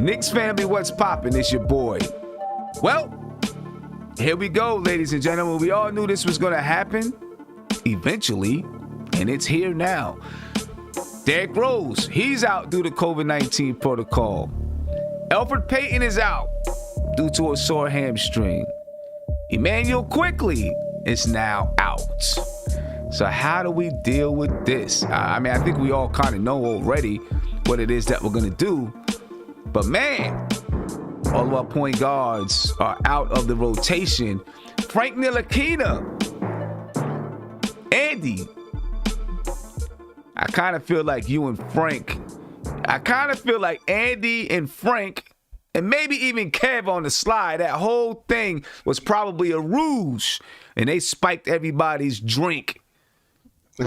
Knicks family, what's poppin'? It's your boy. Well, here we go, ladies and gentlemen. We all knew this was going to happen eventually, and it's here now. Derrick Rose, he's out due to COVID-19 protocol. Elfrid Payton is out due to a sore hamstring. Immanuel Quickley is now out. So how do we deal with this? I mean, I think we all kind of know already what it is that we're going to do. But man, all of our point guards are out of the rotation. Frank Ntilikina, Andy, I kind of feel like you and Frank, I kind of feel like Andy and Frank, and maybe even Kev on the slide, that whole thing was probably a ruse. And they spiked everybody's drink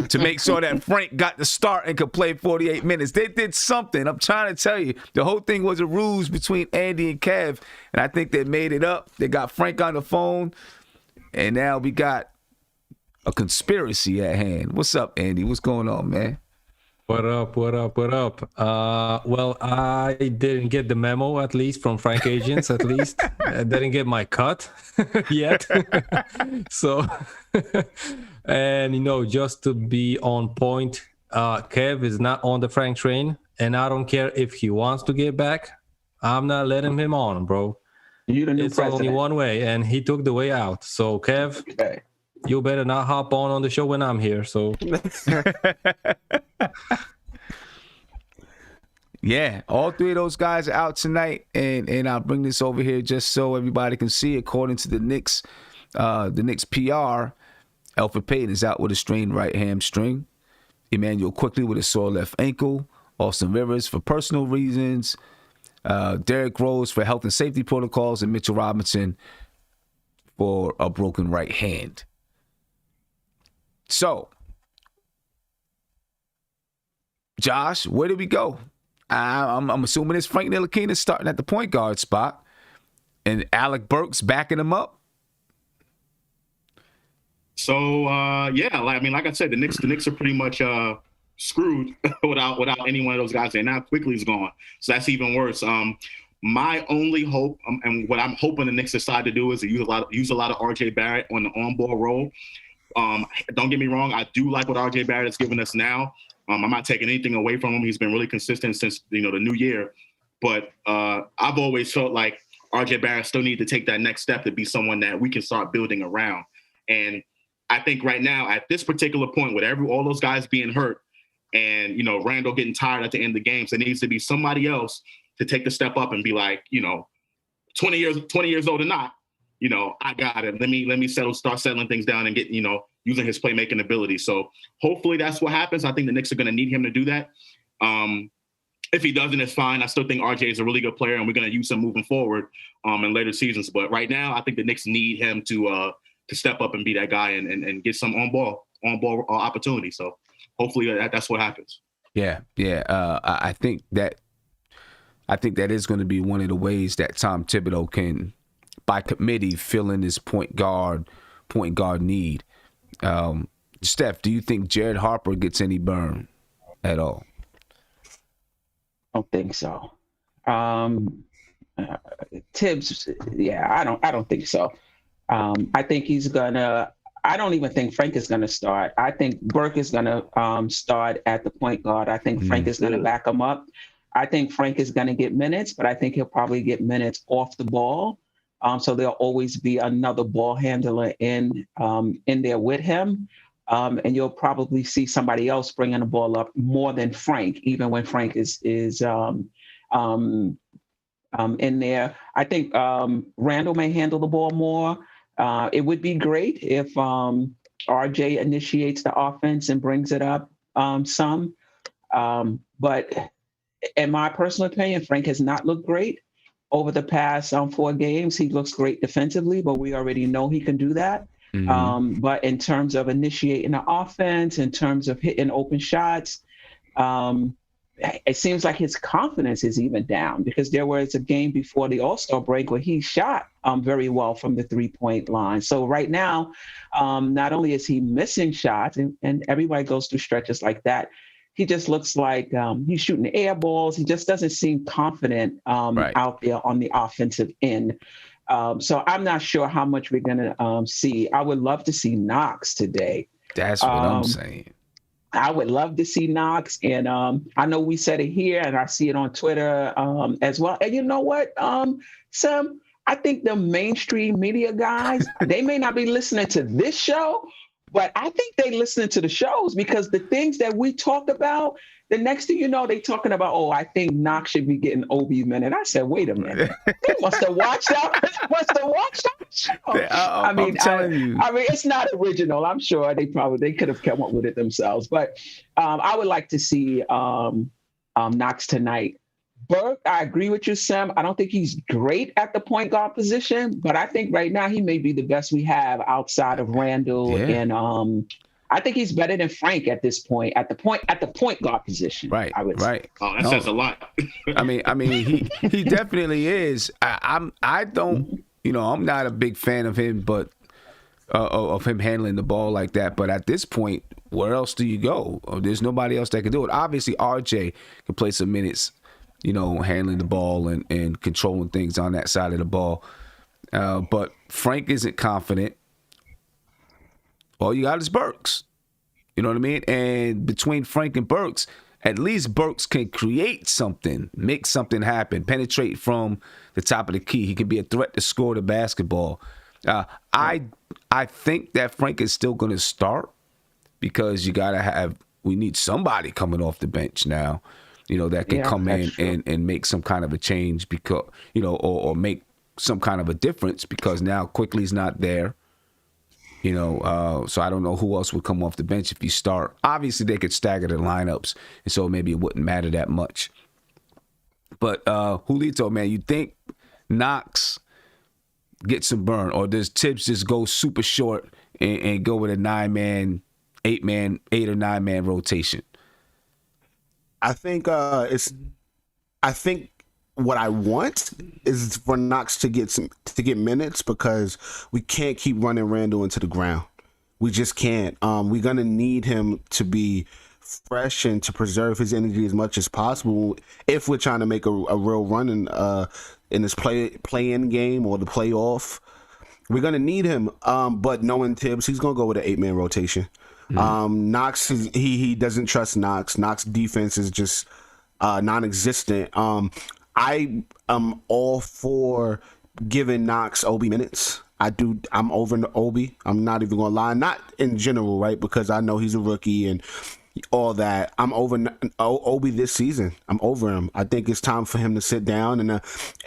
to make sure that Frank got the start and could play 48 minutes. They did something. I'm trying to tell you, the whole thing was a ruse between Andy and Kev, and I think they made it up. They got Frank on the phone, and now we got a conspiracy at hand. What's up, Andy? What's going on, man? What up? Well, I didn't get the memo, at least from Frank agents, at least. I didn't get my cut yet. So, and, just to be on point, Kev is not on the Frank train, and I don't care if he wants to get back. I'm not letting him on, bro. You the new it's president. Only one way, and he took the way out. So, Kev, Okay. you better not hop on the show when I'm here. So, yeah, all three of those guys are out tonight, and I'll bring this over here just so everybody can see. According to the Knicks PR, Elfrid Payton is out with a strained right hamstring. Immanuel Quickley with a sore left ankle. Austin Rivers for personal reasons. Derrick Rose for health and safety protocols, and Mitchell Robinson for a broken right hand. So, Josh, where do we go? I'm assuming it's Frank Ntilikina starting at the point guard spot, and Alec Burks backing him up. So like I said, the Knicks are pretty much screwed without any one of those guys there. Now Quickley's gone, so that's even worse. My only hope, and what I'm hoping the Knicks decide to do, is to use a lot of RJ Barrett on the on-ball role. Don't get me wrong, I do like what RJ Barrett has given us now. I'm not taking anything away from him. He's been really consistent since the new year. But I've always felt like RJ Barrett still needs to take that next step to be someone that we can start building around. And I think right now, at this particular point, with all those guys being hurt, and Randall getting tired at the end of the games, there needs to be somebody else to take the step up and be like, 20 years old or not, I got it. Let me start settling things down and get, using his playmaking ability. So hopefully that's what happens. I think the Knicks are going to need him to do that. If he doesn't, it's fine. I still think RJ is a really good player, and we're going to use him moving forward in later seasons. But right now, I think the Knicks need him to step up and be that guy and get some on-ball opportunity. So hopefully that's what happens. Yeah. I think that is going to be one of the ways that Tom Thibodeau can, by committee, fill in this point guard need. Steph, do you think Jared Harper gets any burn at all? I don't think so. Tibbs, yeah, I don't think so. I think he's gonna. I don't even think Frank is gonna start. I think Burke is gonna start at the point guard. I think Frank is gonna back him up. I think Frank is gonna get minutes, but I think he'll probably get minutes off the ball. So there'll always be another ball handler in there with him. And you'll probably see somebody else bringing the ball up more than Frank, even when Frank is in there. I think Randall may handle the ball more. It would be great if RJ initiates the offense and brings it up some. But in my personal opinion, Frank has not looked great over the past 4 games. He looks great defensively, but we already know he can do that. Mm-hmm. But in terms of initiating the offense, in terms of hitting open shots, it seems like his confidence is even down, because there was a game before the All-Star break where he shot very well from the 3-point line. So right now, not only is he missing shots, and everybody goes through stretches like that, he just looks like he's shooting air balls. He just doesn't seem confident out there on the offensive end. So I'm not sure how much we're going to see. I would love to see Knox today. That's what I'm saying. I would love to see Knox. And I know we said it here, and I see it on Twitter as well. And you know what, Sam? I think the mainstream media guys, they may not be listening to this show, but I think they listening to the shows, because the things that we talk about, the next thing you know, they talking about, oh, I think Knox should be getting Obi's minute. I said, wait a minute. They must have watched that. Show. I'm telling you. I mean, it's not original. I'm sure they could have come up with it themselves. But I would like to see Knox tonight. Burke, I agree with you, Sam. I don't think he's great at the point guard position, but I think right now he may be the best we have outside of Randall. Yeah. And I think he's better than Frank at this point, at the point guard position. Right. I would say. Oh, that says a lot. I mean, he definitely is. I'm not a big fan of him, but of him handling the ball like that. But at this point, where else do you go? There's nobody else that can do it. Obviously, RJ can play some minutes, handling the ball and controlling things on that side of the ball. But Frank isn't confident. All you got is Burks. You know what I mean? And between Frank and Burks, at least Burks can create something, make something happen, penetrate from the top of the key. He can be a threat to score the basketball. I think that Frank is still going to start, because we need somebody coming off the bench now, that can come in and make some kind of a change, because, or make some kind of a difference, because now Quickley's not there. So I don't know who else would come off the bench if you start. Obviously, they could stagger the lineups, and so maybe it wouldn't matter that much. But Julito, man, you think Knox gets some burn, or does Tibbs just go super short and go with a 9-man, 8 or 9-man rotation? I think what I want is for Knox to get minutes, because we can't keep running Randall into the ground. We just can't. We're gonna need him to be fresh and to preserve his energy as much as possible if we're trying to make a real run in this play-in game or the playoff. We're gonna need him. But knowing Tibbs, he's gonna go with an 8-man rotation. Mm-hmm. Knox he doesn't trust Knox. Knox defense is just non-existent. I am all for giving Knox Obi minutes. I'm over Obi. I'm not even gonna lie. Not in general, right? Because I know he's a rookie and all that. I'm over Obi this season. I'm over him. I think it's time for him to sit down. And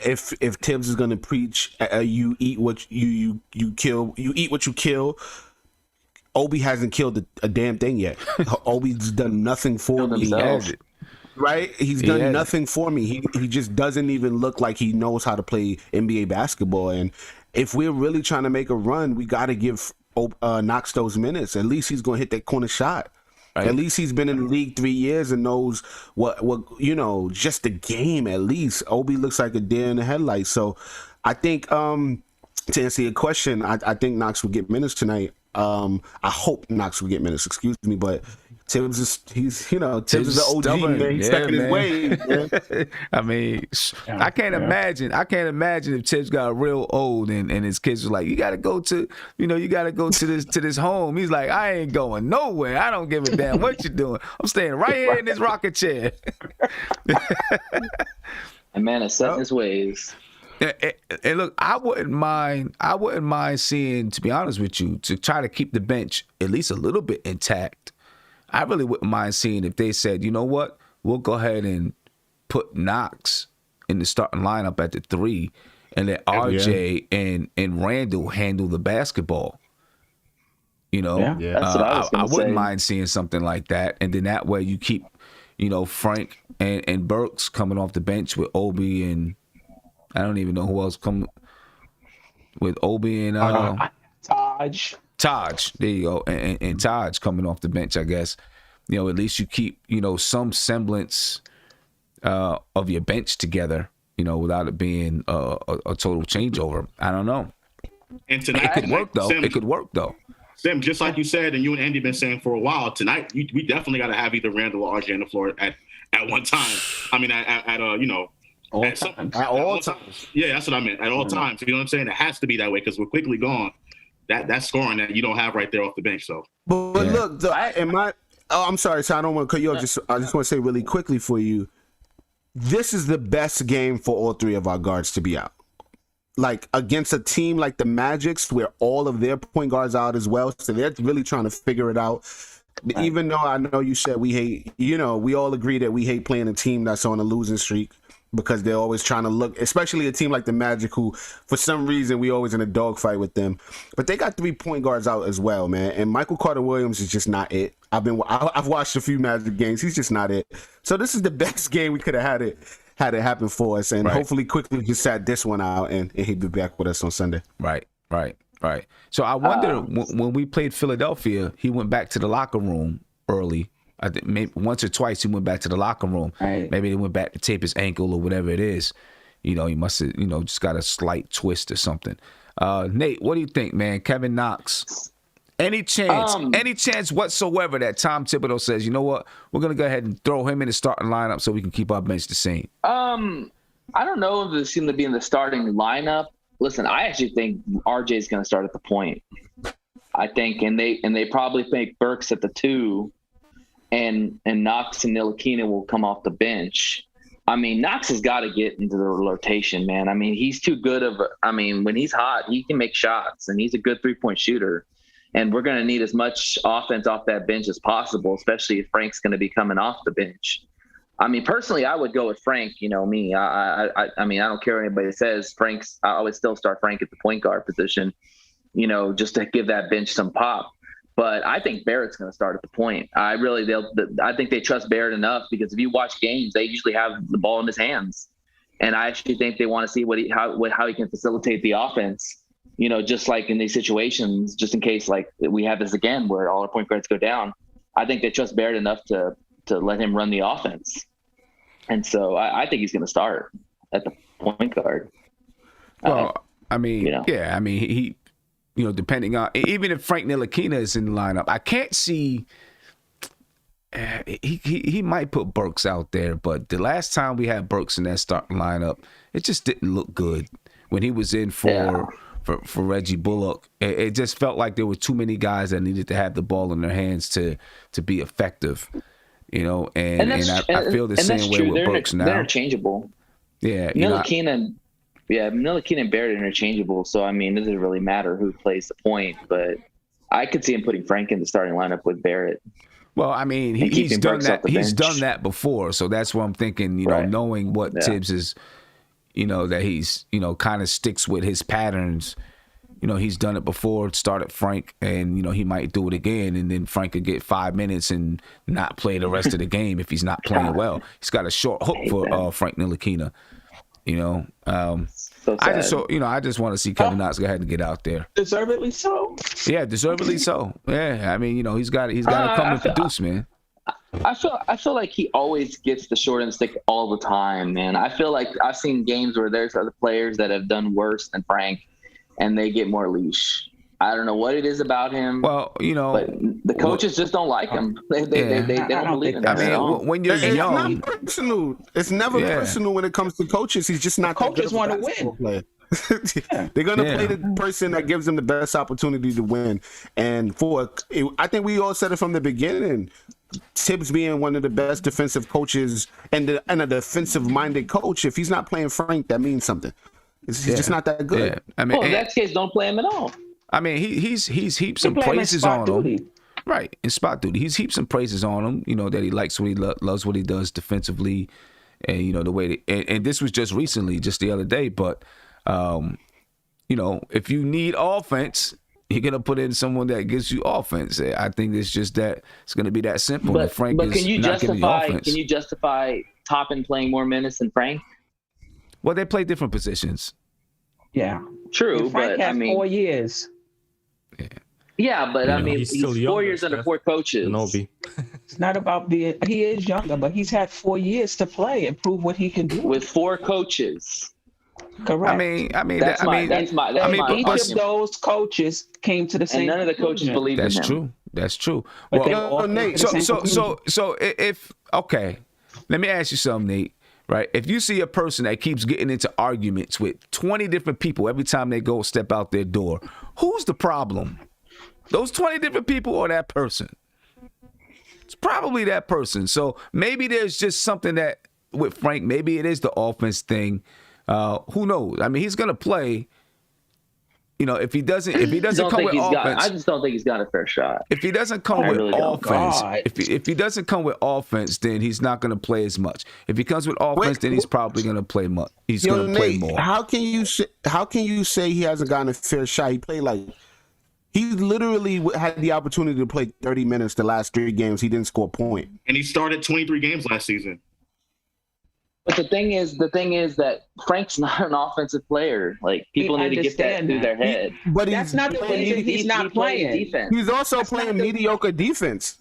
if Tibbs is gonna preach, you eat what you kill. You eat what you kill. Obi hasn't killed a damn thing yet. Obi's done nothing for me. Right? He's done nothing for me. He just doesn't even look like he knows how to play NBA basketball. And if we're really trying to make a run, we got to give Knox those minutes. At least he's going to hit that corner shot. Right. At least he's been in the league 3 years and knows what just the game. At least Obi looks like a deer in the headlights. So I think to answer your question, I think Knox will get minutes tonight. I hope Knox will get minutes. Excuse me, but Tibbs is Tibbs is the OG, man. He's stuck in his ways, man. I mean, I can't imagine if Tibbs got real old and his kids were like, you gotta go to this home. He's like, I ain't going nowhere. I don't give a damn what you're doing. I'm staying right here in this rocket chair. And man is set in his ways. And look, I wouldn't mind seeing, to be honest with you, to try to keep the bench at least a little bit intact. I really wouldn't mind seeing if they said, you know what, we'll go ahead and put Knox in the starting lineup at the 3 and let RJ and Randall handle the basketball. That's what I wouldn't mind seeing something like that. And then that way you keep, Frank and Burks coming off the bench with Obi, and I don't even know who else come with Obi and Taj, there you go, and Taj coming off the bench, I guess. At least you keep, some semblance of your bench together, without it being a total changeover. I don't know. And tonight, it could work though. Sam, just like you said, and you and Andy been saying for a while, tonight we definitely got to have either Randall or RJ on the floor at one time. I mean, at all times. Yeah, that's what I meant. At all times. You know what I'm saying? It has to be that way because we're quickly gone. That scoring that you don't have right there off the bench. So, but look, I'm sorry, so I don't want to cut you off. I just want to say really quickly for you, this is the best game for all three of our guards to be out. Like against a team like the Magics, where all of their point guards are out as well, so they're really trying to figure it out. Right. Even though I know you said we hate, we all agree that we hate playing a team that's on a losing streak because they're always trying to look, especially a team like the Magic, who for some reason we always in a dogfight with them. But they got 3 point guards out as well, man. And Michael Carter-Williams is just not it. I've watched a few Magic games. He's just not it. So this is the best game we could have had it happen for us, and hopefully Quickley just sat this one out, and he'll be back with us on Sunday. Right. So I wonder when we played Philadelphia, he went back to the locker room early. I think maybe once or twice he went back to the locker room. Right. Maybe he went back to tape his ankle or whatever it is. He must have just got a slight twist or something. Nate, what do you think, man? Kevin Knox. Any chance whatsoever that Tom Thibodeau says, you know what, we're going to go ahead and throw him in the starting lineup so we can keep our bench the same? I don't know if it's going to be in the starting lineup. Listen, I actually think RJ is going to start at the point. I think, and they probably think Burks at the 2, and Knox and Ntilikina will come off the bench. I mean, Knox has got to get into the rotation, man. I mean, he's too good when he's hot, he can make shots, and he's a good 3-point shooter. And we're going to need as much offense off that bench as possible, especially if Frank's going to be coming off the bench. I mean, personally, I would go with Frank. You know me. I mean, I don't care what anybody says. I would still start Frank at the point guard position, just to give that bench some pop. But I think Barrett's going to start at the point. I think they trust Barrett enough, because if you watch games, they usually have the ball in his hands, and I actually think they want to see how he can facilitate the offense. Just like in these situations, just in case like we have this again where all our point guards go down, I think they trust Barrett enough to let him run the offense. And so I think he's going to start at the point guard. Well, he depending on, even if Frank Ntilikina is in the lineup, I can't see. He might put Burks out there, but the last time we had Burks in that starting lineup, it just didn't look good when he was in for Reggie Bullock. It just felt like there were too many guys that needed to have the ball in their hands to be effective, and I feel the same way with Burks now. They're interchangeable. Yeah, Ntilikina and Barrett are interchangeable. So I mean, it doesn't really matter who plays the point, but I could see him putting Frank in the starting lineup with Barrett. Well, I mean, he's done that. He's done that before, so that's what I'm thinking. Knowing what Tibbs is. That he's, kind of sticks with his patterns. He's done it before, started Frank, and, he might do it again, and then Frank could get 5 minutes and not play the rest of the game if he's not playing well. He's got a short hook for Frank Ntilikina, So I just want to see Kevin Knox go ahead and get out there. Deservedly so. Yeah, deservedly so. Yeah, I mean, he's got to come and produce, man. I feel like he always gets the short end of the stick all the time, man. I feel like I've seen games where there's other players that have done worse than Frank, and they get more leash. I don't know what it is about him. Well, but the coaches just don't like him. They don't believe in him. I mean, when you're young, it's not personal. It's never personal when it comes to coaches. He's just not. Coaches want to win. Player. They're gonna play the person that gives them the best opportunity to win. And I think we all said it from the beginning. Tibbs being one of the best defensive coaches and a defensive-minded coach, if he's not playing Frank, that means something. He's just not that good. Yeah. I mean, in that case, don't play him at all. I mean, he's heaped some praises on him. Right, in spot duty. He's heaped some praises on him, that he likes what he loves what he does defensively, and, the way and this was just recently, just the other day, but, if you need offense, you're going to put in someone that gives you offense. I think it's just that it's going to be that simple. But Frank is can you not giving you offense. Can you justify Toppin playing more minutes than Frank? Well, they play different positions. Yeah. True, Frank but had 4 years. Yeah, but I mean, he's 4 years under 4 coaches. It's not about being. He is younger, but he's had 4 years to play and prove what he can do with 4 coaches. Correct. That's my. Each of those coaches came to the same. And none of the coaches believed in him. That's true. But Well, Nate. So if okay, let me ask you something, Nate. Right? If you see a person that keeps getting into arguments with 20 different people every time they go step out their door, who's the problem? Those 20 different people or that person? It's probably that person. So maybe there's just something that with Frank, maybe it is the offense thing. Who knows? I mean, he's gonna play. You know, if he doesn't come with offense, I just don't think he's got a fair shot. If he doesn't come with offense, if he doesn't come with offense, then he's not going to play as much. If he comes with offense, then he's probably going to play much. He's going to play more. How can you say he hasn't gotten a fair shot? He literally had the opportunity to play 30 minutes the last 3 games. He didn't score a point, and he started 23 games last season. But the thing is that Frank's not an offensive player. Like, people need to get that through their head. But that's not the reason he's not playing. Defense. He's also playing mediocre defense.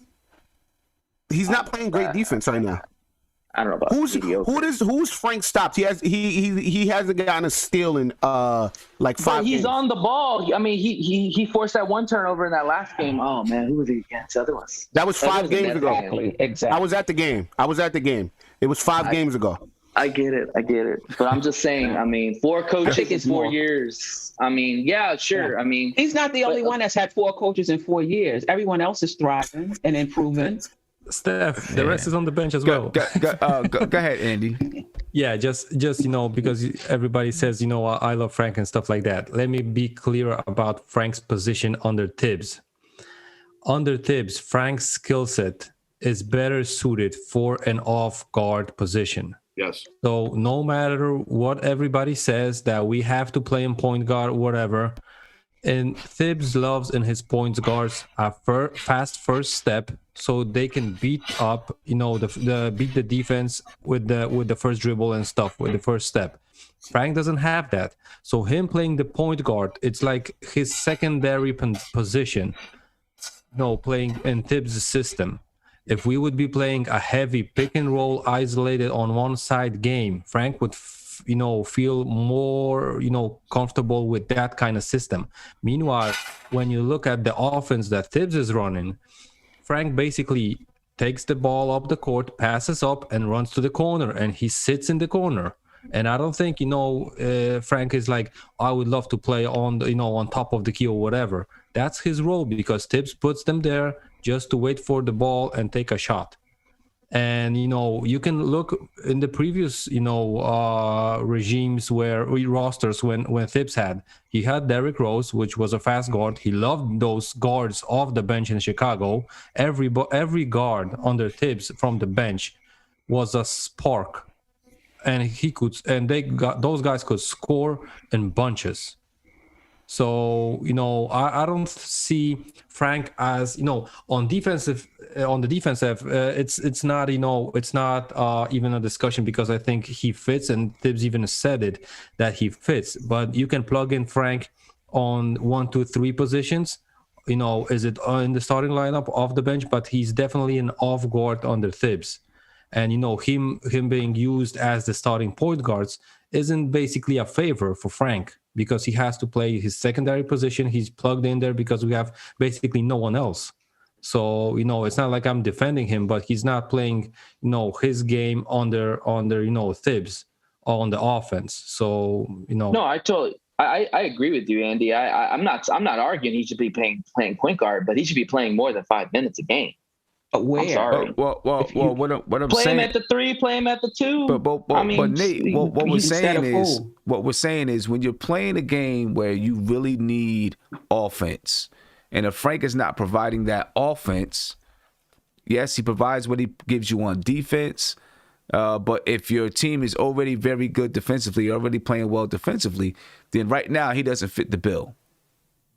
He's not playing great defense right now. I don't know about who's Frank stopped? He hasn't gotten a steal in like 5 But he's games. on the ball. I mean, he forced that 1 turnover in that last game. Oh man, who was he against? The other ones. That was 5 games ago. Exactly. I was at the game. It was 5 games ago. I get it. But I'm just saying, I mean, 4 coaches in 4 years. I mean, yeah, sure. I mean, he's not the only one that's had 4 coaches in 4 years. Everyone else is thriving and improving. Steph, the rest is on the bench as well. Go ahead, Andy. Yeah, just because everybody says, I love Frank and stuff like that. Let me be clear about Frank's position under Tibbs. Under Tibbs, Frank's skill set is better suited for an off-guard position. Yes. So no matter what everybody says that we have to play in point guard, whatever, and Tibbs loves in his point guards a fast first step, so they can beat up, beat the defense with the first dribble and stuff, with the first step. Frank doesn't have that. So him playing the point guard, it's like his secondary position, playing in Tibbs' system. If we would be playing a heavy pick and roll isolated on one side game, Frank would, feel more, comfortable with that kind of system. Meanwhile, when you look at the offense that Tibbs is running, Frank basically takes the ball up the court, passes up, and runs to the corner, and he sits in the corner. And I don't think, Frank is like, I would love to play on, on top of the key or whatever. That's his role, because Tibbs puts them there just to wait for the ball and take a shot. And, you can look in the previous, regimes rosters when Tibbs he had Derrick Rose, which was a fast guard. He loved those guards off the bench in Chicago. Every guard under Tibbs from the bench was a spark. And those guys could score in bunches. So, I don't see Frank as, on the defensive, it's not even a discussion, because I think he fits, and Tibbs even said it, that he fits. But you can plug in Frank on 1, 2, 3 positions. Is it in the starting lineup, off the bench? But he's definitely an off guard under Tibbs. And, him being used as the starting point guards isn't basically a favor for Frank, because he has to play his secondary position. He's plugged in there because we have basically no one else. So, it's not like I'm defending him, but he's not playing, his game under Tibbs on the offense. So, No, I agree with you, Andy. I'm not arguing he should be playing point guard, but he should be playing more than 5 minutes a game. Where? I'm sorry. Well, what I'm play saying. Play him at the 3, play him at the 2. But Nate, what we're saying is when you're playing a game where you really need offense, and if Frank is not providing that offense, yes, he provides what he gives you on defense. But if your team is already very good defensively, already playing well defensively, then right now he doesn't fit the bill.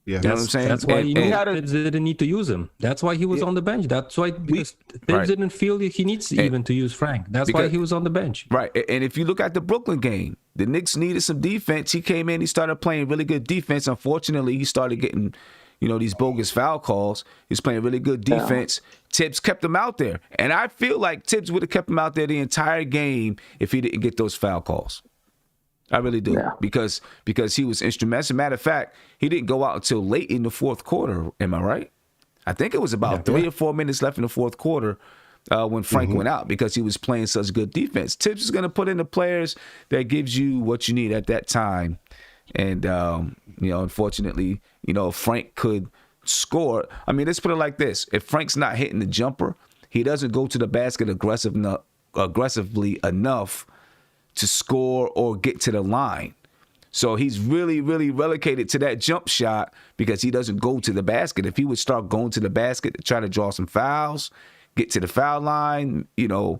Yeah, you know what I'm saying? That's why Tibbs didn't need to use him. That's why he was on the bench. That's why, because Tibbs didn't feel he needs even to use Frank. That's why he was on the bench. Right. And if you look at the Brooklyn game, the Knicks needed some defense. He came in, he started playing really good defense. Unfortunately, he started getting, these bogus foul calls. He was playing really good defense. Yeah. Tibbs kept him out there. And I feel like Tibbs would have kept him out there the entire game if he didn't get those foul calls. I really do. Yeah. Because he was instrumental. As a matter of fact, he didn't go out until late in the fourth quarter. Am I right? I think it was about 3 or 4 minutes left in the fourth quarter when Frank went out because he was playing such good defense. Tibbs is going to put in the players that gives you what you need at that time. And, unfortunately, Frank could score. I mean, let's put it like this. If Frank's not hitting the jumper, he doesn't go to the basket aggressively enough to score or get to the line. So he's really, really relegated to that jump shot because he doesn't go to the basket. If he would start going to the basket to try to draw some fouls, get to the foul line, then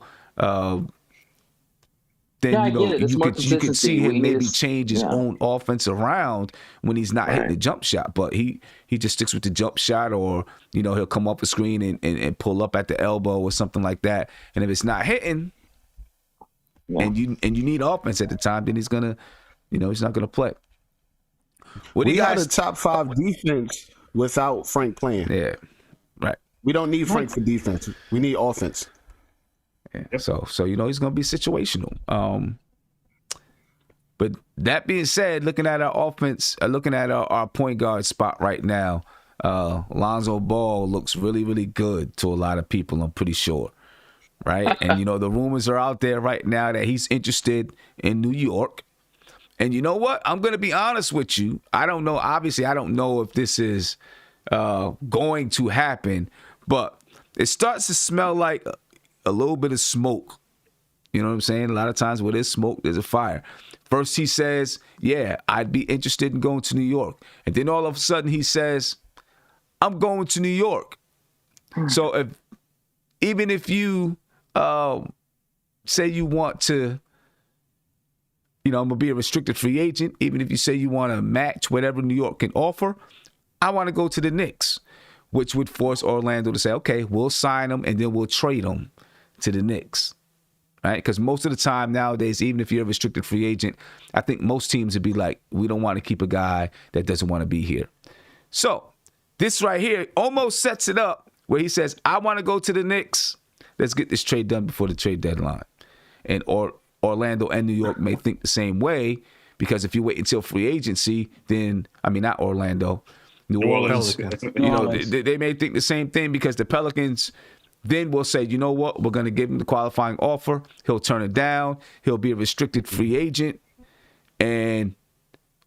you could see him maybe change his own offense around when he's not hitting the jump shot. But he just sticks with the jump shot, or he'll come off a screen and pull up at the elbow or something like that. And if it's not hitting, and you need offense at the time, then he's gonna, he's not gonna play. We got a top 5 defense without Frank playing. Yeah, right. We don't need Frank for defense. We need offense. Yeah. So he's gonna be situational. But that being said, looking at our offense, looking at our point guard spot right now, Lonzo Ball looks really, really good to a lot of people, I'm pretty sure. Right? And, the rumors are out there right now that he's interested in New York. And you know what? I'm going to be honest with you. I don't know. Obviously, I don't know if this is going to happen, but it starts to smell like a little bit of smoke. You know what I'm saying? A lot of times where there's smoke, there's a fire. First he says, yeah, I'd be interested in going to New York. And then all of a sudden he says, I'm going to New York. So even if you say you want to, I'm going to be a restricted free agent, even if you say you want to match whatever New York can offer, I want to go to the Knicks, which would force Orlando to say, okay, we'll sign him and then we'll trade him to the Knicks, right? Because most of the time nowadays, even if you're a restricted free agent, I think most teams would be like, we don't want to keep a guy that doesn't want to be here. So this right here almost sets it up where he says, I want to go to the Knicks. Let's get this trade done before the trade deadline. And Orlando and New York may think the same way, because if you wait until free agency, then, not Orlando, New Orleans, they may think the same thing, because the Pelicans then will say, you know what, we're going to give him the qualifying offer. He'll turn it down. He'll be a restricted free agent. And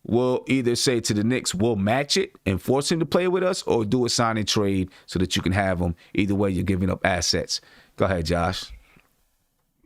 we'll either say to the Knicks, we'll match it and force him to play with us, or do a sign and trade so that you can have him. Either way, you're giving up assets. Go ahead, Josh.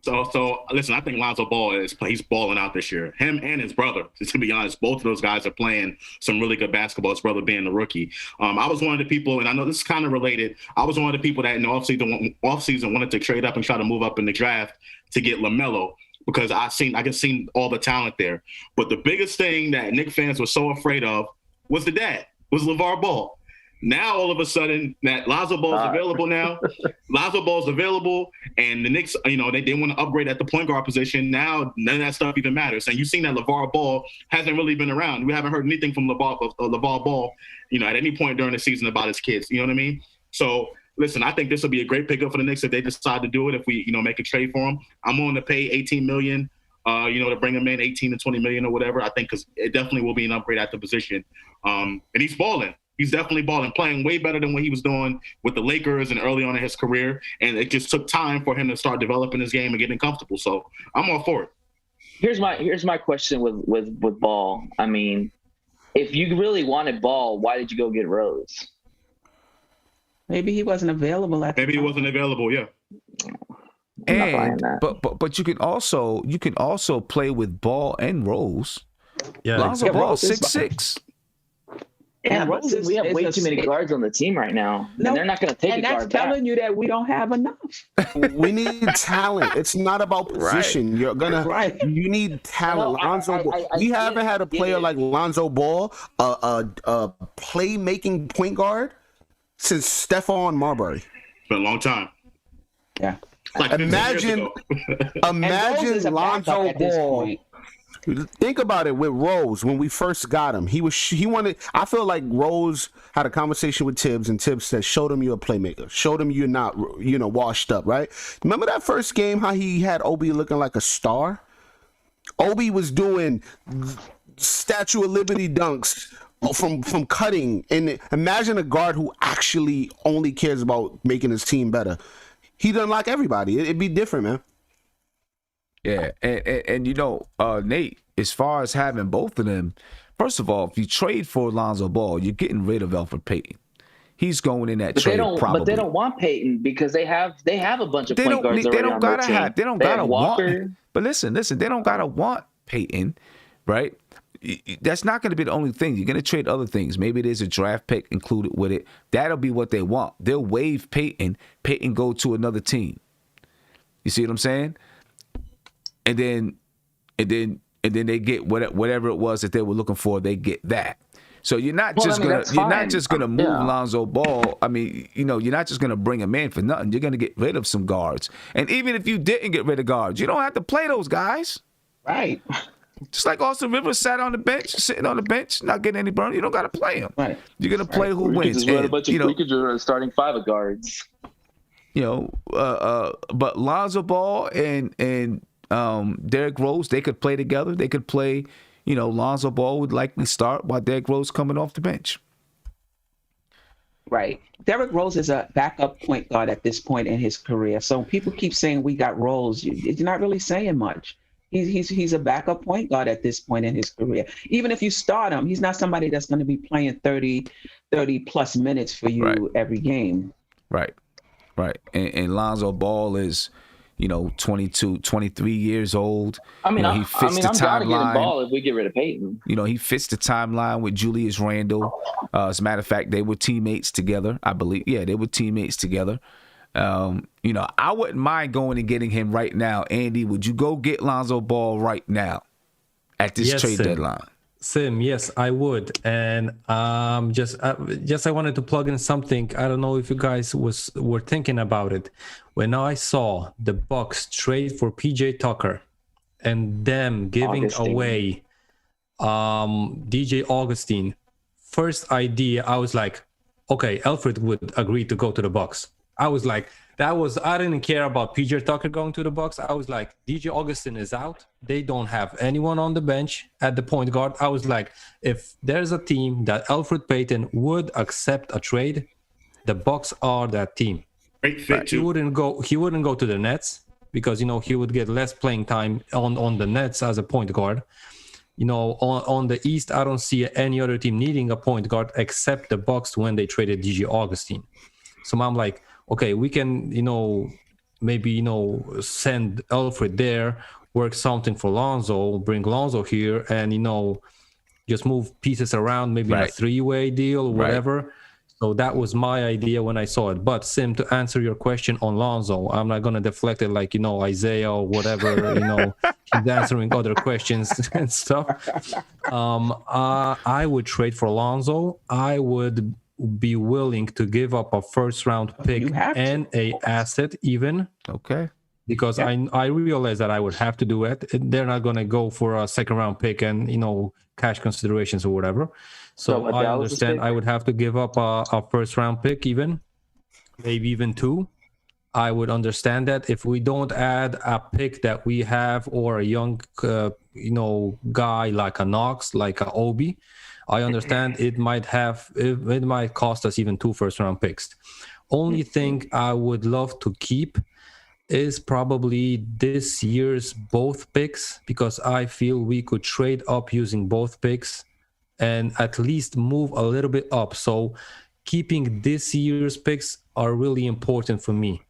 So listen, I think Lonzo Ball he's balling out this year. Him and his brother, to be honest, both of those guys are playing some really good basketball. His brother being the rookie. I was one of the people, and I know this is kind of related. I was one of the people that in the offseason wanted to trade up and try to move up in the draft to get LaMelo, because I just seen all the talent there. But the biggest thing that Knicks fans were so afraid of was the dad, was LeVar Ball. Now, all of a sudden, that Lonzo Ball is available now. Lonzo Ball is available, and the Knicks, they want to upgrade at the point guard position. Now, none of that stuff even matters. And you've seen that LeVar Ball hasn't really been around. We haven't heard anything from LeVar Ball, at any point during the season about his kids. You know what I mean? So, listen, I think this will be a great pickup for the Knicks if they decide to do it. If we, make a trade for him, I'm willing to pay $18 million. To bring him in, 18 to 20 million or whatever. I think because it definitely will be an upgrade at the position. And he's balling. He's definitely balling, playing way better than what he was doing with the Lakers and early on in his career. And it just took time for him to start developing his game and getting comfortable. So I'm all for it. Here's my question with Ball. If you really wanted Ball, why did you go get Rose? Maybe he wasn't available at the time. He wasn't available, yeah. But you can also play with Ball and Rose. Yeah, Lonzo Ball 6'6". Yeah, but we have way too many guards on the team right now, and they're not going to take a guard back. And that's telling you that we don't have enough. We need talent. It's not about position. Right. You need talent. Lonzo Ball. We haven't had a player like Lonzo Ball, a playmaking point guard, since Stephon Marbury. It's been a long time. Yeah. Like imagine Lonzo Ball. Think about it with Rose. When we first got him, he wanted. I feel like Rose had a conversation with Tibbs, and Tibbs said, "Showed him you're a playmaker. Showed him you're not, washed up." Right? Remember that first game? How he had Obi looking like a star. Obi was doing Statue of Liberty dunks from cutting. And imagine a guard who actually only cares about making his team better. He'd unlock everybody. It'd be different, man. Yeah, and you know, Nate, as far as having both of them, first of all, if you trade for Lonzo Ball, you're getting rid of Elfrid Payton. He's going in that trade probably. But they don't want Payton because they have a bunch of point guards They don't already on their team. They don't gotta want. But listen, they don't gotta want Payton, right? That's not going to be the only thing. You're going to trade other things. Maybe there's a draft pick included with it. That'll be what they want. They'll waive Payton. Payton go to another team. You see what I'm saying? And then they get whatever it was that they were looking for. They get that. So you're not just gonna move Lonzo Ball. I mean, you know, you're not just gonna bring him in for nothing. You're gonna get rid of some guards. And even if you didn't get rid of guards, you don't have to play those guys. Right. Just like Austin Rivers sitting on the bench, not getting any burn. You don't got to play him. Right. You're gonna play who We wins. could just run starting 5 of guards. You know, but Lonzo Ball and Derrick Rose, they could play together. They could play. You know, Lonzo Ball would likely start while Derrick Rose coming off the bench. Right. Derrick Rose is a backup point guard at this point in his career. So people keep saying we got Rose. It's not really saying much. He's a backup point guard at this point in his career. Even if you start him, he's not somebody that's going to be playing 30 plus minutes for you every game. Right. And Lonzo Ball is, you know, 22, 23 years old. I mean, he fits the I'm down to get him timeline. Ball if we get rid of Payton. You know, he fits the timeline with Julius Randle. As a matter of fact, they were teammates together, I believe. Yeah, they were teammates together. You know, I wouldn't mind going and getting him right now. Andy, would you go get Lonzo Ball right now at this trade deadline? Sim, yes, I would. And just I wanted to plug in something. I don't know if you guys were thinking about it. When I saw the Bucks trade for PJ Tucker and them giving away DJ Augustine, first idea, I was like, okay, Elfrid would agree to go to the Bucks. I was like, I didn't care about PJ Tucker going to the Bucks. I was like, DJ Augustine is out. They don't have anyone on the bench at the point guard. I was like, if there's a team that Elfrid Payton would accept a trade, the Bucks are that team. Great fit too. He wouldn't go to the Nets because, you know, he would get less playing time on the Nets as a point guard. You know, on the East, I don't see any other team needing a point guard except the Bucks when they traded DJ Augustine. So I'm like, okay, we can, you know, maybe, you know, send Elfrid there, work something for Lonzo, bring Lonzo here, and, you know, just move pieces around, maybe a 3-way deal or whatever. Right. So that was my idea when I saw it. But Sim, to answer your question on Lonzo, I'm not going to deflect it like, you know, Isaiah or whatever, you know, he's answering other questions and stuff. I would trade for Lonzo. I would be willing to give up a first-round pick and a asset even. Okay. Because I realize that I would have to do it. They're not going to go for a second-round pick and, you know, cash considerations or whatever. So I understand I would have to give up a first-round pick even, maybe even 2. I would understand that if we don't add a pick that we have or a young, you know, guy like a Knox, like a Obi, I understand it might cost us even 2 first-round picks. Only thing I would love to keep is probably this year's both picks, because I feel we could trade up using both picks and at least move a little bit up. So keeping this year's picks are really important for me.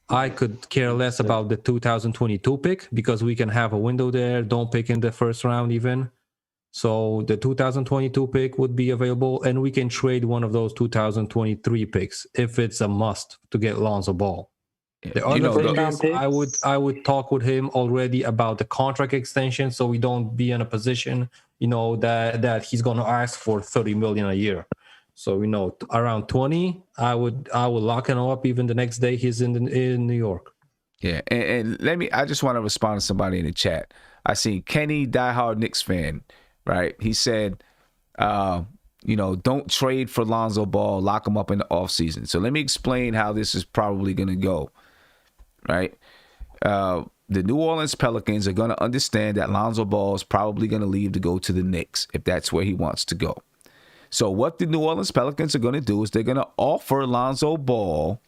I could care less about the 2022 pick because we can have a window there. Don't pick in the first round even. So the 2022 pick would be available, and we can trade one of those 2023 picks if it's a must to get Lonzo Ball. The other thing is, I would talk with him already about the contract extension, so we don't be in a position, you know, that he's going to ask for $30 million a year. So, you know, around 20, I would lock him up even the next day he's in New York. Yeah, and I just want to respond to somebody in the chat. I seen Kenny, diehard Knicks fan. Right, he said, you know, don't trade for Lonzo Ball, lock him up in the offseason. So let me explain how this is probably going to go. Right, the the New Orleans Pelicans are going to understand that Lonzo Ball is probably going to leave to go to the Knicks if that's where he wants to go. So what the New Orleans Pelicans are going to do is they're going to offer Lonzo Ball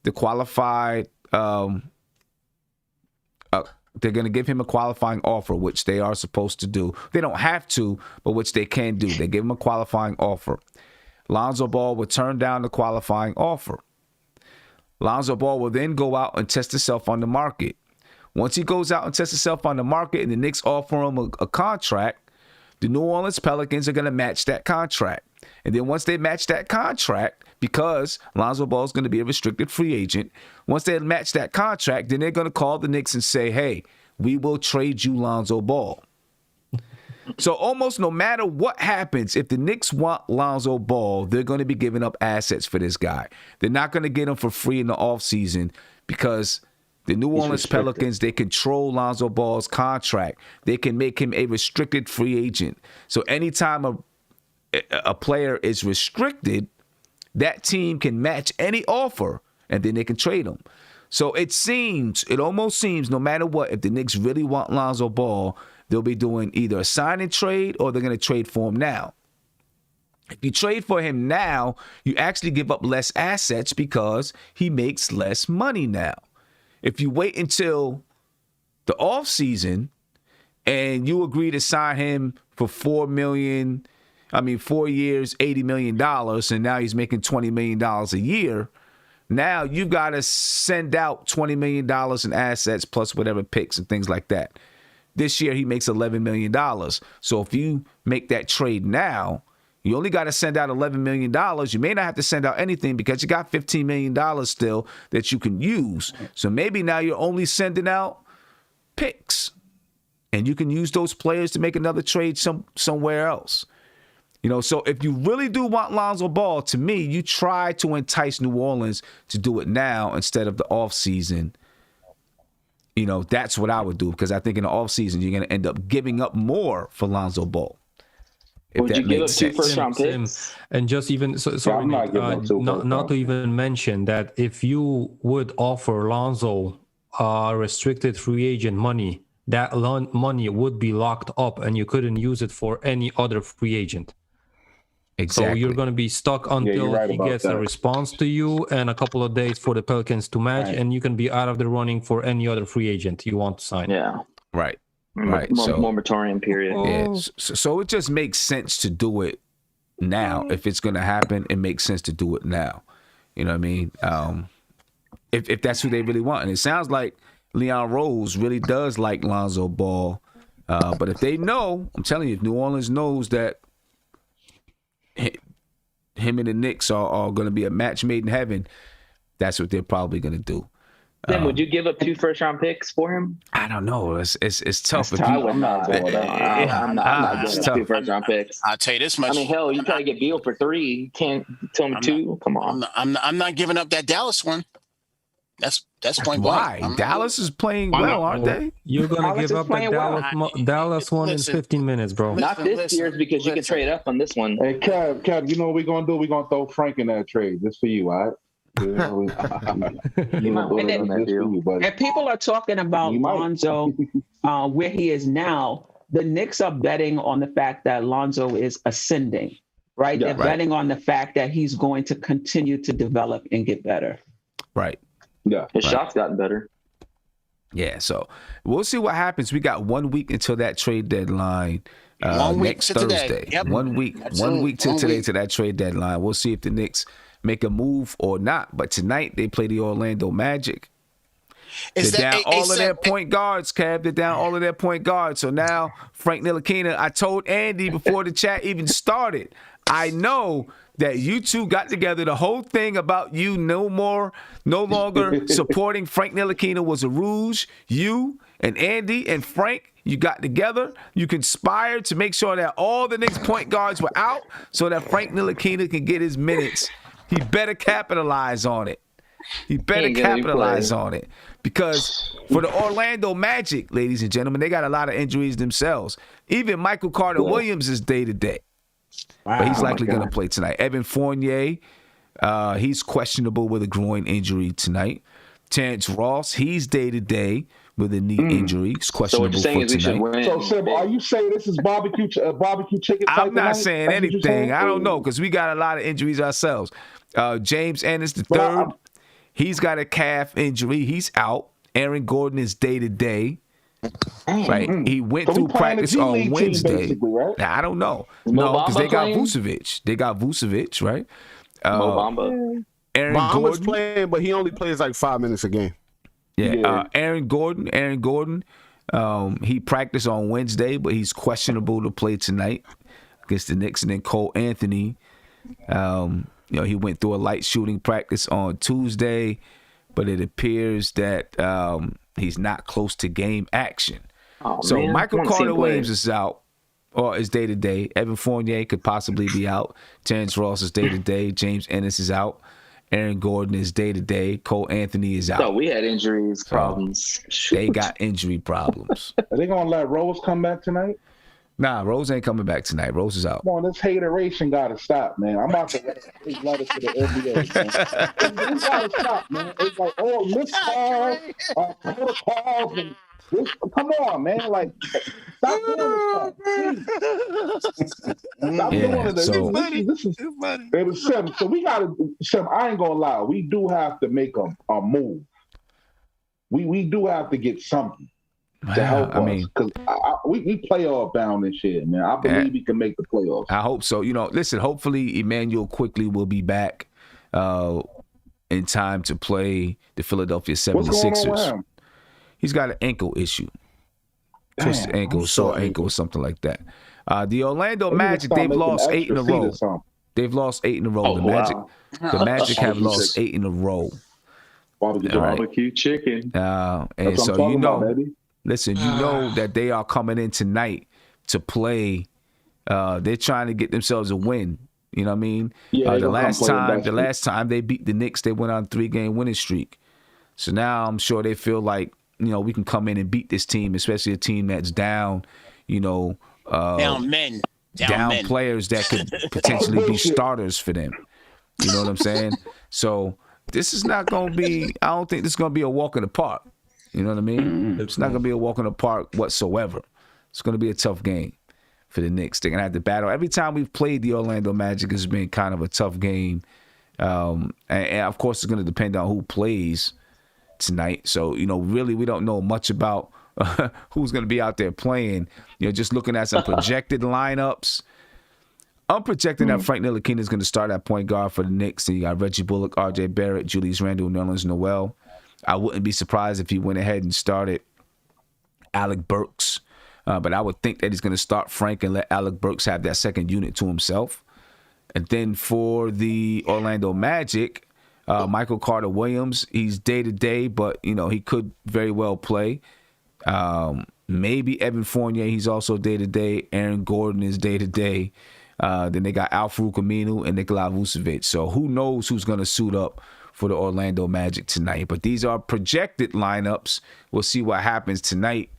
the qualified they're going to give him a qualifying offer, which they are supposed to do. They don't have to, but which they can do. They give him a qualifying offer. Lonzo Ball will turn down the qualifying offer. Lonzo Ball will then go out and test himself on the market. Once he goes out and tests himself on the market and the Knicks offer him a contract, the New Orleans Pelicans are going to match that contract. And then once they match that contract, because Lonzo Ball is going to be a restricted free agent, once they match that contract, then they're going to call the Knicks and say, hey, we will trade you Lonzo Ball. So almost no matter what happens, if the Knicks want Lonzo Ball, they're going to be giving up assets for this guy. They're not going to get him for free in the offseason because the New Orleans Pelicans, they control Lonzo Ball's contract. They can make him a restricted free agent. So anytime a player is restricted, that team can match any offer, and then they can trade him. So it almost seems, no matter what, if the Knicks really want Lonzo Ball, they'll be doing either a sign and trade or they're going to trade for him now. If you trade for him now, you actually give up less assets because he makes less money now. If you wait until the offseason and you agree to sign him for 4 years, $80 million, and now he's making $20 million a year, now you've got to send out $20 million in assets plus whatever picks and things like that. This year he makes $11 million. So if you make that trade now, you only got to send out $11 million. You may not have to send out anything because you got $15 million still that you can use. So maybe now you're only sending out picks. And you can use those players to make another trade somewhere else. So if you really do want Lonzo Ball, to me, you try to entice New Orleans to do it now instead of the offseason. That's what I would do because I think in the offseason, you're going to end up giving up more for Lonzo Ball. Would you give up 2 first-round picks? And just even not to even mention that if you would offer Lonzo restricted free agent money, that money would be locked up and you couldn't use it for any other free agent. Exactly. So you're going to be stuck until he gets a response to you and a couple of days for the Pelicans to match, and you can be out of the running for any other free agent you want to sign. Yeah. Right. Moratorium period. Yeah. So it just makes sense to do it now. If it's going to happen, it makes sense to do it now. You know what I mean? If that's who they really want. And it sounds like Leon Rose really does like Lonzo Ball. But if they know, I'm telling you, if New Orleans knows that him and the Knicks are going to be a match made in heaven, that's what they're probably going to do. Then would you give up 2 first-round picks for him? I don't know. It's tough. I'm not giving up 2 first-round picks. I'll tell you this much. Hell, you try to get Beal for 3. You can't tell me 2. Come on. I'm not giving up that Dallas one. That's point blank. Why? Dallas is playing well, aren't they? You're going to give up that Dallas one in 15 minutes, bro. Not this year's because you can trade up on this one. Hey, Kev, you know what we're going to do? We're going to throw Frank in that trade. Just for you, all right? And people are talking about Lonzo, where he is now. The Knicks are betting on the fact that Lonzo is ascending, right? Yeah, They're betting on the fact that he's going to continue to develop and get better. Right. Yeah. His shot's gotten better. Yeah, so we'll see what happens. We got 1 week until that trade deadline. 1 week next to Thursday. today. Yep. 1 week. Absolutely. 1 week to today to that trade deadline. We'll see if the Knicks make a move or not. But tonight they play the Orlando Magic. They're down all of their point guards, Kev. They're down all of their point guards. So now Frank Ntilikina, I told Andy before the chat even started, I know that you two got together. The whole thing about you no longer supporting Frank Ntilikina was a ruse. You and Andy and Frank, you got together. You conspired to make sure that all the Knicks point guards were out so that Frank Ntilikina can get his minutes. He better capitalize on it. He better capitalize on it. Because for the Orlando Magic, ladies and gentlemen, they got a lot of injuries themselves. Even Michael Carter-Williams is day-to-day. Wow, but he's likely going to play tonight. Evan Fournier, he's questionable with a groin injury tonight. Terrence Ross, he's day-to-day. with a knee injury. He's questionable So what you're saying for is we should tonight. win. So, Sim, are you saying this is barbecue chicken? Type I'm not tonight? saying That's what you're anything. saying? I don't know because we got a lot of injuries ourselves. James Ennis the But third, he's got a calf injury. He's out. Aaron Gordon is day to day. Right, he went So we through playing the practice G on League team, Wednesday. basically, right? Now, I don't know. Mo No, because Bamba they got playing? Vucevic. They got Vucevic, right? Mo Bamba. Aaron Bamba's Gordon. playing, but he only plays like 5 minutes a game. Yeah. Aaron Gordon. He practiced on Wednesday, but he's questionable to play tonight against the Knicks. And then Cole Anthony, he went through a light shooting practice on Tuesday, but it appears that he's not close to game action. Oh, So man. Michael I wanna see him Carter-Williams play. is out, or is day-to-day. Evan Fournier could possibly be out. Terrence Ross is day-to-day. James Ennis is out. Aaron Gordon is day-to-day. Cole Anthony is out. So we had injuries, problems. They got injury problems. Are they gonna let Rose come back tonight? Nah, Rose ain't coming back tonight. Rose is out. Come on, this hateration gotta stop, man. I'm about to write this letter to the NBA, man. It gotta stop, man. It's like, oh, miscall, protocols, and this. Come on, man. Like, stop doing this stuff. Stop doing this. so- This is it was Sim. So we gotta, Sim. I ain't gonna lie. We do have to make a move. We do have to get something to help us, because we playoff bound this year, man. I believe we can make the playoffs. I hope so. Listen, hopefully Immanuel Quickley will be back in time to play the Philadelphia What's going on with 76ers. him? He's got an ankle issue. Twisted Damn, ankle, I'm sore sorry. ankle, or something like that. The Orlando They need to Magic, start they've making lost 8 in a extra row. seed or something. They've lost 8 in a row. Oh, the wow. Magic have Oh, lost 8 in a row. Barbecue. All right. Barbecue chicken. And That's what so I'm talking about, baby. listen, that they are coming in tonight to play. They're trying to get themselves a win. You know what I mean? Yeah, they the gonna come last play the time, best. the last time they beat the Knicks, they went on a 3-game winning streak. So now I'm sure they feel like we can come in and beat this team, especially a team that's down. Down men. Down men. players that could potentially be starters for them. You know what I'm saying? So this is not going to be. I don't think this is going to be a walk in the park. You know what I mean? It's not going to be a walk in the park whatsoever. It's going to be a tough game for the Knicks. They're going to have to battle. Every time we've played the Orlando Magic, it's been kind of a tough game. And of course, it's going to depend on who plays tonight. So, really, we don't know much about who's going to be out there playing. Just looking at some projected lineups. I'm projecting that Frank Ntilikina is going to start at point guard for the Knicks. And you got Reggie Bullock, R.J. Barrett, Julius Randle, Nerlens Noel. I wouldn't be surprised if he went ahead and started Alec Burks. But I would think that he's going to start Frank and let Alec Burks have that second unit to himself. And then for the Orlando Magic, Michael Carter-Williams, he's day-to-day, but, he could very well play. Maybe Evan Fournier, he's also day-to-day. Aaron Gordon is day-to-day. Then they got Al-Farouq Aminu and Nikola Vucevic. So who knows who's going to suit up for the Orlando Magic tonight. But these are projected lineups. We'll see what happens tonight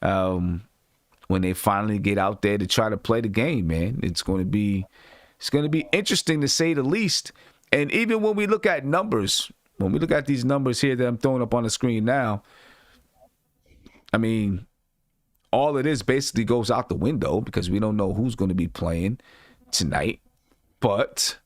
when they finally get out there to try to play the game, man. It's going to be interesting to say the least. And even when we look at numbers, when we look at these numbers here that I'm throwing up on the screen now, I mean, all of this basically goes out the window because we don't know who's going to be playing tonight. But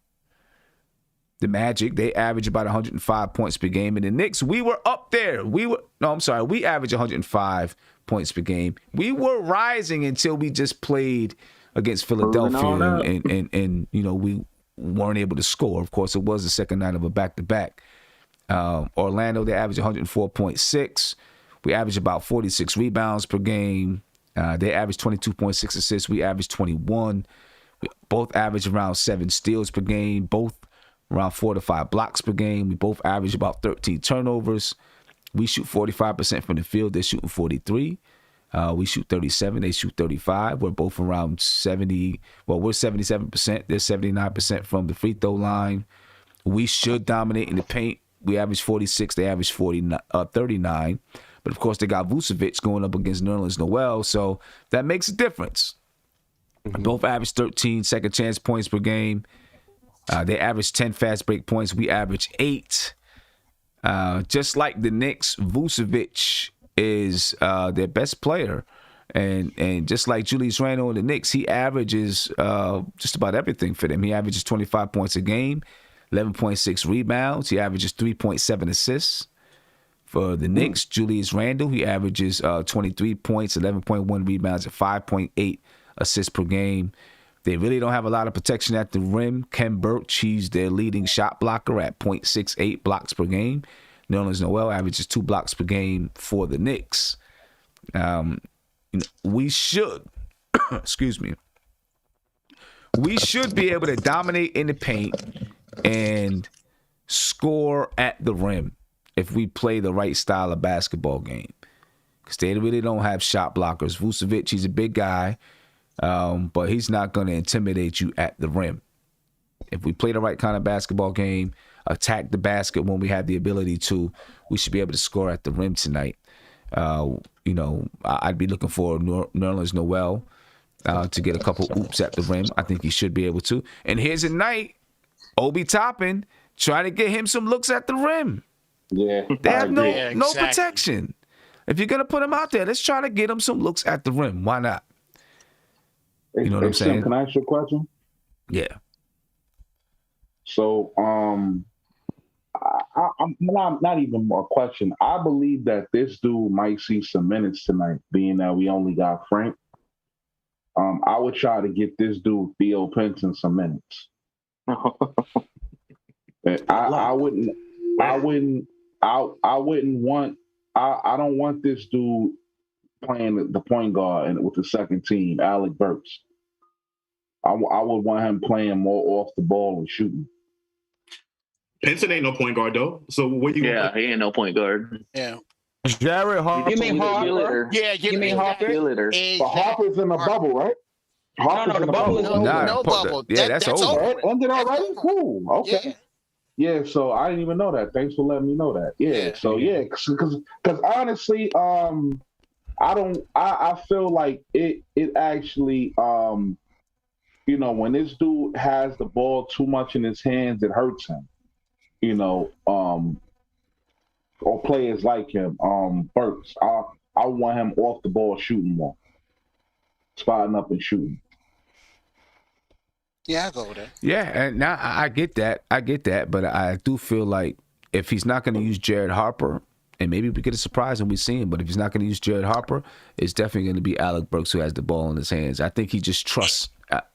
the Magic, they average about 105 points per game. And the Knicks, we were up there. We average 105 points per game. We were rising until we just played against Philadelphia and we weren't able to score. Of course, it was the second night of a back-to-back. Orlando, they average 104.6. We average about 46 rebounds per game. They average 22.6 assists. We average 21. We both average around 7 steals per game, both around 4 to 5 blocks per game. We both average about 13 turnovers. We shoot 45% from the field. They're shooting 43. We shoot 37. They shoot 35. We're both around 70. Well, we're 77%. They're 79% from the free throw line. We should dominate in the paint. We average 46. They average 39. But, of course, they got Vucevic going up against Nerlens Noel, so that makes a difference. Both average 13 second chance points per game. They average 10 fast break points. We average 8. Just like the Knicks, Vucevic is their best player. And just like Julius Randle and the Knicks, he averages just about everything for them. He averages 25 points a game, 11.6 rebounds. He averages 3.7 assists. For the Knicks, Julius Randle, he averages 23 points, 11.1 rebounds, and 5.8 assists per game. They really don't have a lot of protection at the rim. Ken Burch, he's their leading shot blocker at 0.68 blocks per game. Nerlens Noel averages 2 blocks per game for the Knicks. We should, excuse me, we should be able to dominate in the paint and score at the rim if we play the right style of basketball game. Because they really don't have shot blockers. Vucevic, he's a big guy, but he's not going to intimidate you at the rim. If we play the right kind of basketball game, attack the basket when we have the ability to, we should be able to score at the rim tonight. I'd be looking for Nerlens Noel to get a couple oops at the rim. I think he should be able to. And here's a night, Obi Toppin, try to get him some looks at the rim. Yeah, they have no exactly. protection. If you're gonna put him out there, let's try to get him some looks at the rim. Why not? You know what I'm saying? Can I ask you a question? Yeah. So, I'm not even a question. I believe that this dude might see some minutes tonight, being that we only got Frank. I would try to get this dude Theo Pinson some minutes. I don't want this dude playing the point guard and with the second team, Alec Burks. I would want him playing more off the ball and shooting. Pinson ain't no point guard though. So what you? Yeah, he ain't no point guard. Yeah. Jared Harper. You mean Harper? Yeah, You mean Harper? But Harper's in the bubble, right? No, the bubble is over. No bubble. Yeah, that's over. Ended already? Cool. Okay. Yeah, so I didn't even know that. Thanks for letting me know that. Yeah. So because honestly, I feel like it actually when this dude has the ball too much in his hands, it hurts him. Or players like him, Burks. I want him off the ball shooting more. Spotting up and shooting. Yeah, I go with that. Yeah, and now I get that. But I do feel like if he's not going to use Jared Harper, and maybe we get a surprise and we see him, but if he's not going to use Jared Harper, it's definitely going to be Alec Burks who has the ball in his hands. I think he just trusts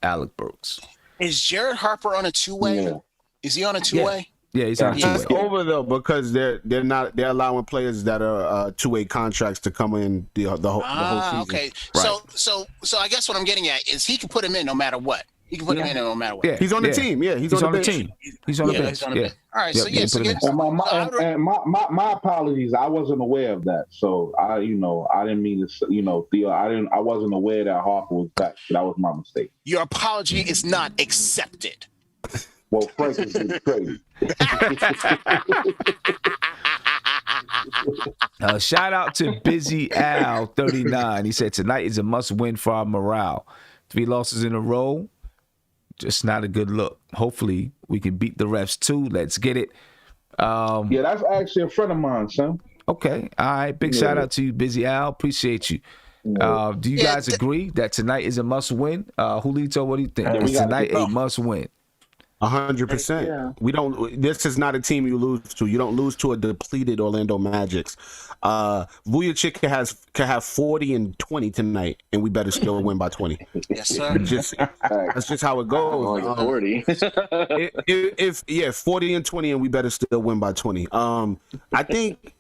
Alec Burks. Is Jared Harper on a two-way? Yeah. Is he on a two-way? Yeah, he's on a It's two-way. over though because they're allowing players that are two-way contracts to come in the whole season. Okay. Right. So I guess what I'm getting at is he can put him in no matter what. He can put him in no matter what. Yeah, He's on the team. Yeah, he's on the team. He's on the bench. All right. Yep, So you so put him again, And my apologies. I wasn't aware of that. So I didn't mean to. Theo, I wasn't aware that Harper was back. That was my mistake. your apology is not accepted. Well, Frank is getting crazy. Shout out to Busy Al 39. He said tonight is a must-win for our morale. 3 losses in a row, just not a good look. Hopefully we can beat the refs too. Let's get it. Yeah, that's actually a friend of mine, son. Okay, all right. Big shout out to you, Busy Al. Appreciate you. Do you guys agree that tonight is a must-win? Julito, what do you think? Is tonight a must-win? 100%. We don't. This is not a team you lose to. You don't lose to a depleted Orlando Magic. Vujacic can have 40 and 20 tonight, and we better still win by 20. Yes, sir. That's just how it goes. 40. If 40 and 20, and we better still win by 20. I think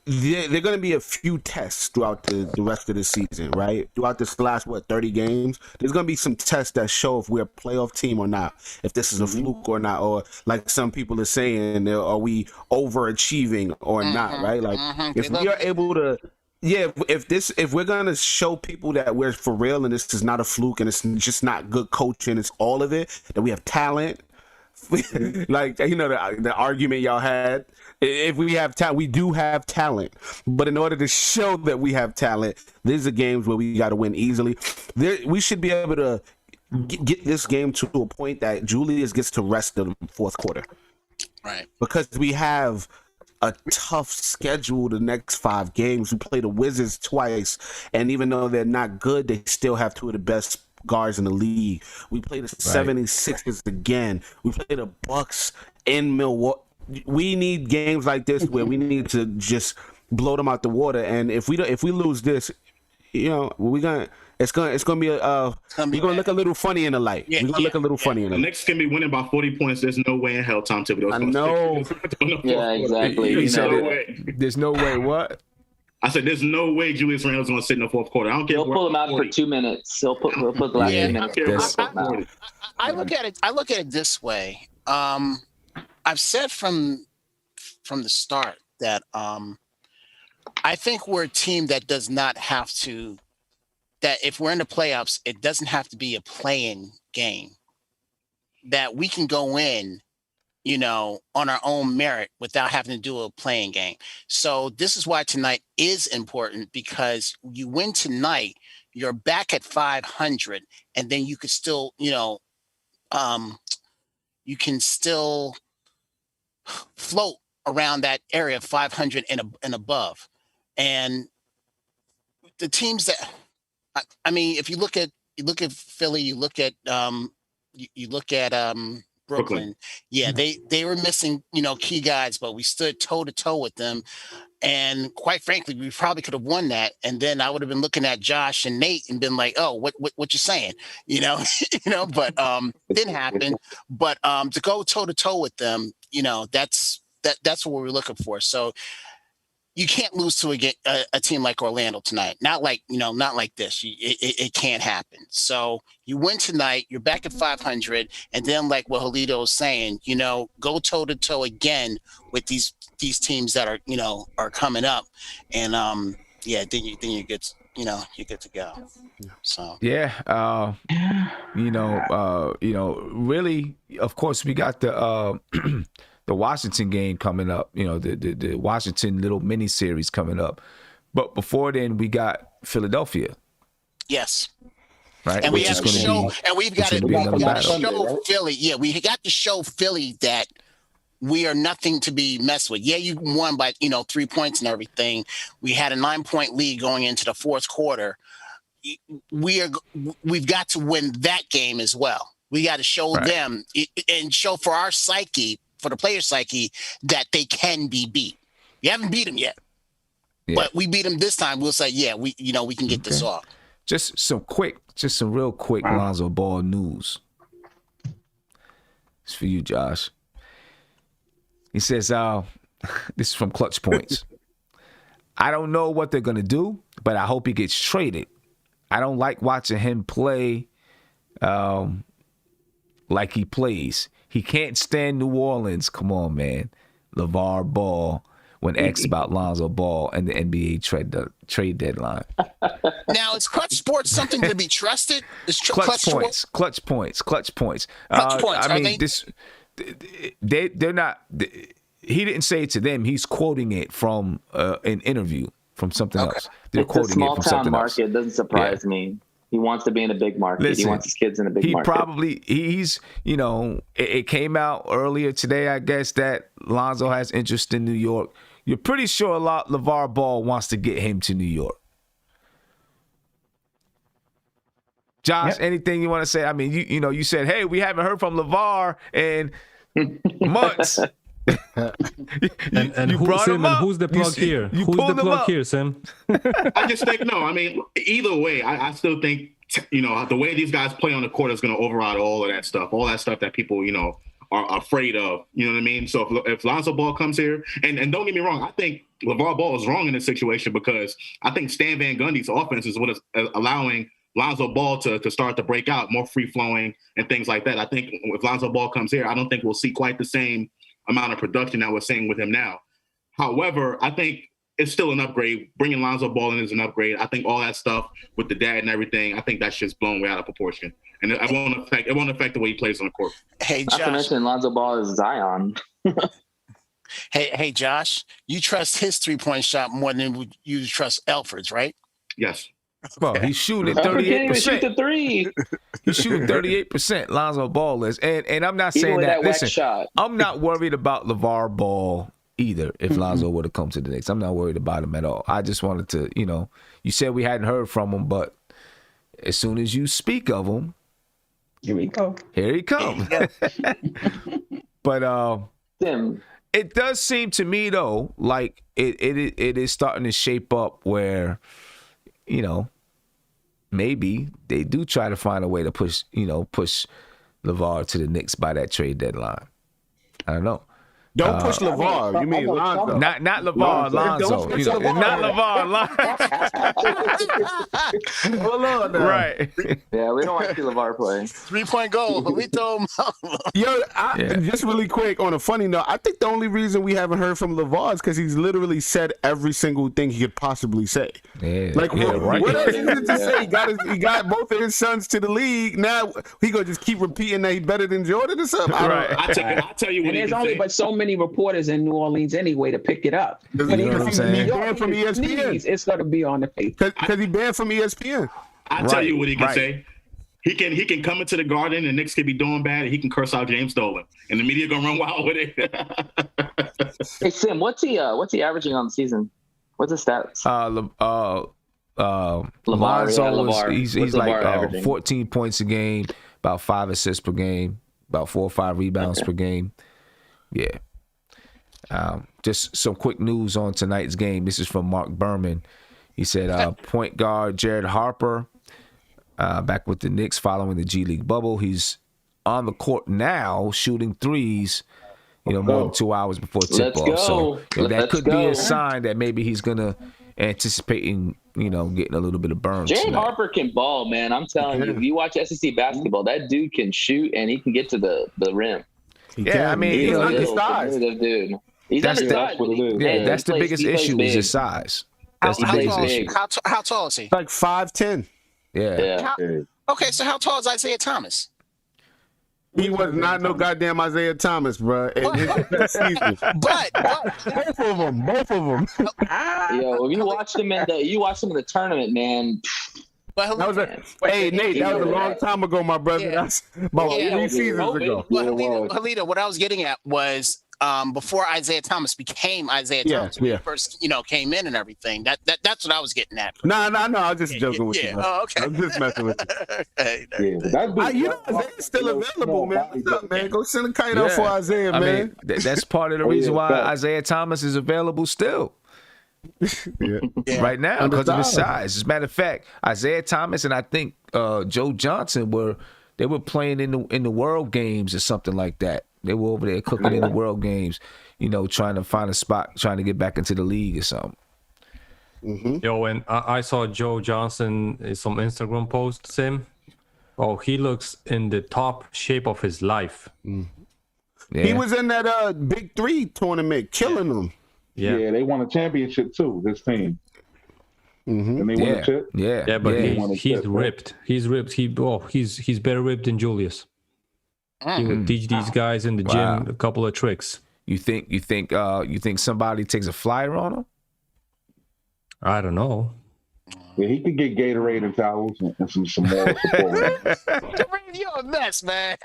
there are going to be a few tests throughout the rest of the season, right? Throughout this last, 30 games, there's going to be some tests that show if we're a playoff team or not, if this is a fluke or not, or like some people are saying, are we overachieving or not, right? Like, if we are able to, if we're going to show people that we're for real and this is not a fluke and it's just not good coaching, it's all of it, that we have talent, like, the argument y'all had. If we have talent, we do have talent. But in order to show that we have talent, these are games where we got to win easily. We should be able to get this game to a point that Julius gets to rest the fourth quarter. Right. Because we have a tough schedule the next 5 games. We play the Wizards twice, and even though they're not good, they still have 2 of the best guards in the league. We play the 76ers again. We play the Bucks in Milwaukee. We need games like this where we need to just blow them out the water. And if we lose this, it's gonna be we're gonna look a little funny in the light. We're gonna look a little funny in the light. The Knicks can be winning by 40 points. There's no way in hell Tom Thibodeau's I know. Yeah, exactly. You said there's no way. What? I said there's no way Julius Randle's going to sit in the fourth quarter. I don't care. He'll pull him out for 2 minutes. He'll put the last 2 minutes. I look at it this way. I've said from the start that I think we're a team that does not have to. That if we're in the playoffs, it doesn't have to be a play-in game. That we can go in, on our own merit without having to do a playing game. So this is why tonight is important, because you win tonight, you're back at 500, and then you could still, you can still float around that area of 500 and above. And the teams that, I mean, if you look at Philly, you look at Brooklyn. Yeah, they were missing, key guys, but we stood toe to toe with them. And quite frankly, we probably could have won that. And then I would have been looking at Josh and Nate and been like, "Oh, what you saying?" But it didn't happen. But to go toe to toe with them, that's what we're looking for. So you can't lose to a team like Orlando tonight. Not like this. It can't happen. So you win tonight. You're back at 500, and then like what Halito was saying, go toe to toe again with these teams that are coming up, and then you get you're good to go. So really, of course, we got the the Washington game coming up, the Washington little mini series coming up. But before then, we got Philadelphia. Yes. Right. And we have to show, and we've got to show Philly. Yeah, we got to show Philly that we are nothing to be messed with. Yeah, you won by 3 points and everything. We had a 9-point lead going into the fourth quarter. We've got to win that game as well. We got to show them and show for our psyche, for the player psyche, that they can be beat. You haven't beat them yet, but we beat them this time. We'll say, we can get this off. Just some real quick Lonzo Ball news. It's for you, Josh. He says, this is from Clutch Points. I don't know what they're going to do, but I hope he gets traded. I don't like watching him play like he plays. He can't stand New Orleans. Come on, man. LeVar Ball when asked about Lonzo Ball and the NBA trade deadline. Now, is Clutch Sports something to be trusted? Clutch Points. I mean, they're not. He didn't say it to them. He's quoting it from an interview from something else. They're quoting it from something else. It doesn't surprise me. He wants to be in a big market. Listen, he wants his kids in a big market. It came out earlier today, I guess, that Lonzo has interest in New York. You're pretty sure LeVar Ball wants to get him to New York. Josh, anything you want to say? I mean, you said, hey, we haven't heard from LeVar in months. and who's the plug here? Who's the plug here, Sam? I just think either way, I still think the way these guys play on the court is going to override all that stuff that people are afraid of. You know what I mean? So if Lonzo Ball comes here, and don't get me wrong, I think LeVar Ball is wrong in this situation, because I think Stan Van Gundy's offense is what is allowing Lonzo Ball to start to break out, more free flowing and things like that. I think if Lonzo Ball comes here, I don't think we'll see quite the same amount of production that we're seeing with him now. However, I think it's still an upgrade. Bringing Lonzo Ball in is an upgrade. I think all that stuff with the dad and everything, I think that's just blown way out of proportion, and it won't affect the way he plays on the court. Hey, Josh. Not to mention Lonzo Ball is Zion. Hey, Josh. You trust his 3-point shot more than you trust Elfrid's, right? Yes. Well, he's shooting at 38%. Shoot the three. He's shooting 38%. Lonzo Ball is, and I'm not saying that. Listen, I'm not worried about LeVar Ball either if Lonzo were to come to the Knicks. I'm not worried about him at all. I just wanted to, you said we hadn't heard from him, but as soon as you speak of him, here we go. Here he comes. But Tim, it does seem to me though like it is starting to shape up where, maybe they do try to find a way to push LeVar to the Knicks by that trade deadline. I don't know. Don't push LeVar. You mean Lonzo? Not LeVar, Lonzo. Don't push Not LeVar. Lonzo. Hold on now. Right. yeah, we don't want to see LeVar play. 3-point goal. We told him. Yo, just really quick on a funny note, I think the only reason we haven't heard from LeVar is because he's literally said every single thing he could possibly say. Yeah, Like, right. what else is it to say? He got both of his sons to the league. Now he gonna just keep repeating that he's better than Jordan or something. Right. I'll tell you what And he there's can only say. but so many reporters in New Orleans anyway to pick it up. When You know what I'm saying? He banned from ESPN it's going to be on the page. because he banned from ESPN. I'll tell Right, you what he can right. say. He can come into the Garden and Knicks could be doing bad and he can curse out James Dolan. And the media gonna run wild with it. Hey Sim, what's he averaging on the season? What's his stats? Lonzo he's What's like LeVar averaging? 14 points a game, about 5 assists per game, about 4 or 5 rebounds per game. Yeah. Just some quick news on tonight's game. This is from Mark Berman. He said point guard Jared Harper back with the Knicks following the G League bubble. He's on the court now shooting threes, more than 2 hours before tip-off. So that could be a sign that maybe he's going to anticipating, getting a little bit of burn. Jared tonight. Harper can ball, man. I'm telling you, if you watch SEC basketball, that dude can shoot and he can get to the rim. Yeah, I mean, He's a undersized. competitive dude. He's That's undersized. what it is. Yeah, that's the he biggest plays issue big. is his size. How, That's the how biggest tall, issue. how tall is he? Like 5'10". Yeah. Yeah. How- okay, so how tall is Isaiah Thomas? He was not no goddamn Isaiah Thomas, bro. In his season. But Both of them. Yo, if you watched him in the tournament, man. That was hey Nate, that was a long time ago, my brother. Yeah. That's about 3 seasons ago. But Yeah, it was. Halita, what I was getting at was before Isaiah Thomas became Isaiah Thomas, when he first came in and everything. That's what I was getting at. No, I was just joking with you. Yeah. Bro. Oh, okay. I'm just messing with you. Hey, Yeah, but that dude, Isaiah's still available, man. What's up, man? Go send a kite out Yeah. for Isaiah, I man. mean, that's part of the reason why Isaiah Thomas is available still. Right now because of his size. As a matter of fact, Isaiah Thomas and I think Joe Johnson were playing in the World Games or something like that. They were over there cooking in the World Games, trying to find a spot, trying to get back into the league or something. Yo, and I saw Joe Johnson in some Instagram posts him. Oh, he looks in the top shape of his life. Yeah. He was in that Big 3 tournament, killing them. yeah, they won a championship too. This team, and they won a chip. Yeah, but Yeah. he's ripped. He's ripped. He's better ripped than Julius. He will teach these guys in the gym a couple of tricks. You think somebody takes a flyer on him? I don't know. Yeah, he could get Gatorade and towels and some moral support. you're a mess, man.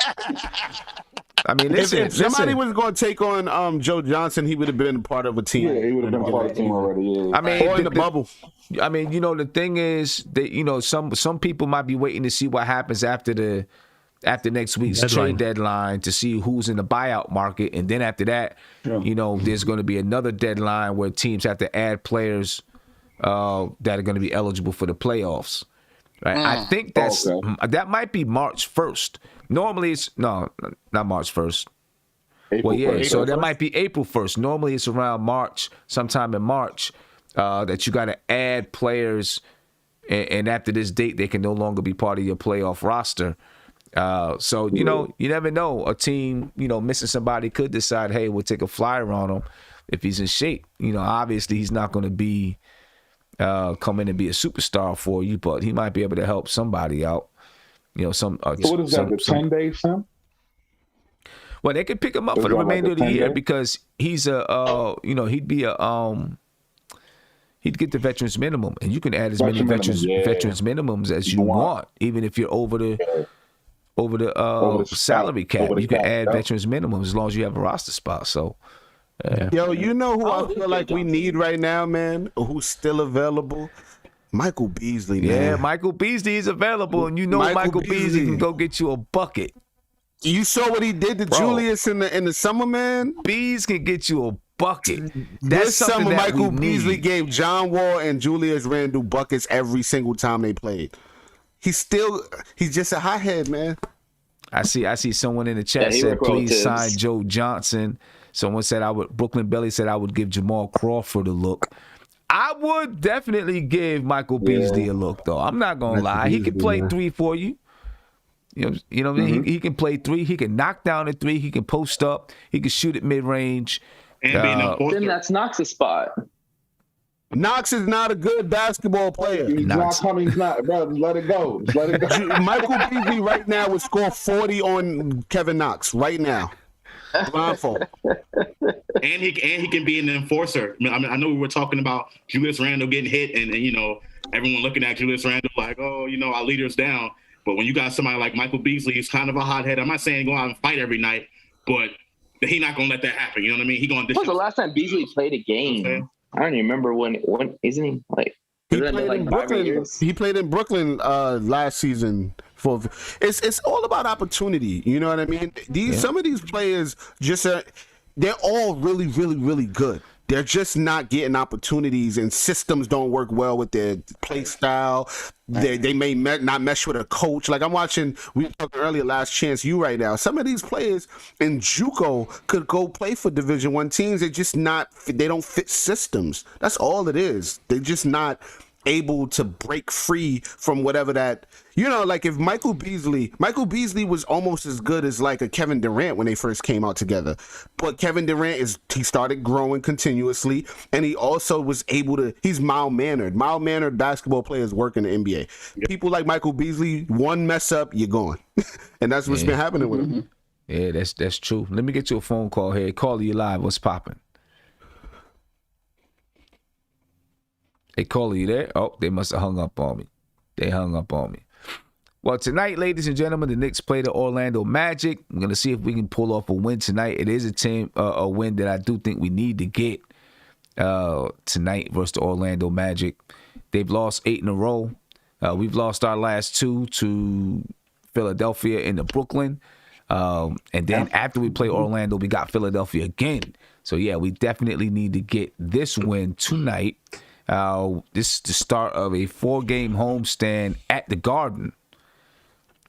I mean, listen, If somebody was going to take on Joe Johnson, he would have been part of a team. Yeah, he would have been part of the team already. Yeah. I mean, Or in the bubble. I mean, the thing is that some people might be waiting to see what happens after next week's trade deadline to see who's in the buyout market, and then after that, there's going to be another deadline where teams have to add players that are going to be eligible for the playoffs. Right? I think that might be March 1st. Normally it's not March 1st. April 1st. So that might be April 1st. Normally it's around March, sometime in March, that you got to add players, and after this date they can no longer be part of your playoff roster. So you never know. A team missing somebody could decide, hey, we'll take a flyer on him if he's in shape. Obviously he's not going to be come in and be a superstar for you, but he might be able to help somebody out. So what is that? The 10 days, Sam? Well, they could pick him up for the remainder of the year because he's he'd get the veterans minimum, and you can add as many veterans minimums as you want, even if you're over the salary cap. You can add veterans minimum as long as you have a roster spot. So Yo, you know who Oh, I feel like we need right now, man? Who's still available? Michael Beasley, man. Yeah, Michael Beasley is available, and you know Michael Beasley can go get you a bucket. You saw what he did to Julius in the summer, man? Bees can get you a bucket. This summer, that Michael we Beasley need. gave John Wall and Julius Randle buckets every single time they played. He's just a hothead, man. I see someone in the chat he said, please rotates. sign Joe Johnson. Someone said Brooklyn Belly said I would give Jamal Crawford a look. I would definitely give Michael Beasley a look, though. I'm not going to lie. He can play 3 for you. You know what I mean? He can play 3. He can knock down a 3. He can post up. He can shoot at mid-range. And being a Then that's Knox's spot. Knox is not a good basketball player. He's not coming. He's not, bro. Let it go. Just let it go. Michael Beasley right now would score 40 on Kevin Knox right now. Blindfold. and he can be an enforcer. I mean, I know we were talking about Julius Randle getting hit, and you know, everyone looking at Julius Randle like, oh, you know, our leader's down. But when you got somebody like Michael Beasley, he's kind of a hothead. I'm not saying go out and fight every night, but he's not gonna let that happen. You know what I mean? He gonna. When was the last time Beasley played a game? I don't even remember when isn't he like? He Has that been played in like 5 Brooklyn. years? He played in Brooklyn last season. It's all about opportunity. You know what I mean? Some of these players just they're all really, really, really good. They're just not getting opportunities, and systems don't work well with their play style. They may not mesh with a coach. Like I'm watching, we talked earlier, Last Chance U right now. Some of these players in JUCO could go play for Division I teams. They're just not. They don't fit systems. That's all it is. They're just not able to break free from whatever that, you know, like if Michael Beasley was almost as good as like a Kevin Durant when they first came out together. But Kevin Durant he started growing continuously, and he also was able to, he's mild-mannered. Mild-mannered basketball players work in the NBA. Yep. People like Michael Beasley, one mess up, you're gone. And that's what's been happening with him. Yeah, that's true. Let me get you a phone call here. Caller, you live. What's popping? Hey, caller, you there? Oh, they must have hung up on me. They hung up on me. Well, tonight, ladies and gentlemen, the Knicks play the Orlando Magic. I'm going to see if we can pull off a win tonight. It is a win that I do think we need to get tonight versus the Orlando Magic. They've lost 8 in a row. We've lost our last 2 to Philadelphia and to Brooklyn. And then after we play Orlando, we got Philadelphia again. So, yeah, we definitely need to get this win tonight. This is the start of a 4-game homestand at the Garden.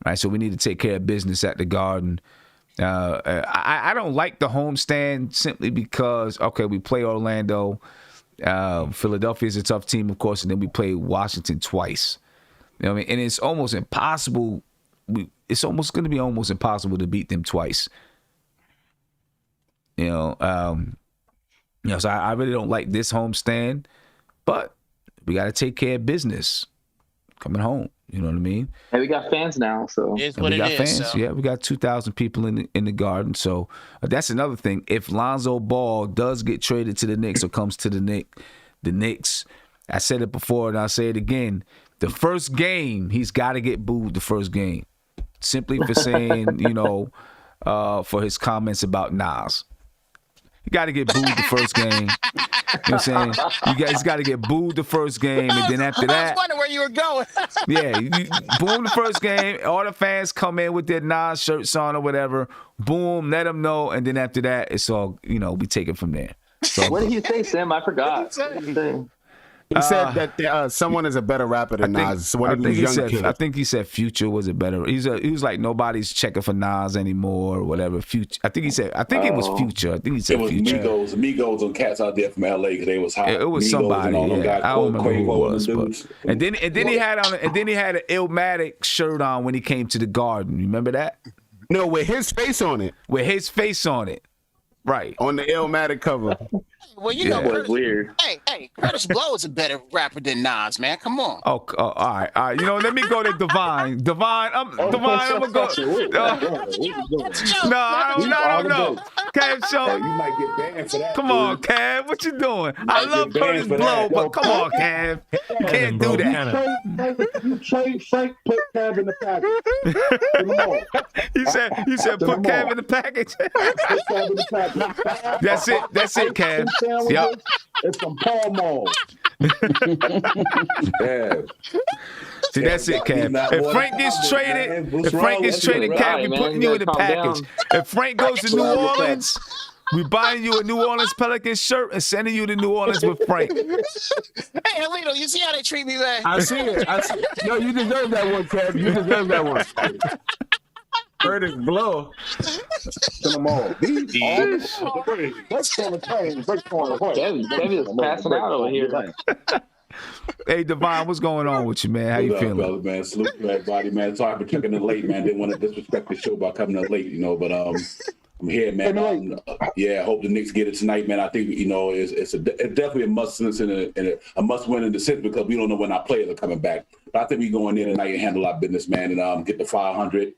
All right, so we need to take care of business at the Garden. I don't like the homestand simply because, okay, we play Orlando. Philadelphia is a tough team, of course, and then we play Washington twice. You know what I mean? And it's almost impossible. It's almost going to be almost impossible to beat them twice. So I really don't like this homestand. But we got to take care of business coming home. You know what I mean? Hey, we got fans now, so It's what we got it is. fans. So. Yeah, we got 2,000 people in the Garden. So that's another thing. If Lonzo Ball does get traded to the Knicks or comes to the Knicks, I said it before and I'll say it again. The first game, he's got to get booed the first game, simply for saying, for his comments about Nas. You got to get booed the first game. You know what I'm saying? You guys got to get booed the first game, and then after that, I was wondering where you were going. yeah, you boom the first game. All the fans come in with their Nas shirts on or whatever. Boom, let them know, and then after that, it's all we take it from there. So, what did he say, Sam? I forgot. What did he say? He said that someone is a better rapper than Nas. So I think he said Future was a better. He was like nobody's checking for Nas anymore or whatever. Future. I think it was Future. I think he said it was Future. Migos and cats out there from LA because they was hot. It was Migos somebody. and Yeah. I don't remember who it was. But, and then he had an Illmatic shirt on when he came to the Garden. You remember that? No, with his face on it. With his face on it. Right. On the Illmatic cover. Well, you know, Curtis, weird. Hey, Curtis Blow is a better rapper than Nas, man. Come on. Oh, all right. Let me go to Divine. I'm gonna go. No, I don't know. Kev, show. You might get banned for that. Come dude. on, Kev. What you doing? I love get banned Curtis for Blow, that. but come on, Kev. You can't do that. You trade Frank, put Kev in the package. Come on. You said put Kev in the package. Put Kev in the package. That's it, Kev. Yep. It's some Paul Mall. Yeah. See, that's it, Kev. If Frank gets traded, Kev, we putting you in the package. If Frank goes to New Orleans, we buying you a New Orleans Pelicans shirt and sending you to New Orleans with Frank. Hey, Alito, you see how they treat me, man? I see it. Yo, you deserve that one, Kev. You deserve that one. Curtis Blow. Send them all. Let's go to change. Let's go to Kevin is passing out over here. Hey, Devon, what's going on with you, man? How you What's up, feeling? brother, man? Salute to everybody, man. Sorry for checking in late, man. Didn't want to disrespect the show by coming in late, but I'm here, man. I hope the Knicks get it tonight, man. I think it's definitely a must and a must win in the sense because we don't know when our players are coming back. But I think we go in there tonight and handle our business, man, and get the 500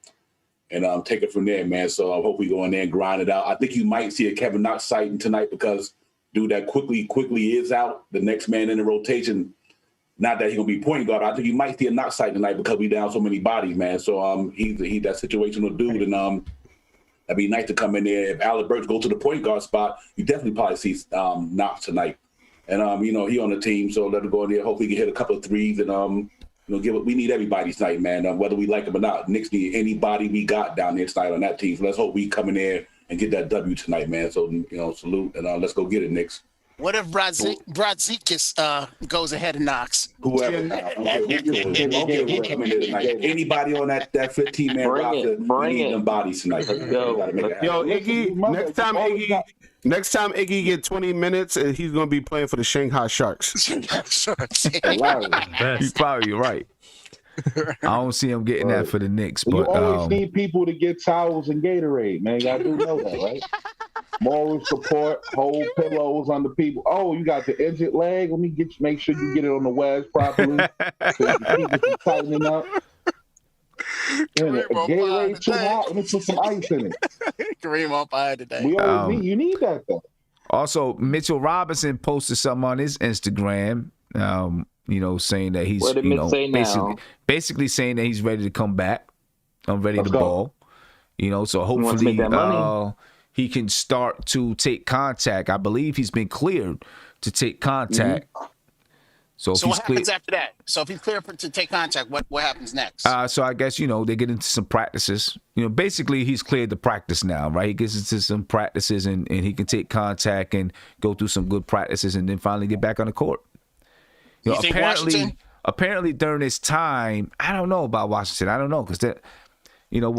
and take it from there, man. So I hope we go in there and grind it out. I think you might see a Kevin Knox sighting tonight because dude that quickly is out, the next man in the rotation. Not that he's gonna be point guard. I think you might see a Knox sight tonight because we down so many bodies, man. So he's that situational dude, and that'd be nice to come in there. If Alec Burks go to the point guard spot, you definitely probably see Knox tonight. And he on the team, so let him go in there. Hopefully he can hit a couple of threes and we need everybody tonight, man. Whether we like him or not, Knicks need anybody we got down there tonight on that team. So let's hope we come in there and get that W tonight, man. So salute and let's go get it, Knicks. What if Brazikis goes ahead of Knox? Whoever. Anybody on that 15-man roster, we need them bodies tonight. Yo, Iggy, next time Iggy get 20 minutes, he's going to be playing for the Shanghai Sharks. You're probably right. I don't see him getting that for the Knicks, but you always need people to get towels and Gatorade, man. Y'all do know that, right? Moral support, hold pillows under people. Oh, you got the injured leg. Let me make sure you get it on the wedge properly. So you keep it from tightening up. Gatorade too hot. Let me put some ice in it. Kareem on fire today. We always need that though. Also, Mitchell Robinson posted something on his Instagram. Saying that he's basically saying that he's ready to come back. I'm ready to ball. So hopefully he can start to take contact. I believe he's been cleared to take contact. Mm-hmm. So what happens after that? So if he's cleared to take contact, what happens next? So I guess they get into some practices. Basically he's cleared to practice now, right? He gets into some practices and he can take contact and go through some good practices and then finally get back on the court. Apparently during this time, I don't know about Washington. I don't know because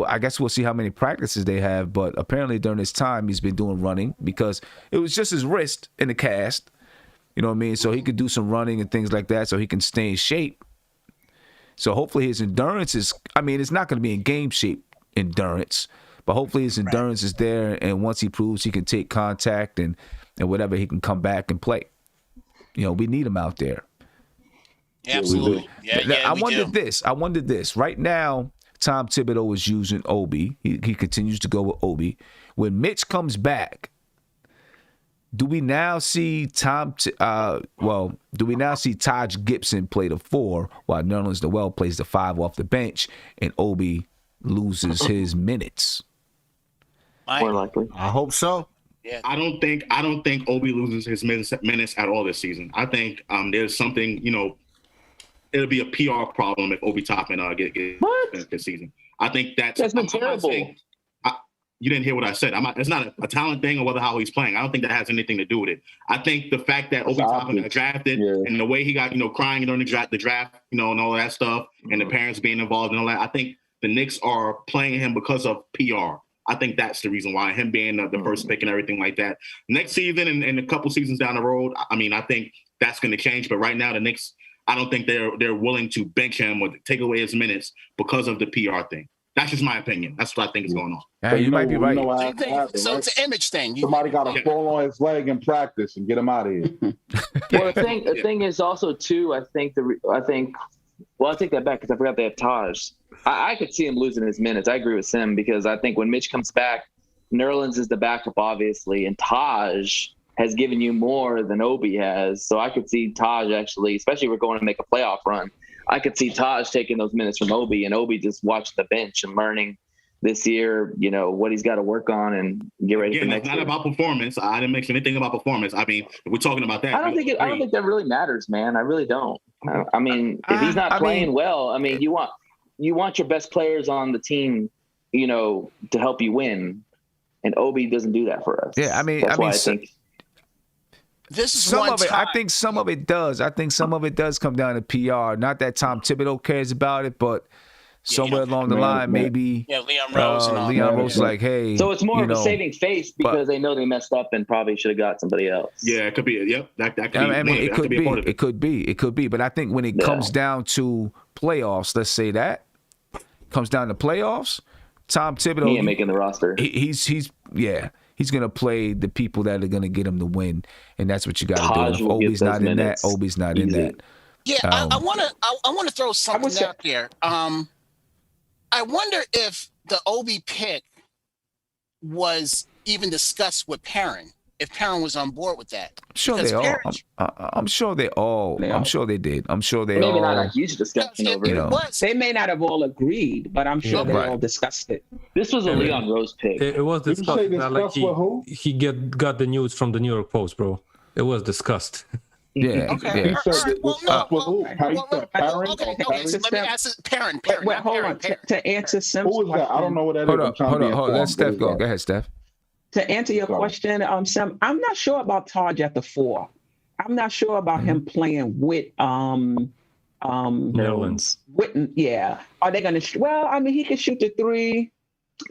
I guess we'll see how many practices they have. But apparently during this time, he's been doing running because it was just his wrist in the cast. You know what I mean? So he could do some running and things like that so he can stay in shape. So hopefully his endurance is, it's not going to be in game shape endurance, but hopefully his endurance is there. And once he proves he can take contact and whatever, he can come back and play. We need him out there. Absolutely. I wondered this. Right now, Tom Thibodeau is using Obi. He continues to go with Obi. When Mitch comes back, do we now see Taj Gibson play the 4 while Nerlens Noel plays the 5 off the bench and Obi loses his minutes? More likely. I hope so. Yeah. I don't think Obi loses his minutes at all this season. I think there's something, it'll be a PR problem if Obi Toppin get this season. I think that's been terrible. You didn't hear what I said. It's not a talent thing or how he's playing. I don't think that has anything to do with it. I think the fact that Obi Toppin got drafted and the way he got, crying during the draft, and all that stuff, and the parents being involved and all that. I think the Knicks are playing him because of PR. I think that's the reason why, him being the first pick and everything like that. Next season and a couple seasons down the road, I think that's going to change. But right now, the Knicks, I don't think they're willing to bench him or take away his minutes because of the PR thing. That's just my opinion. That's what I think is going on. Yeah, you might be right. So it's an image thing. Somebody got to fall on his leg in practice and get him out of here. Well, the thing is also too. I take that back because I forgot they have Taj. I could see him losing his minutes. I agree with Sim because I think when Mitch comes back, Nerlens is the backup, obviously, and Taj has given you more than Obi has. So I could see Taj actually, especially if we're going to make a playoff run, I could see Taj taking those minutes from Obi, and Obi just watching the bench and learning this year, what he's got to work on and get ready for next year. It's not about performance. I didn't mention anything about performance. I mean, if we're talking about that, I don't think that really matters, man. I really don't. I mean, if he's not playing well, I mean, you want your best players on the team, to help you win, and Obi doesn't do that for us. Yeah, that's why I think. This is some of it. I think some of it does. I think some of it does come down to PR. Not that Tom Thibodeau cares about it, but somewhere along the line, maybe Leon Rose. Leon Rose is like, hey. So it's more of a saving face because they know they messed up and probably should have got somebody else. Yeah, it could be. Yep, that could be. It could be. But I think when it comes down to playoffs, let's say that comes down to playoffs, Tom Thibodeau, he ain't making the roster. He's gonna play the people that are gonna get him to win, and that's what you got to do. If Obi's not in that, Obi's not in that. Yeah, I want to throw something out there. I wonder if the Obi pick was even discussed with Perrin. If Perrin was on board with that, I'm sure they all. I'm sure they did. I'm sure they maybe all. not a huge discussion over it. They may not have all agreed, but I'm sure they all discussed it. This was a Leon Rose pick. It was discussed. He got the news from the New York Post, bro. It was discussed. Yeah. Okay. So let me ask Perrin. Wait, hold on. To answer Sim's question. Who is that? I don't know what that is. Hold on. Let Steph go. Go ahead, Steph. To answer your question, Sam, I'm not sure about Taj at the 4. I'm not sure about him playing with Nerlens. Are they going to? Well, I mean, he can shoot the 3.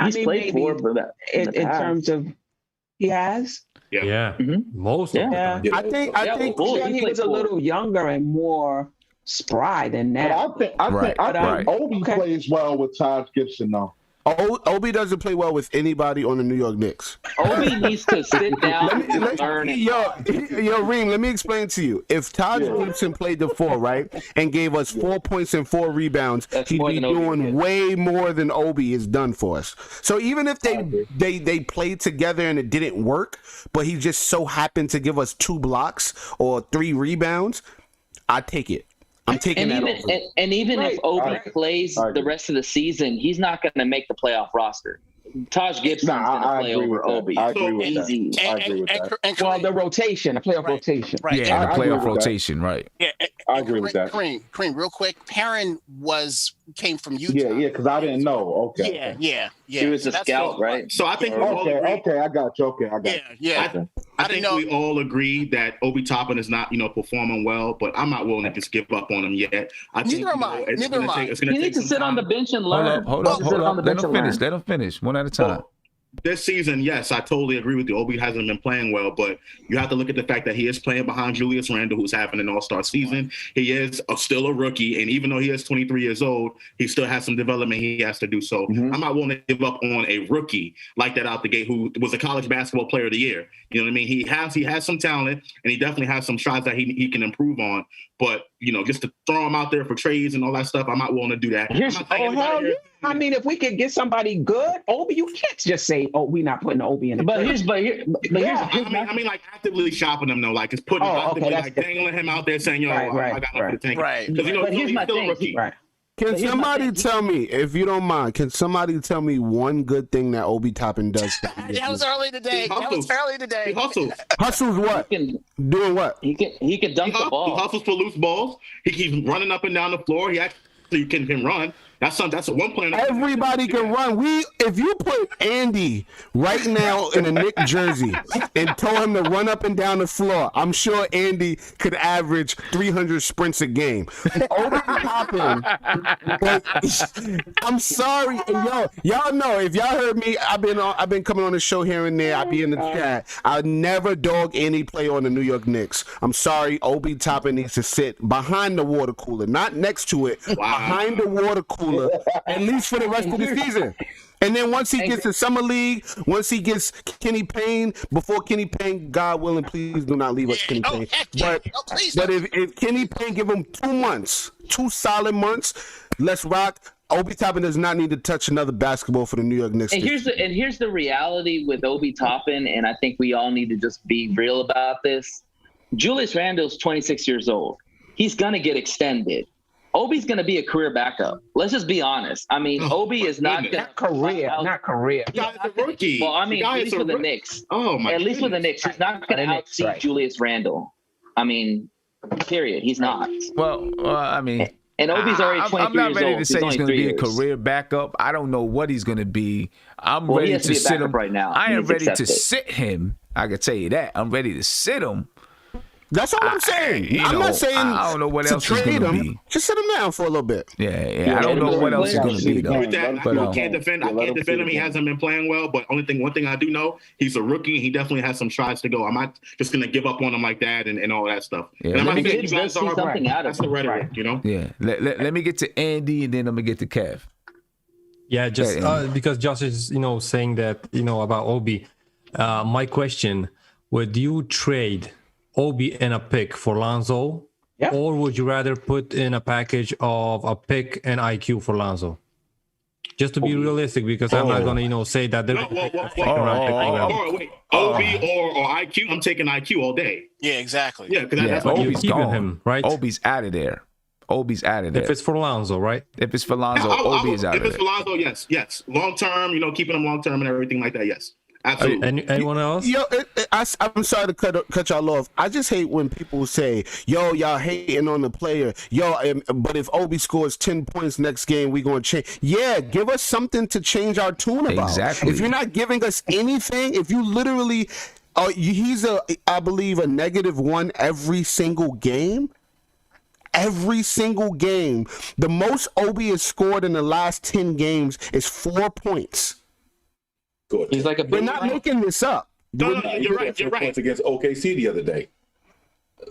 He's played 4 for that in terms of he has. Yeah. Most of them. I think he was a little younger and more spry than now. I think Obi plays well with Taj Gibson, though. Obi doesn't play well with anybody on the New York Knicks. Obi needs to sit down and learn. Yo, Reem, let me explain to you. If Taj Gibson played the 4, right, and gave us 4 points and 4 rebounds, he'd be doing way more than Obi has done for us. So even if they played together and it didn't work, but he just so happened to give us 2 blocks or 3 rebounds, I'd take it. I'm taking that over. And even if Obi plays the rest of the season, he's not going to make the playoff roster. Taj Gibson's going to play over Obi. I agree with that. Well, the rotation, the playoff rotation. Right. Yeah, the playoff rotation, right. Yeah, I agree with that. Kareem, real quick. Perrin came from Utah. Yeah, because I didn't know. Okay. Yeah. He was a scout, right? So I think Okay, I got you. Yeah. I think we all agree that Obi Toppin is not, performing well, but I'm not willing to just give up on him yet. Neither am I. He needs to sit on the bench and learn. Hold up. Let him finish. One at a time. This season, yes, I totally agree with you. Obi hasn't been playing well, but you have to look at the fact that he is playing behind Julius Randle, who's having an all-star season. He is still a rookie, and even though he is 23 years old, he still has some development he has to do. So I'm not willing to give up on a rookie like that out the gate who was a college basketball player of the year. You know what I mean? He has some talent, and he definitely has some shots that he can improve on. But, just to throw him out there for trades and all that stuff, I'm not willing to do that. I mean, if we could get somebody good, Obi, you can't just say, we're not putting Obi in the I mean, like actively shopping him, though. Like, it's putting dangling him out there saying, I got nothing to take. Right. Because, he's still a rookie. Right. Can somebody tell me, if you don't mind, one good thing that Obi Toppin does? That was early today. He hustles. Hustles what? Doing what? He can dunk the ball. He hustles for loose balls. He keeps running up and down the floor. He actually can run. That's one player. Everybody can run. If you put Andy right now in a Knicks jersey and told him to run up and down the floor, I'm sure Andy could average 300 sprints a game. Obi Toppin, I'm sorry, and y'all know if y'all heard me, I've been coming on the show here and there. I be in the chat. I never dog any play on the New York Knicks. I'm sorry, Obi Toppin needs to sit behind the water cooler, not next to it, behind the water cooler. At least for the rest of the season. And then once he gets to Summer League, once he gets Kenny Payne, before Kenny Payne, God willing, please do not leave us Kenny Payne. But if Kenny Payne give him 2 months, 2 solid months, let's rock. Obi Toppin does not need to touch another basketball for the New York Knicks. And here's the reality with Obi Toppin, and I think we all need to just be real about this. Julius Randle's 26 years old. He's gonna get extended. Obi's gonna be a career backup. Let's just be honest. I mean, Obi is not gonna not career. The guy's a rookie. Well, I mean, The guy at is least a with the rookie. Knicks. Oh my! At least with the Knicks, he's not gonna outsee Julius Randle. I mean, period. He's not. Well, I mean. And Obi's already 23 I'm not years ready old. to say he's going to be a years. career backup. I don't know what he's going to be. I'm Well, he ready has to to be a sit backup him right now. I He am needs to ready to accept it. sit him. I can tell you that. I'm ready to sit him. That's all I'm saying. I'm not saying I don't know what to else he's trade going to him. be. Just sit him down for a little bit. Yeah. I don't know what else he's going to be though. With that, But, I can't defend him. He hasn't been playing well. But one thing I do know, he's a rookie. He definitely has some strides to go. I'm not just gonna give up on him like that and all that stuff. Yeah. And I'm Let not me saying get- you guys see are something right. out of That's the him. rhetoric, you know. Yeah. Let me get to Andy and then I'm going to get to Kev. Yeah, just Yeah. because Josh is, saying that, about Obi. My question: would you trade Obi and a pick for Lonzo, or would you rather put in a package of a pick and IQ for Lonzo? Just to be realistic, because I'm not going to say that they're going to pick a second-round pick for them. Wait, OB or IQ? I'm taking IQ all day. Yeah, exactly. Yeah, because that's what You're Obi's keeping gone. him, right? Obi's out of there. Obi's out of there. If it's for Lonzo, right? If it's for Lonzo, Obi is out If of it's there. for Lonzo, yes. Long term, keeping him long term and everything like that, yes. Absolutely. Anyone else? Yo, I'm sorry to cut y'all off. I just hate when people say, "Yo, y'all hating on the player." But if Obi scores 10 points next game, we gonna change. Yeah, give us something to change our tune about. Exactly. If you're not giving us anything, if you literally, he's I believe a -1 every single game. Every single game, the most Obi has scored in the last 10 games is 4 points. Good. He's like a We're big not making this up. No, you're right. You're right. Points against OKC the other day.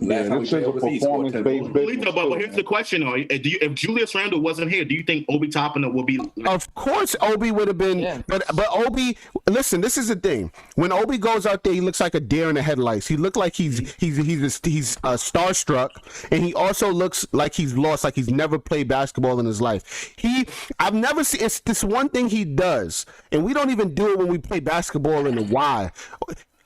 Last time we this played is a overseas, scored 10 performance-based points. business. But here's the question, though. If Julius Randle wasn't here, do you think Obi Toppin will be? Of course, Obi would have been, Yeah. but Obi. Listen, this is the thing. When Obi goes out there, he looks like a deer in the headlights. He looks like he's starstruck, and he also looks like he's lost, like he's never played basketball in his life. I've never seen. It's this one thing he does, and we don't even do it when we play basketball in the Y.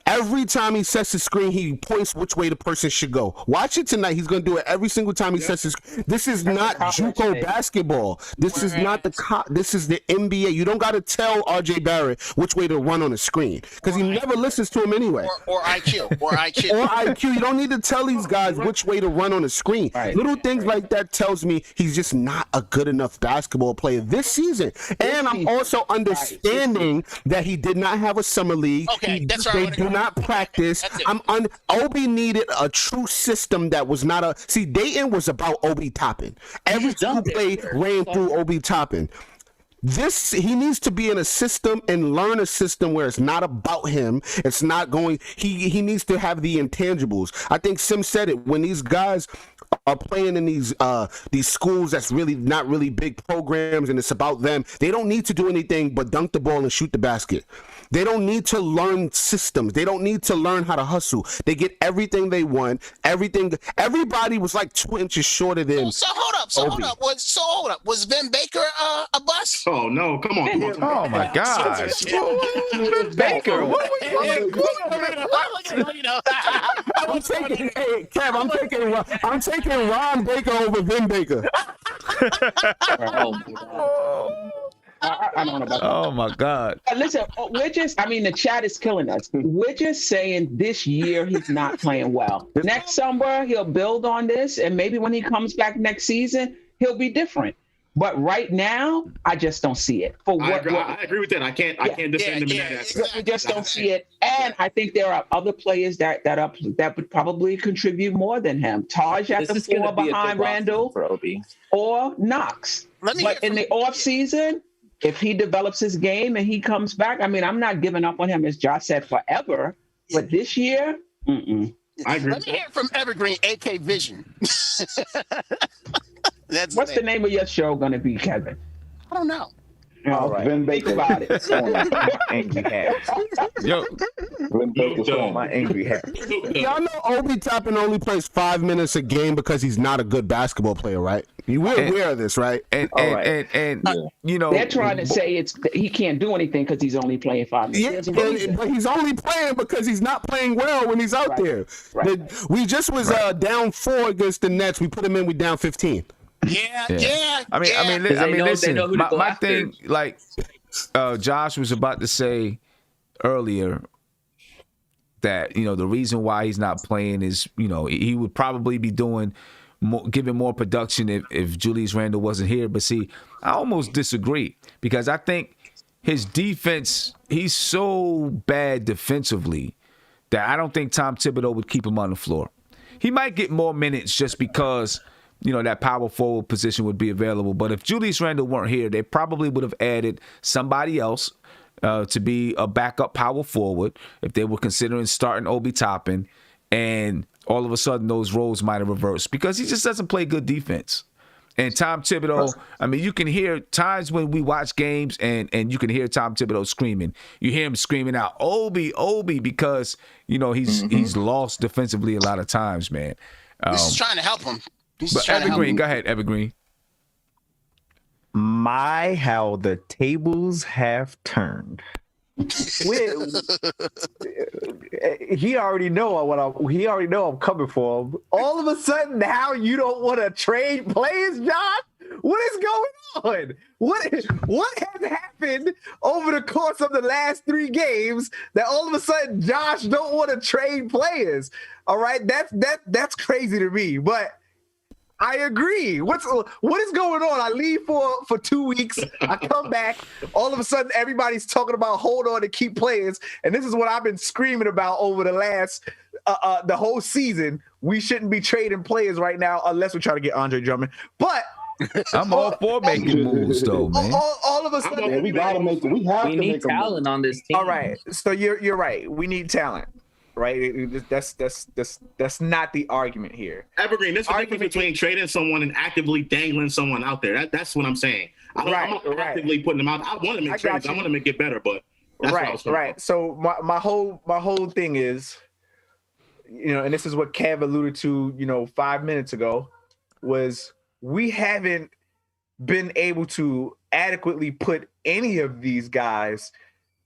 Every time he sets the screen, he points which way the person should go. Watch it tonight. He's going to do it every single time he sets his. This is not JUCO basketball. This is not this is the NBA. You don't got to tell RJ Barrett which way to run on the screen because he never listens to him anyway. Or IQ. Or IQ. You don't need to tell these guys which way to run on the screen. Right. Little things like that tells me he's just not a good enough basketball player this season. And I'm also understanding that he did not have a summer league. Okay, that's right. They do not practice. That's it. Obi needed a true system that was not a. See, Dayton was about Obi Toppin. Every single play ran through Obi Toppin. He needs to be in a system and learn a system where it's not about him. It's not going. He needs to have the intangibles. I think Sim said it when these guys are playing in these schools that's really not really big programs and it's about them. They don't need to do anything but dunk the ball and shoot the basket. They don't need to learn systems. They don't need to learn how to hustle. They get everything they want. Everybody was like 2 inches shorter than. So hold up. Was Vin Baker a bust? Oh no! Come on! Oh my gosh. Baker, what were you I'm taking, hey, Kev, I'm taking Ron Baker over Vin Baker. I don't know about that. Oh my God. Listen, the chat is killing us. We're just saying this year he's not playing well. Next summer, he'll build on this, and maybe when he comes back next season, he'll be different. But right now, I just don't see it. I agree with that. I can't defend him in that aspect. We just don't see it. And I think there are other players that would probably contribute more than him. Taj at the 4 behind Randall for Obi. or Knox. But in the offseason, if he develops his game and he comes back, I'm not giving up on him, as Josh said, forever. But this year, I agree. Let me hear from Evergreen, AK Vision. What's the name of your show going to be, Kevin? I don't know. All right. Think about it. Angry hat. Yo, My angry hat. Y'all know Obi Toppin only plays 5 minutes a game because he's not a good basketball player, right? We're aware of this, right? and you know, They're trying to say he can't do anything because he's only playing 5 minutes. Yeah, but he's only playing because he's not playing well when he's out there. Right. We just was down 4 against the Nets. We put him in. We down 15. Yeah. I mean, listen. My thing, like Josh was about to say earlier, that the reason why he's not playing is he would probably be giving more production if Julius Randle wasn't here. But see, I almost disagree, because I think his defense, he's so bad defensively that I don't think Tom Thibodeau would keep him on the floor. He might get more minutes just because that power forward position would be available. But if Julius Randle weren't here, they probably would have added somebody else to be a backup power forward if they were considering starting Obi Toppin, and all of a sudden those roles might have reversed because he just doesn't play good defense. And Tom Thibodeau, I mean, you can hear times when we watch games and you can hear Tom Thibodeau screaming. You hear him screaming out, Obi, because, he's lost defensively a lot of times, man. This is trying to help him. But Evergreen, go ahead, Evergreen. How the tables have turned. He already know I'm coming for him. All of a sudden, now you don't want to trade players, Josh? What is going on? What has happened over the course of the last 3 games that all of a sudden Josh don't want to trade players? All right, that's crazy to me, but I agree. What is going on? I leave for 2 weeks. I come back. All of a sudden, everybody's talking about hold on to keep players, and this is what I've been screaming about over the last the whole season. We shouldn't be trading players right now unless we're trying to get Andre Drummond. But I'm all for making moves, though, man. All of a sudden, we gotta make it. We need talent on this team. All right, so you're right. We need talent. Right, that's not the argument here. Evergreen, there's a difference between trading someone and actively dangling someone out there. That's what I'm saying. I'm not actively putting them out. I want to make trades. I want to make it better, but that's what I was right. So my whole thing is, and this is what Kev alluded to, 5 minutes ago, was we haven't been able to adequately put any of these guys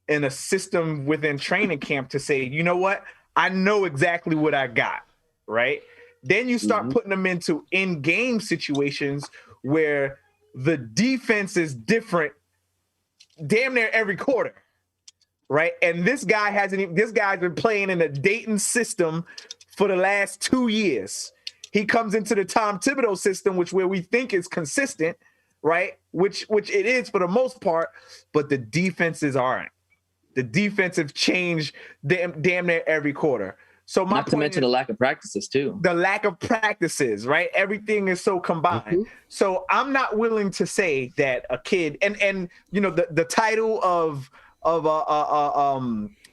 in a system within training camp to say, you know what, I know exactly what I got, right? Then you start putting them into in-game situations where the defense is different damn near every quarter, right? And this guy's been playing in the Dayton system for the last 2 years. He comes into the Tom Thibodeau system, where we think is consistent, right? Which it is for the most part, but the defenses aren't. The defensive change damn near every quarter. So not to mention the lack of practices too. The lack of practices, right? Everything is so combined. So I'm not willing to say that a kid and the title of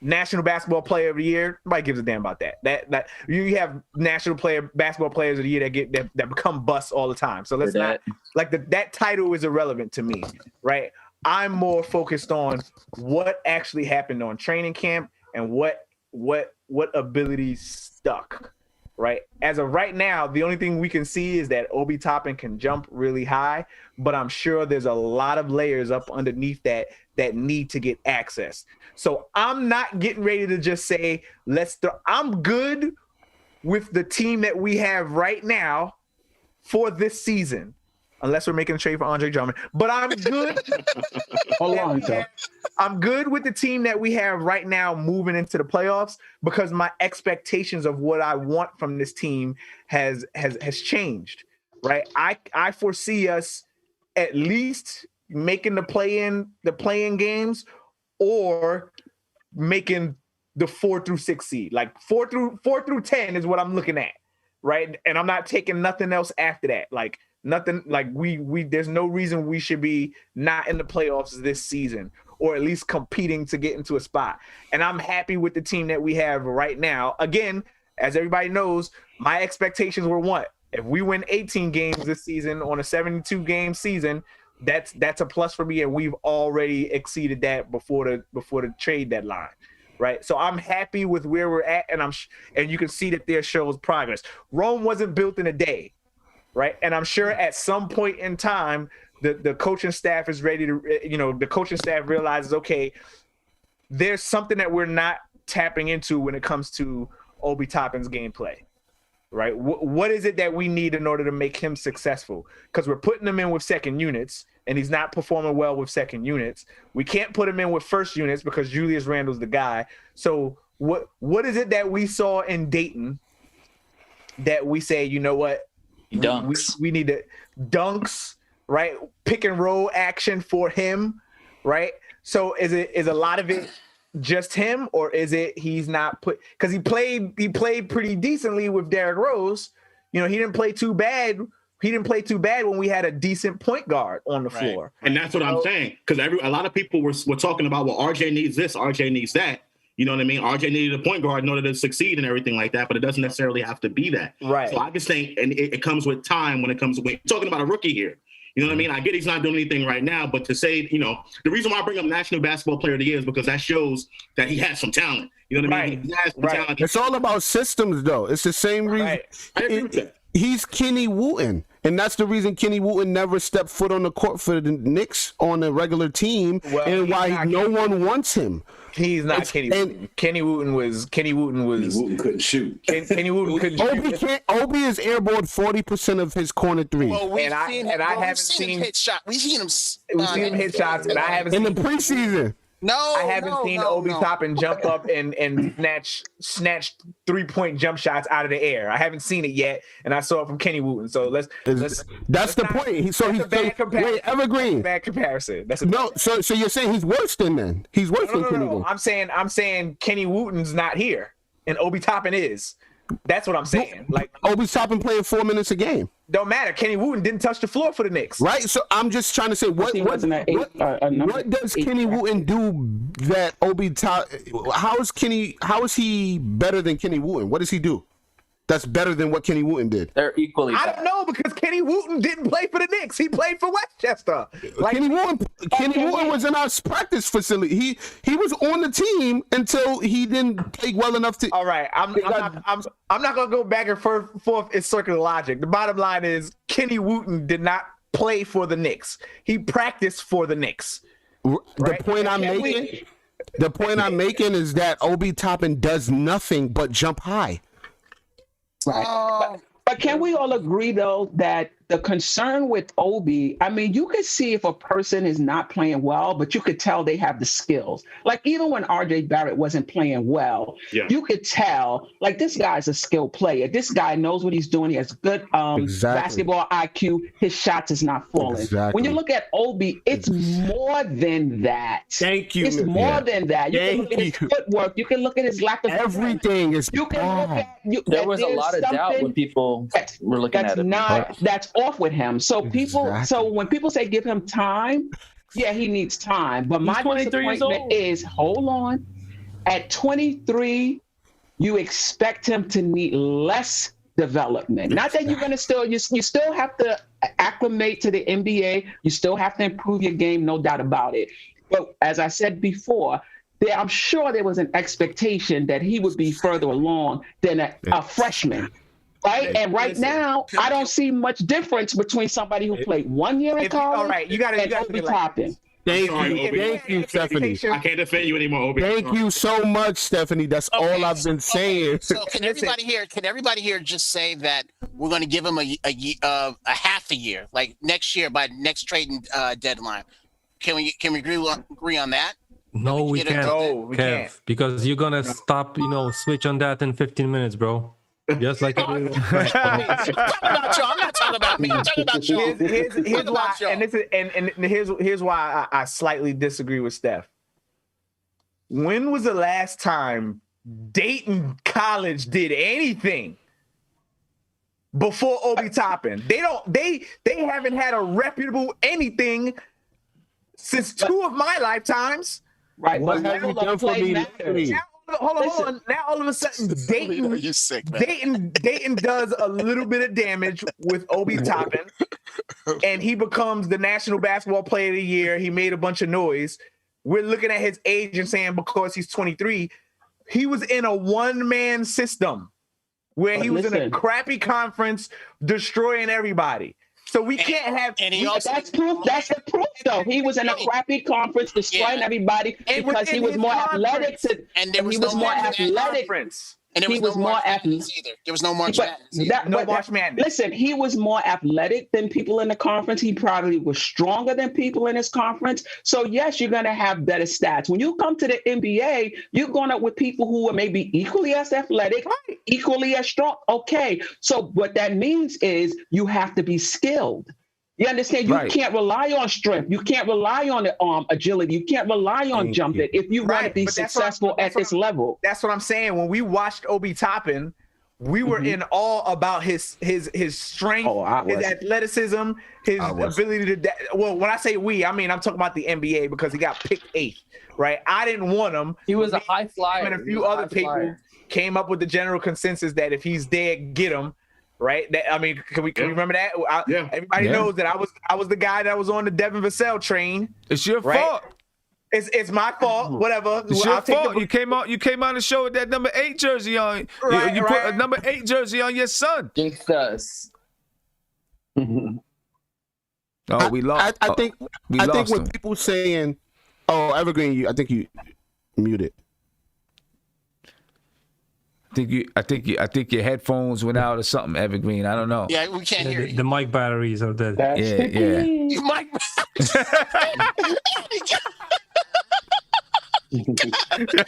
National Basketball Player of the Year, nobody gives a damn about that. That you have basketball players of the year that become busts all the time. So let's not that title is irrelevant to me, right? I'm more focused on what actually happened on training camp and what abilities stuck, right? As of right now, the only thing we can see is that Obi Toppin can jump really high, but I'm sure there's a lot of layers up underneath that need to get access. So I'm not getting ready to just say, I'm good with the team that we have right now for this season. Unless we're making a trade for Andre Drummond. But I'm good. I'm good with the team that we have right now moving into the playoffs because my expectations of what I want from this team has changed, right? I foresee us at least making the play-in games or making the 4 through 6 seed. Like 4 through 10 is what I'm looking at, right? And I'm not taking nothing else after that. Like nothing, like we there's no reason we should be not in the playoffs this season or at least competing to get into a spot. And I'm happy with the team that we have right now. Again, as everybody knows, my expectations were what? If we win 18 games this season on a 72-game season, that's a plus for me, and we've already exceeded that before the trade deadline, right? So I'm happy with where we're at, and you can see that there shows progress. Rome wasn't built in a day, right? And I'm sure at some point in time, the coaching staff is ready to, the coaching staff realizes, okay, there's something that we're not tapping into when it comes to Obi Toppin's gameplay. Right? What is it that we need in order to make him successful? Because we're putting him in with second units, and he's not performing well with second units. We can't put him in with first units because Julius Randle's the guy. So what is it that we saw in Dayton that we say, you know what? Dunks. We need to dunks, right? Pick and roll action for him, right? So is a lot of it just him, or is it he's not put, because he played pretty decently with Derrick Rose. He didn't play too bad. He didn't play too bad when we had a decent point guard on the floor. And that's what I'm saying, because a lot of people were talking about, well, RJ needs this, RJ needs that. You know what I mean? RJ needed a point guard in order to succeed and everything like that, but it doesn't necessarily have to be that. Right. So I just think, and it comes with time when you're talking about a rookie here. You know what I mean? I get he's not doing anything right now, but to say, the reason why I bring up National Basketball Player of the Year is because that shows that he has some talent. You know what I mean? He has some talent. It's all about systems, though. It's the same reason. Right. I agree with that. He's Kenny Wooten, and that's the reason Kenny Wooten never stepped foot on the court for the Knicks on a regular team, and why no one wants him. He's not Kenny Wooten. Kenny Wooten couldn't shoot. Kenny Wooten couldn't shoot. Obi is airballed 40% of his corner threes. Well, we've seen him hit shots, and I haven't in seen the preseason. I haven't seen Obi Toppin jump up and snatch 3-point jump shots out of the air. I haven't seen it yet, and I saw it from Kenny Wooten. So that's the point. He's a bad comparison. Wait, Evergreen. Bad comparison. So you're saying he's worse than then? He's worse than Kenny Wooten. I'm saying Kenny Wooten's not here, and Obi Toppin is. That's what I'm saying. Like Obi Toppin playing 4 minutes a game. Don't matter. Kenny Wooten didn't touch the floor for the Knicks. Right. So I'm just trying to say what does Kenny Wooten do that Obi Toppin? How is he better than Kenny Wooten? What does he do that's better than what Kenny Wooten did? They're equally I don't know, because Kenny Wooten didn't play for the Knicks. He played for Westchester. Kenny Wooten was in our practice facility. He was on the team until he didn't play well enough to. All right, I'm not gonna go back and forth in circular logic. The bottom line is Kenny Wooten did not play for the Knicks. He practiced for the Knicks. The point I'm making is that Obi Toppin does nothing but jump high. Right. But can we all agree, though, that the concern with Obi, I mean, you could see if a person is not playing well, but you could tell they have the skills. Like, even when RJ Barrett wasn't playing well, you could tell, like, this guy's a skilled player. This guy knows what he's doing. He has good basketball IQ. His shots is not falling. When you look at Obi, it's more than that. Thank you. It's more than that. You can look at his footwork. You can look at his lack of everything is you can look at there was a lot of doubt when people were looking at it. That's off with him. So so when people say give him time, yeah, he needs time. But my disappointment is, hold on, at 23, you expect him to need less development. Not that you're going to you still have to acclimate to the NBA. You still have to improve your game, no doubt about it. But as I said before, I'm sure there was an expectation that he would be further along than a freshman. Right, and now I don't see much difference between somebody who played 1 year in college. All right, you got to be Toppin. Thank you, Stephanie. I can't defend you anymore, Obi. Thank you so much, Stephanie. That's all I've been saying. So can everybody here just say that we're going to give him a half a year, like next year by next trading deadline? Can we agree on that? No, we can't. No, we can't. Because you're gonna stop, switch on that in 15 minutes, bro. Just like I'm not talking about me. I'm talking about you. Here's why, and here's why I slightly disagree with Steph. When was the last time Dayton College did anything before Obi Toppin? They haven't had a reputable anything since 2 of my lifetimes. Right. What have you done for me? Hold on. Now all of a sudden, Dayton does a little bit of damage with Obi Toppin, and he becomes the National Basketball Player of the Year. He made a bunch of noise. We're looking at his age and saying because he's 23, he was in a one-man system where he was in a crappy conference destroying everybody. So we can't have. And he also, that's proof. That's the proof, though. He was in a crappy conference destroying everybody because he was more athletic. And there was no more athletic. And there was no March Madness either. There was no March Madness. No March Madness. Listen, he was more athletic than people in the conference. He probably was stronger than people in his conference. So yes, you're going to have better stats. When you come to the NBA, you're going up with people who are maybe equally as athletic, equally as strong. Okay, so what that means is you have to be skilled. You understand? You can't rely on strength. You can't rely on agility. You can't rely on jumping if you want to be successful at this level. That's what I'm saying. When we watched Obi Toppin, we were in awe about his strength, his athleticism, his ability to. Well, when I say we, I mean I'm talking about the NBA because he got picked 8th, right? I didn't want him. He was a high flyer. And a few other people came up with the general consensus that if he's there, get him. Right? That, I mean, can we remember that? Everybody knows that I was the guy that was on the Devin Vassell train. It's your fault. It's my fault. Whatever. It's your fault. You came on the show with that number 8 jersey on. You put a number 8 jersey on your son. Jinxed us. Oh, we lost. I think when people saying, "Oh, Evergreen," I think you muted. I think your headphones went out or something, Evergreen. I don't know. Yeah, we can't hear you. The mic batteries are dead. Yeah. Mic.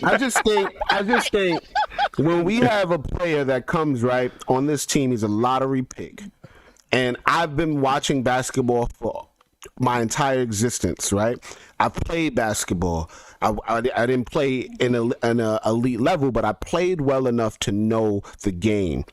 I just think when we have a player that comes right on this team, he's a lottery pick. And I've been watching basketball for my entire existence, right? I played basketball. I didn't play in an elite level, but I played well enough to know the game.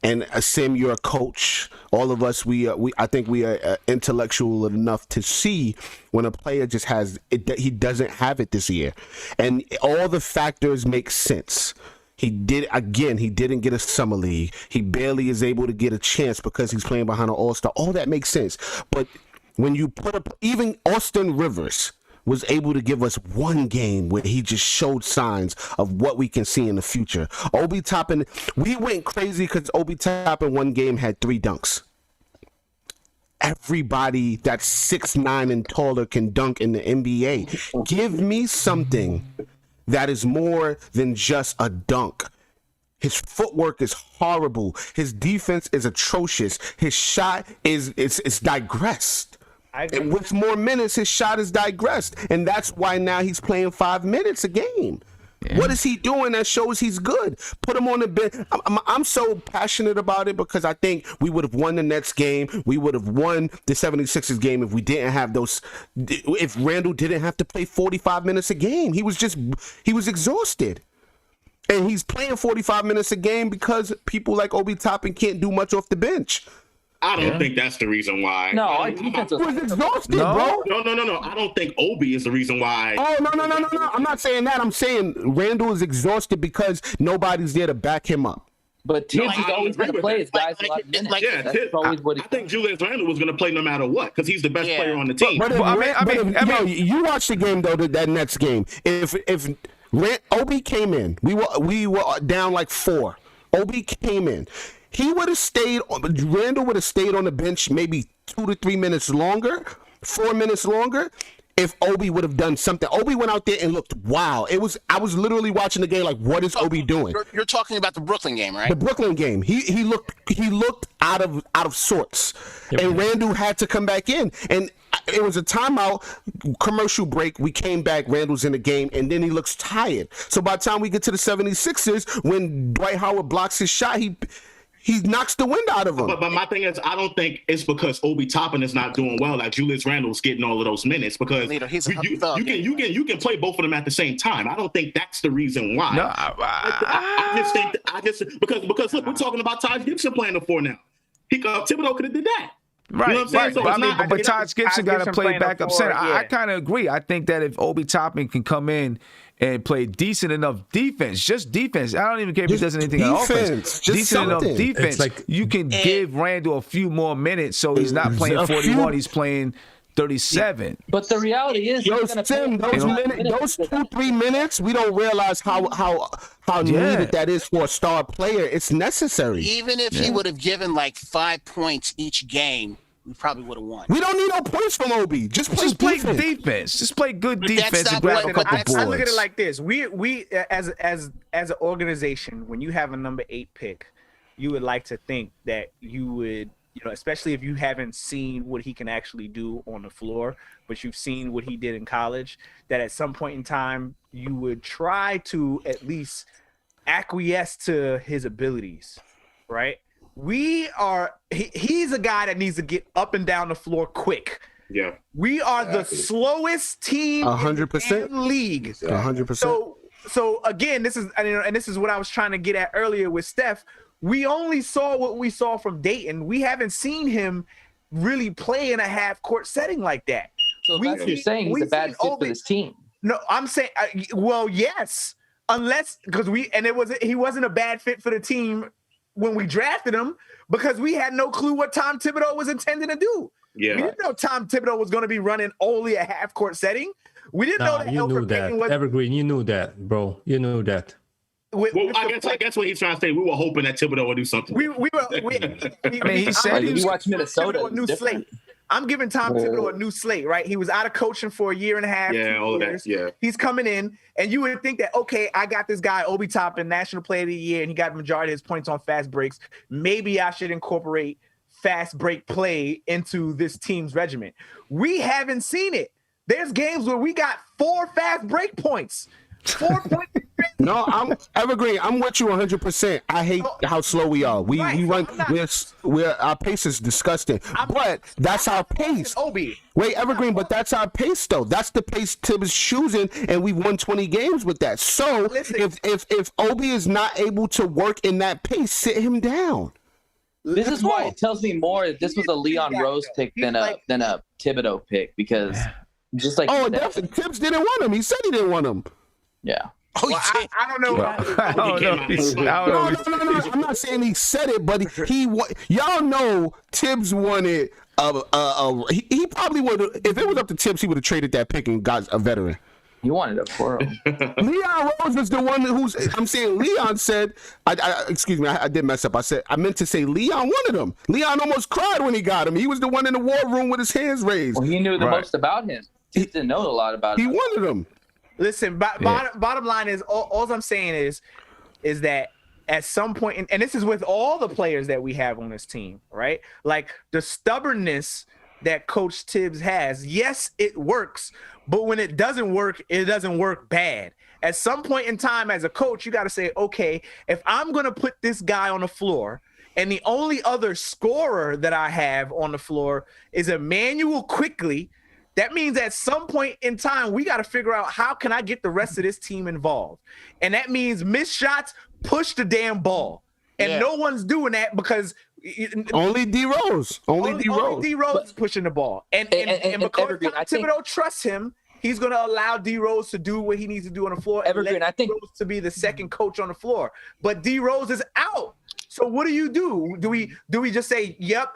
And Sim, you're a coach. All of us, I think we are intellectual enough to see when a player just has it. He doesn't have it this year, and all the factors make sense. He didn't get a summer league. He barely is able to get a chance because he's playing behind an all-star. All that makes sense. But when you put up, even Austin Rivers was able to give us one game where he just showed signs of what we can see in the future. Obi Toppin, we went crazy because Obi Toppin one game had 3 dunks. Everybody that's 6'9" and taller can dunk in the NBA. Give me something that is more than just a dunk. His footwork is horrible. His defense is atrocious. His shot is digressed. And with more minutes, his shot is digressed. And that's why now he's playing 5 minutes a game. Yeah. What is he doing that shows he's good? Put him on the bench. I'm so passionate about it because I think we would have won the Nets game. We would have won the 76ers game if we didn't have those. If Randall didn't have to play 45 minutes a game. He was exhausted. And he's playing 45 minutes a game because people like Obi Toppin can't do much off the bench. I don't think that's the reason why. No, I was exhausted, bro. No. I don't think Obi is the reason why. Oh, no. I'm not saying that. I'm saying Randall is exhausted because nobody's there to back him up. But Tibbs is always going to play his guys a lot of minutes. That's always what I think Julius Randle was going to play no matter what because he's the best player on the team. But you watched the game though, that Nets game. If Obi came in, we were down like 4. Obi came in. He would have stayed. Randall would have stayed on the bench maybe 2 to 3 minutes longer, 4 minutes longer. If Obi would have done something, Obi went out there and looked wow. I was literally watching the game like, what is Obi doing? You're talking about the Brooklyn game, right? The Brooklyn game. He looked out of sorts, and Randall had to come back in. And it was a timeout, commercial break. We came back. Randall's in the game, and then he looks tired. So by the time we get to the 76ers, when Dwight Howard blocks his shot, he knocks the wind out of him. But my thing is, I don't think it's because Obi Toppin is not doing well. Like Julius Randle's getting all of those minutes because you can play both of them at the same time. I don't think that's the reason why. No, I just because look, we're talking about Taj Gibson playing the 4 now. Thibodeau could have did that. Right, you know what I'm saying? So but Taj Gibson got to play backup center. I kind of agree. I think that if Obi Toppin can come in and play decent enough defense, just defense. I don't even care if he does anything on defense, offense. just Decent something. enough defense. Like, you can give Randall a few more minutes so he's not playing 41, he's playing 37. But the reality is, those 2-3 minutes, we don't realize how needed that is for a star player. It's necessary. Even if he would have given like 5 points each game, we probably would have won. We don't need no points from Obi. Just play defense. Just play good defense and grab a couple boards. I look at it like this: we as an organization, when you have a number 8 pick, you would like to think that you would, especially if you haven't seen what he can actually do on the floor, but you've seen what he did in college, that at some point in time you would try to at least acquiesce to his abilities, right? He's a guy that needs to get up and down the floor quick. Yeah. We are the slowest team 100% in the league. 100%. So again, this is what I was trying to get at earlier with Steph. We only saw what we saw from Dayton. We haven't seen him really play in a half-court setting like that. So that's what you're saying. He's a bad fit for this team. No, I'm saying, well, yes, unless because he wasn't a bad fit for the team when we drafted him because we had no clue what Tom Thibodeau was intending to do. Yeah. We didn't know Tom Thibodeau was going to be running only a half-court setting. We didn't know that you knew Elfrid that. Payton was Evergreen, you knew that, bro. You knew that. I guess what he's trying to say, we were hoping that Thibodeau would do something. He said you watch Minnesota. A new slate. I'm giving Tom Thibodeau a new slate, right? He was out of coaching for a year and a half. Yeah, all years. that. Yeah. He's coming in, and you would think that, okay, I got this guy, Obi Toppin, National Player of the Year, and he got the majority of his points on fast breaks. Maybe I should incorporate fast break play into this team's regiment. We haven't seen it. There's games where we got 4 fast break points. 4 points. No, I'm Evergreen. I'm with you 100%. I hate how slow we are. We run. We're our pace is disgusting. But that's our pace. Obi. Wait, Evergreen. But that's our pace, though. That's the pace Tibbs is choosing, and we've won 20 games with that. So if Obi is not able to work in that pace, sit him down. This is why it tells me more that this was a Leon Rose pick than a Thibodeau pick because just like definitely Tibbs didn't want him. He said he didn't want him. Yeah. Well, I don't know. No. I'm not saying he said it, but y'all know Tibbs wanted. He probably would. If it was up to Tibbs, he would have traded that pick and got a veteran. He wanted a for him. Leon Rose is the one who's. I'm saying Leon said. Excuse me. I did mess up. I meant to say Leon wanted him. Leon almost cried when he got him. He was the one in the war room with his hands raised. Well, he knew the most about him. He didn't know a lot about him. He wanted him. Listen, bottom line is all I'm saying is that at some point, and this is with all the players that we have on this team, right? Like the stubbornness that Coach Tibbs has. Yes, it works, but when it doesn't work bad. At some point in time, as a coach, you got to say, okay, if I'm going to put this guy on the floor, and the only other scorer that I have on the floor is Immanuel Quickley. That means at some point in time, we got to figure out how can I get the rest of this team involved. And that means miss shots, push the damn ball. And no one's doing that because only D Rose. Only D Rose is pushing the ball. And because Thibodeau trusts him, he's going to allow D Rose to do what he needs to do on the floor. Evergreen, I think D Rose to be the second coach on the floor. But D Rose is out. So what do? Do we just say, yep,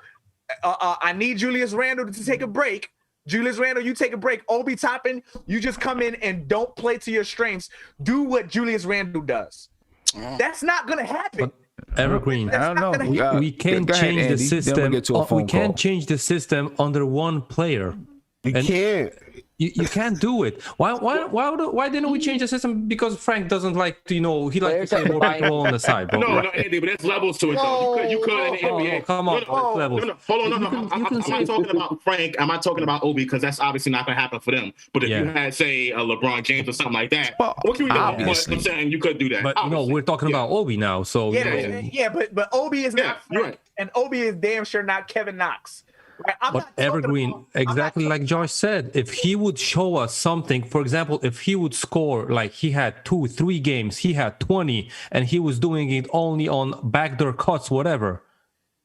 I need Julius Randle to take a break. Julius Randle, you take a break. Obi Toppin, you just come in and don't play to your strengths. Do what Julius Randle does. That's not going to happen. But Evergreen, I don't know. We can't change the system. We can't change the system under one player. You can't. You can't do it. Why didn't we change the system? Because Frank doesn't like to, he likes to say more people on the side, bro. No, Andy, but there's levels to it, though. You could in the NBA. Come on, levels. Hold on, no. I'm not talking about Frank. I'm not talking about Obi because that's obviously not going to happen for them. But if you had, say, LeBron James or something like that, what can we do? But I'm saying you could do that. But we're talking about Obi now, so but Obi is not Frank, and Obi is damn sure not Kevin Knox. Right? But Evergreen, exactly like Josh said, if he would show us something, for example, if he would score like he had 2-3 games, he had 20, and he was doing it only on backdoor cuts, whatever,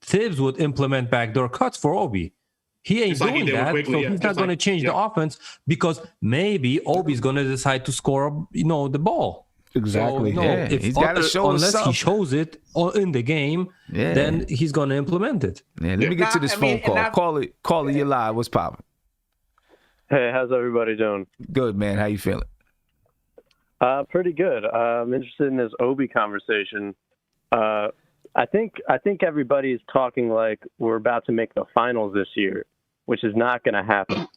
Tibbs would implement backdoor cuts for Obi. He ain't Just like he doing did with that, Quickley, so yeah. he's Just not going to like- change the offense because maybe Obi's going to decide to score, the ball. Exactly. So, Yeah, he's gotta show us unless he something. shows it in the game, Yeah. then he's going to implement it. Yeah, let me get to this phone call. Call it. You're live. What's popping? Hey, how's everybody doing? Good, man. How you feeling? Pretty good. I'm interested in this Obi conversation. I think everybody's talking like we're about to make the finals this year, which is not going to happen.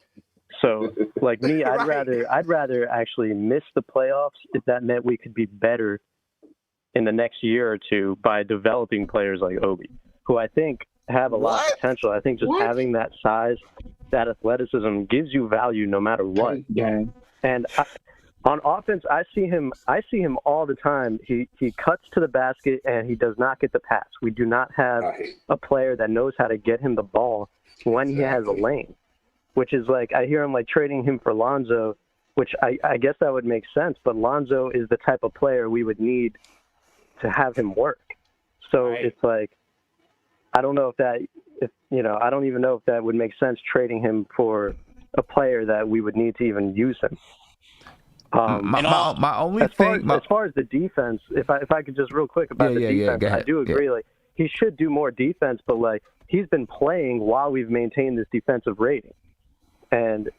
So, like me, I'd rather actually miss the playoffs if that meant we could be better in the next year or two by developing players like Obi, who I think have a lot of potential. I think just having that size, that athleticism gives you value no matter what. And on offense, I see him all the time. He cuts to the basket and he does not get the pass. We do not have a player that knows how to get him the ball when he has a lane, which is like, I hear him like trading him for Lonzo, which I guess that would make sense, but Lonzo is the type of player we would need to have him work. So it's like, I don't know I don't even know if that would make sense trading him for a player that we would need to even use him. My only as far as the defense, if I could just real quick about the defense, I do agree. Like he should do more defense, but like he's been playing while we've maintained this defensive rating, and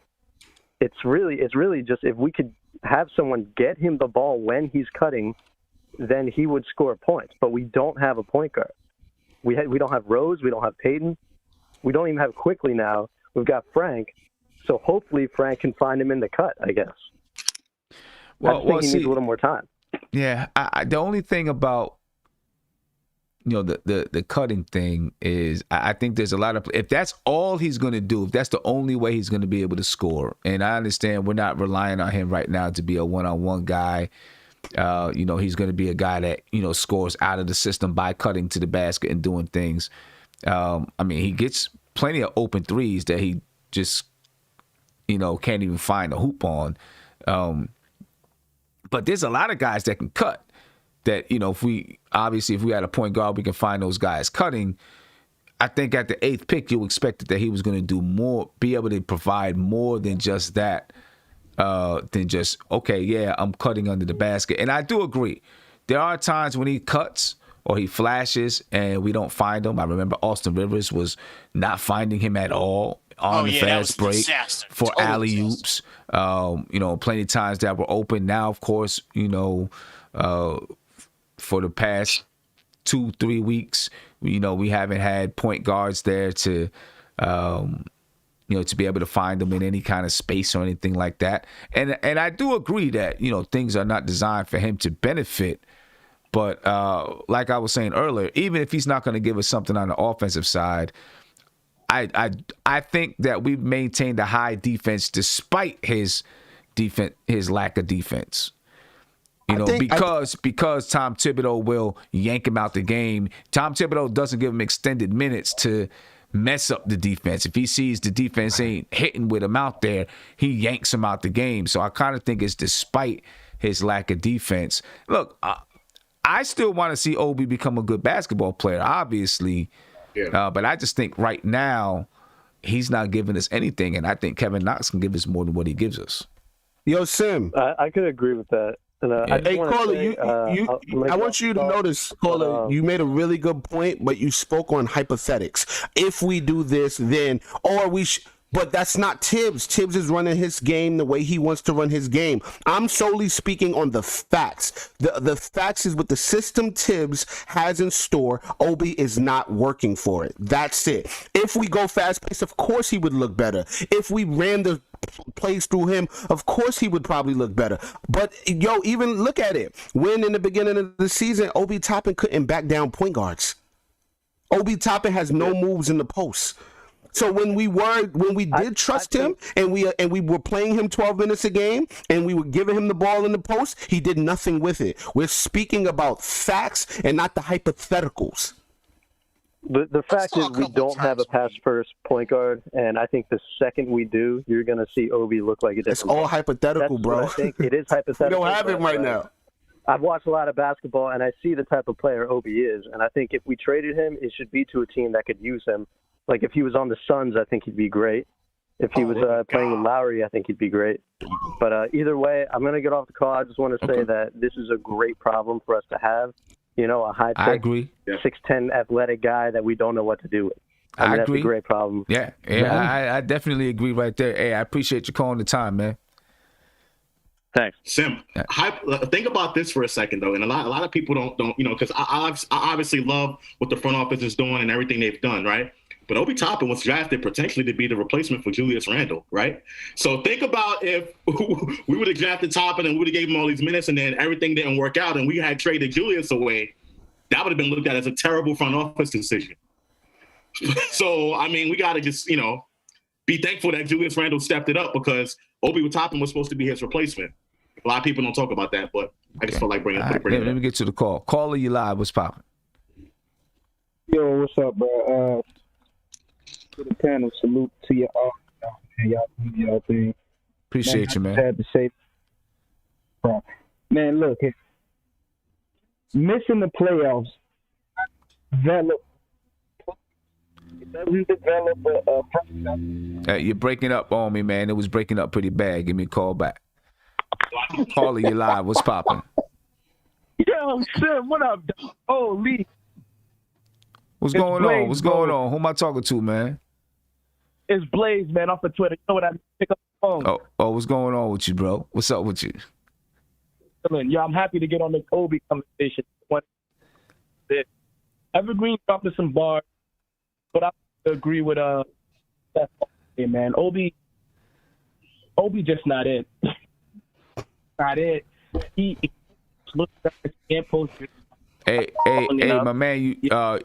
it's really just if we could have someone get him the ball when he's cutting, then he would score points. But we don't have a point guard. We don't have Rose. We don't have Payton. We don't even have Quickley now. We've got Frank. So hopefully Frank can find him in the cut, I guess. I think he needs a little more time. Yeah, the only thing about the cutting thing is I think there's a lot of, if that's all he's going to do, if that's the only way he's going to be able to score, and I understand we're not relying on him right now to be a one-on-one guy. He's going to be a guy that scores out of the system by cutting to the basket and doing things. He gets plenty of open threes that he just can't even find a hoop on. But there's a lot of guys that can cut. That if we had a point guard, we can find those guys cutting. I think at the 8th pick, you expected that he was going to do more, be able to provide more than just that. Than just, I'm cutting under the basket. And I do agree. There are times when he cuts or he flashes and we don't find him. I remember Austin Rivers was not finding him at all on the fast break for alley-oops. Plenty of times that were open. Now, of course, for the past 2-3 weeks, we haven't had point guards there to to be able to find them in any kind of space or anything like that. And I do agree that, things are not designed for him to benefit. But like I was saying earlier, even if he's not going to give us something on the offensive side, I think that we've maintained a high defense despite his lack of defense. Because Tom Thibodeau will yank him out the game. Tom Thibodeau doesn't give him extended minutes to mess up the defense. If he sees the defense ain't hitting with him out there, he yanks him out the game. So I kind of think it's despite his lack of defense. Look, I still want to see Obi become a good basketball player, obviously. Yeah. But I just think right now he's not giving us anything, and I think Kevin Knox can give us more than what he gives us. Yo, Sim. I could agree with that. And, hey, Caller, I want you to notice, Caller, you made a really good point, but you spoke on hypothetics. If we do this, then, or we but that's not Tibbs. Tibbs is running his game the way he wants to run his game. I'm solely speaking on the facts. The facts is with the system Tibbs has in store, Obi is not working for it. That's it. If we go fast-paced, of course he would look better. If we ran the plays through him, of course he would probably look better. But, even look at it. When in the beginning of the season, Obi Toppin couldn't back down point guards. Obi Toppin has no moves in the post. So when we did trust him and we were playing him 12 minutes a game and we were giving him the ball in the post, he did nothing with it. We're speaking about facts and not the hypotheticals. The fact is we don't have a pass-first point guard, and I think the second we do, you're going to see Obi look like a different. It's all hypothetical, bro. I think it is hypothetical. We don't have it right now. I've watched a lot of basketball, and I see the type of player Obi is, and I think if we traded him, it should be to a team that could use him Like if he was on the Suns, I think he'd be great. If he was playing with Lowry, I think he'd be great. But either way, I'm going to get off the call. I just want to say that this is a great problem for us to have. You know, a high-tech, 6'10" athletic guy that we don't know what to do with. I mean, agree. That's a great problem. Yeah. I definitely agree right there. Hey, I appreciate you calling the time, man. Thanks. Sim, think about this for a second, though. And a lot of people don't because I obviously love what the front office is doing and everything they've done, right? But Obi Toppin was drafted potentially to be the replacement for Julius Randle, right? So think about if we would have drafted Toppin and we would have gave him all these minutes and then everything didn't work out and we had traded Julius away, that would have been looked at as a terrible front office decision. So, I mean, we got to just, be thankful that Julius Randle stepped it up because Obi Toppin was supposed to be his replacement. A lot of people don't talk about that, but I just felt like bringing it. Let me get to the call. Caller, you live. What's poppin'? Yo, what's up, bro? To the panel, salute to you all. Y'all do y'all thing. Appreciate you, man. I had to say, man, look, missing the playoffs, it doesn't develop a you're breaking up on me, man. It was breaking up pretty bad. Give me a call back. Caller, you live. What's poppin'? Yo, Sim, what up? Holy. What's going on? What's going on? Who am I talking to, man? It's Blaze, man, off of Twitter. You know what I mean? Pick up the phone. Oh, what's going on with you, bro? What's up with you? Yo, I'm happy to get on the Kobe conversation. Evergreen dropped some bars, but I agree with that. Hey, man, Obi just not it. Not it. He looks like he can't post it. Hey, my man,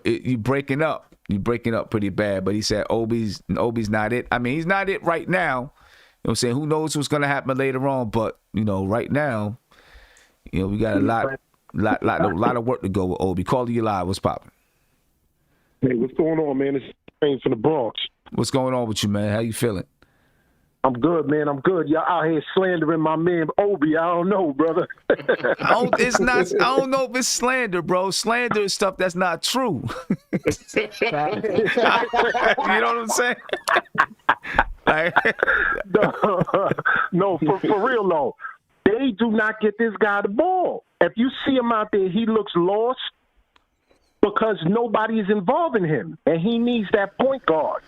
you breaking up. You breaking up pretty bad, but he said Obi's not it. I mean, he's not it right now. You know what I'm saying? Who knows what's gonna happen later on, but right now, we got a lot of work to go with Obi. Call you live. What's poppin'? Hey, what's going on, man? It's James from the Bronx. What's going on with you, man? How you feeling? I'm good, man. I'm good. Y'all out here slandering my man Obi. I don't know, brother. I don't know if it's slander, bro. Slander is stuff that's not true. You know what I'm saying? No, for real though. They do not get this guy the ball. If you see him out there, he looks lost because nobody is involving him, and he needs that point guard.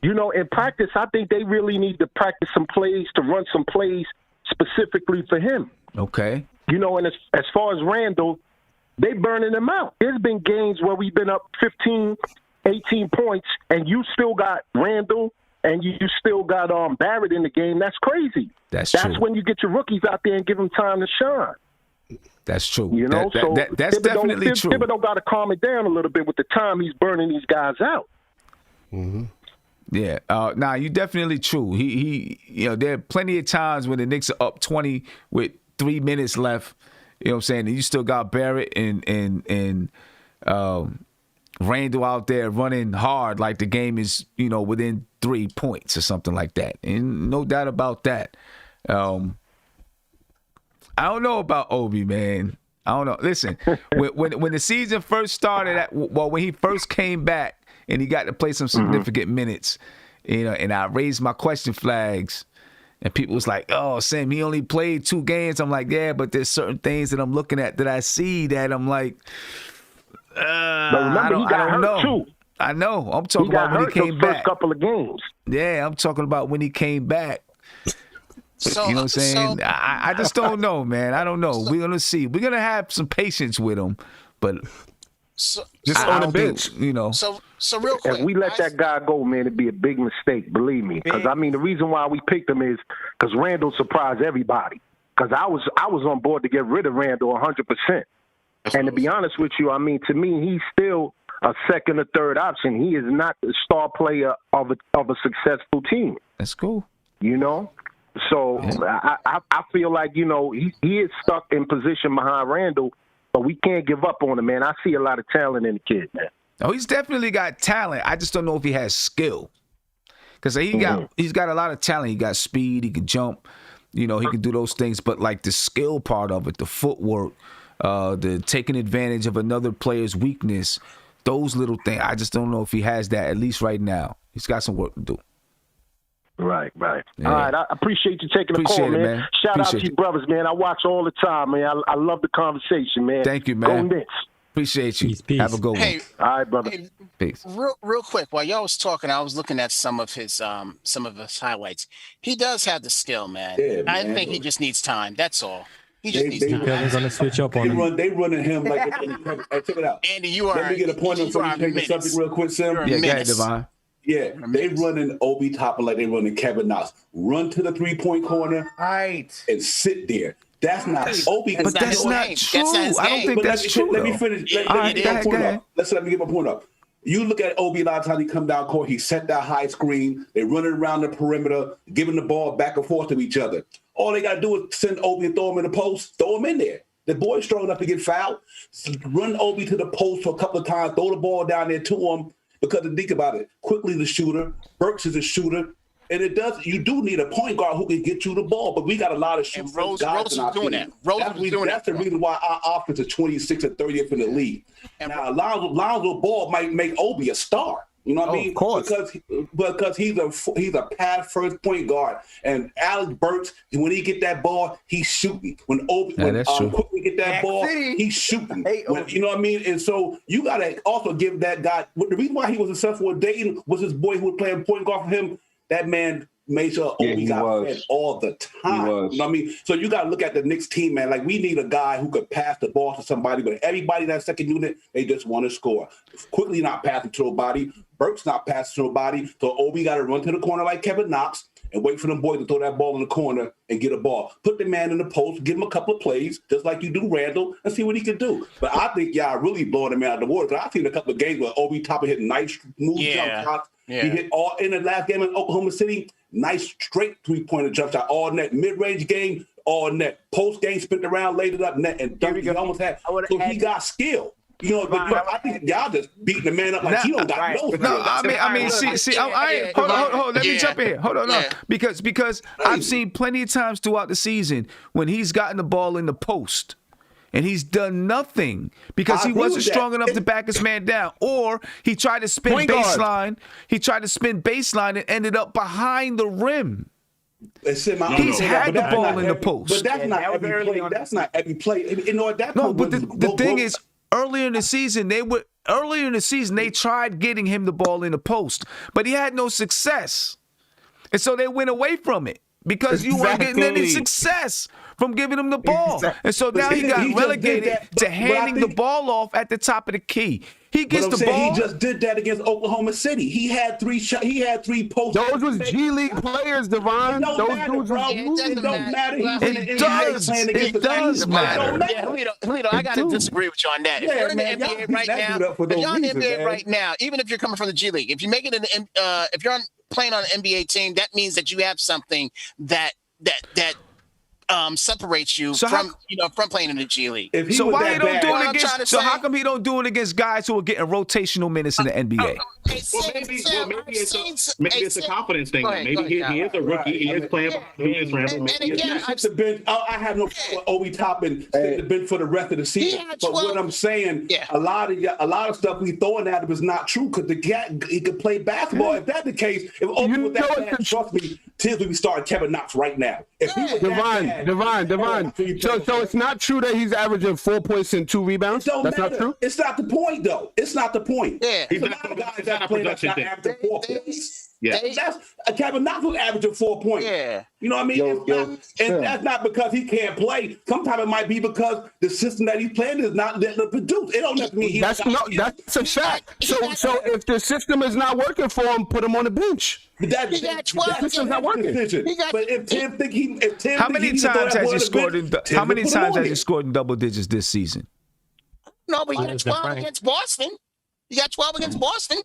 In practice, I think they really need to practice some plays, to run some plays specifically for him. Okay. And as far as Randall, they burning him out. There's been games where we've been up 15, 18 points, and you still got Randall and you still got Barrett in the game. That's crazy. That's true. When you get your rookies out there and give them time to shine. That's true. That's definitely true. Thibodeau got to calm it down a little bit with the time he's burning these guys out. Mm-hmm. Yeah, you're definitely true. He there are plenty of times when the Knicks are up 20 with 3 minutes left. You know what I'm saying? And you still got Barrett and Randall out there running hard like the game is, within 3 points or something like that. And no doubt about that. I don't know about Obi, man. I don't know. Listen, when the season first started, when he first came back, and he got to play some significant minutes, and I raised my question flags, and people was like, "Oh, Sam, he only played 2 games." I'm like, "Yeah, but there's certain things that I'm looking at that I see that I'm like, I don't know." Too. I know. I'm talking about when he came back. First couple of games. Yeah, I'm talking about when he came back. So, you know what I'm saying? I just don't know, man. I don't know. We're gonna see. We're gonna have some patience with him, but. Just on the bench, So real quick, if we let that guy go, man, it'd be a big mistake. Believe me, because the reason why we picked him is because Randall surprised everybody. Because I was on board to get rid of Randall 100%. And to be honest with you, to me, he's still a second or third option. He is not the star player of a successful team. That's cool. So yeah. I feel like he is stuck in position behind Randall. But we can't give up on him, man. I see a lot of talent in the kid, man. Oh, he's definitely got talent. I just don't know if he has skill. Because he's got a lot of talent. He got speed. He can jump. He can do those things. But, like, the skill part of it, the footwork, the taking advantage of another player's weakness those little things. I just don't know if he has that, at least right now. He's got some work to do. Right. Yeah. All right, I appreciate you taking the call, man. Shout out to you brothers, man. I watch all the time, man. I love the conversation, man. Thank you, man. Go Knicks. Appreciate you. Peace. Have a good one. Hey, all right, brother. Hey, peace. Real quick, while y'all was talking, I was looking at some of his highlights. He does have the skill, man. Yeah, I man. think he just needs time. That's all. He just needs time. Kevin's gonna switch up on him. They running him like. Hey, check it out. Andy, you are. Let me get a point on something. Change the subject real quick, Sim. Yeah, go ahead, Devon. Yeah, they running Obi Toppin like they running Kevin Knox. Run to the 3-point corner, right, and sit there. That's not Obi. But that's not true. I don't think that's true. Let me finish. Let me get my point up. You look at Obi a lot of times he come down court, he set that high screen, they running around the perimeter, giving the ball back and forth to each other. All they got to do is send Obi and throw him in the post, throw him in there. The boy's strong enough to get fouled. So run Obi to the post for a couple of times, throw the ball down there to him. Because think about it, Quickley the shooter, Burks is a shooter, and you do need a point guard who can get you the ball. But we got a lot of shooters. Rose is doing that. That's the reason why our offense is 26th and 30th in the league. And now Lonzo Ball might make Obi a star. You know what I mean? Of course. Because he's a pass first point guard, and Alex Burks, when he get that ball, he's shooting. When Quickley get that ball, he's shooting. You know what I mean? And so you gotta also give that guy. The reason why he was successful with Dayton was his boy who was playing point guard for him. That man made sure Obi got fed all the time. You know what I mean? So you got to look at the Knicks team, man. Like, we need a guy who could pass the ball to somebody, but everybody in that second unit, they just want to score. Quickly not passing to nobody. Burks not passing to nobody. So Obi got to run to the corner like Kevin Knox and wait for them boys to throw that ball in the corner and get a ball. Put the man in the post, give him a couple of plays, just like you do Randall, and see what he can do. But I think y'all really blowing him out of the water. I've seen a couple of games where Obi Toppin hit nice smooth jump shots. Yeah. He hit all in the last game in Oklahoma City. Nice straight 3-pointer jump shot, all net. Mid-range game, all net. Post game, spent around, laid it up net, and he almost had. So he got skill. You know, but I think y'all just beating the man up like he don't got no skill. No, I mean, hold on. Let me jump in here. Hold on, no, because I've seen plenty of times throughout the season when he's gotten the ball in the post. And he's done nothing because he wasn't strong enough to back his man down. Or he tried to spin baseline. He tried to spin baseline and ended up behind the rim. He's had the ball in the post. But that's not every play. That's not every play. You know what? No, but the thing is, earlier in the season, they tried getting him the ball in the post, but he had no success. And so they went away from it. Because you weren't getting any success from giving him the ball. And so now he got relegated to handing the ball off at the top of the key. He gets the ball. He just did that against Oklahoma City. He had 3 shots. He had 3 posts. Those was G League players, Devon. Those dudes were It don't matter. It does matter. Julito, I got to disagree with you on that. If you're in the NBA right now, even if you're coming from the G League, if you make it if you're playing on an NBA team, that means that you have something that separates you from playing in the G League. So why he don't do it against? So how come he don't do it against guys who are getting rotational minutes in the NBA? Maybe it's a confidence thing. Maybe he is a rookie. He is playing. I have no problem with Obi Toppin sitting the bench for the rest of the season. But what I'm saying, a lot of stuff we throwing at him is not true because he could play basketball. If that's the case, if Obi was that bad, trust me, Tibbs would be starting Kevin Knox right now. If he was Devon. So it's not true that he's averaging 4 points and 2 rebounds? That's not true? It's not the point, though. It's not the point. Yeah. There's a lot of guys that play that's not averaging 4 points. Yeah. That's Kevin Knox was averaging 4 points. Yeah. You know what I mean? That's not because he can't play. Sometimes it might be because the system that he's playing is not letting him produce. It don't necessarily mean that's a fact. So if the system is not working for him, put him on the bench. He got 12. That system's not working. But if Tim think how many times has he scored in double digits this season? No, but he got 12 against Boston. You got 12 against Boston.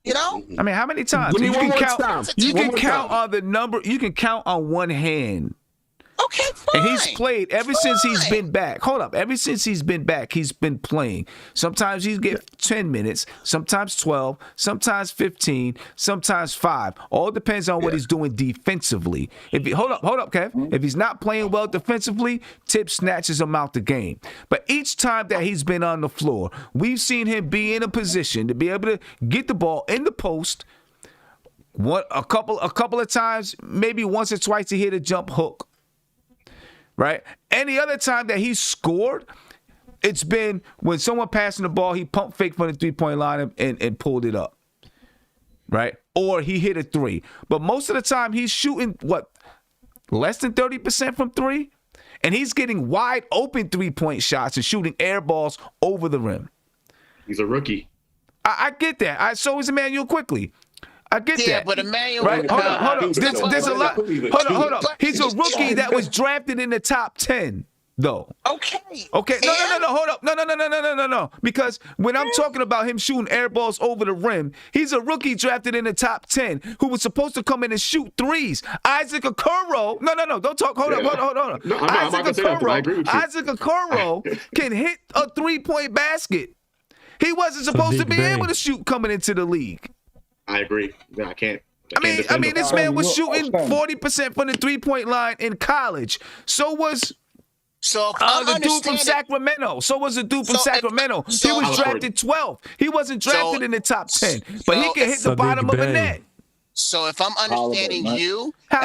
You know? I mean, how many times? You can count on the number. You can count on one hand Okay, fine. And he's played ever since he's been back. Hold up. Ever since he's been back, he's been playing. Sometimes he get 10 minutes, sometimes 12, sometimes 15, sometimes 5. All depends on what he's doing defensively. Hold up, Kev. If he's not playing well defensively, Tip snatches him out the game. But each time that he's been on the floor, we've seen him be in a position to be able to get the ball in the post. A couple of times, maybe once or twice, he hit a jump hook. Right? Any other time that he's scored, it's been when someone passing the ball, he pump fake from the three-point line and pulled it up. Right? Or he hit a three. But most of the time, he's shooting, less than 30% from three? And he's getting wide open three-point shots and shooting air balls over the rim. He's a rookie. I get that. So is Immanuel Quickley. I get that. Yeah, but Immanuel. Right? Hold up. There's a lot. Hold up. He's a rookie that was drafted in the top 10, though. Okay. No. Hold up. No. Because when I'm talking about him shooting air balls over the rim, he's a rookie drafted in the top 10 who was supposed to come in and shoot threes. Isaac Okoro. No. Don't talk. Hold up. No, Isaac Okoro can hit a three-point basket. He wasn't supposed to be able to shoot coming into the league. I agree. I can't. I mean, this man was shooting 40% from the three-point line in college. So was the dude from Sacramento. He was drafted 12th. He wasn't drafted in the top 10, but he can hit the bottom of the net. So if I'm understanding you, and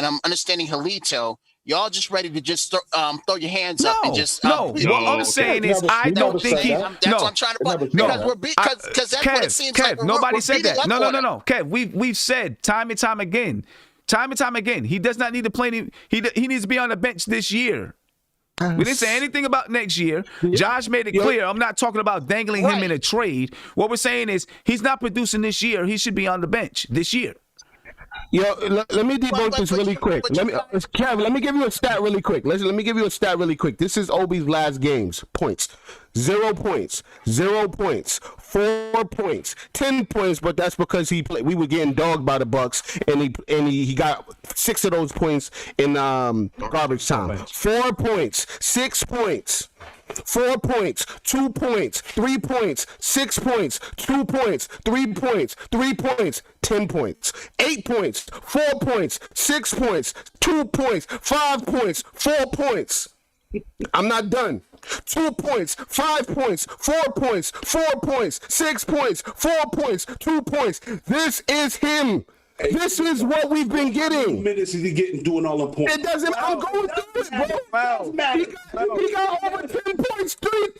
I'm understanding Halito, y'all just ready to just throw your hands up and just what I'm saying is I don't think he. That's what I'm trying to. Because that's what it seems like. Nobody said that. No. Kev, we've said time and time again, he does not need to play. He needs to be on the bench this year. We didn't say anything about next year. Josh made it clear. I'm not talking about dangling him in a trade. What we're saying is he's not producing this year. He should be on the bench this year. Yo, let me debunk this really quick. Let me give you a stat really quick. Let me give you a stat really quick. This is Obi's last games. Points. 0 points. 0 points. 4 points. 10 points, but that's because we were getting dogged by the Bucks, and he got 6 of those points in garbage time. 4 points. 6 points. 4 points, 2 points, 3 points, 6 points, 2 points, 3 points, 3 points, 10 points, 8 points, 4 points, 6 points, 2 points, 5 points, 4 points. I'm not done. 2 points, 5 points, 4 points, 4 points, 6 points, 4 points, 2 points. This is him. This is what we've been getting. Minutes is he getting doing all the points? It doesn't. I'm going through it, bro. He got over 10 points 2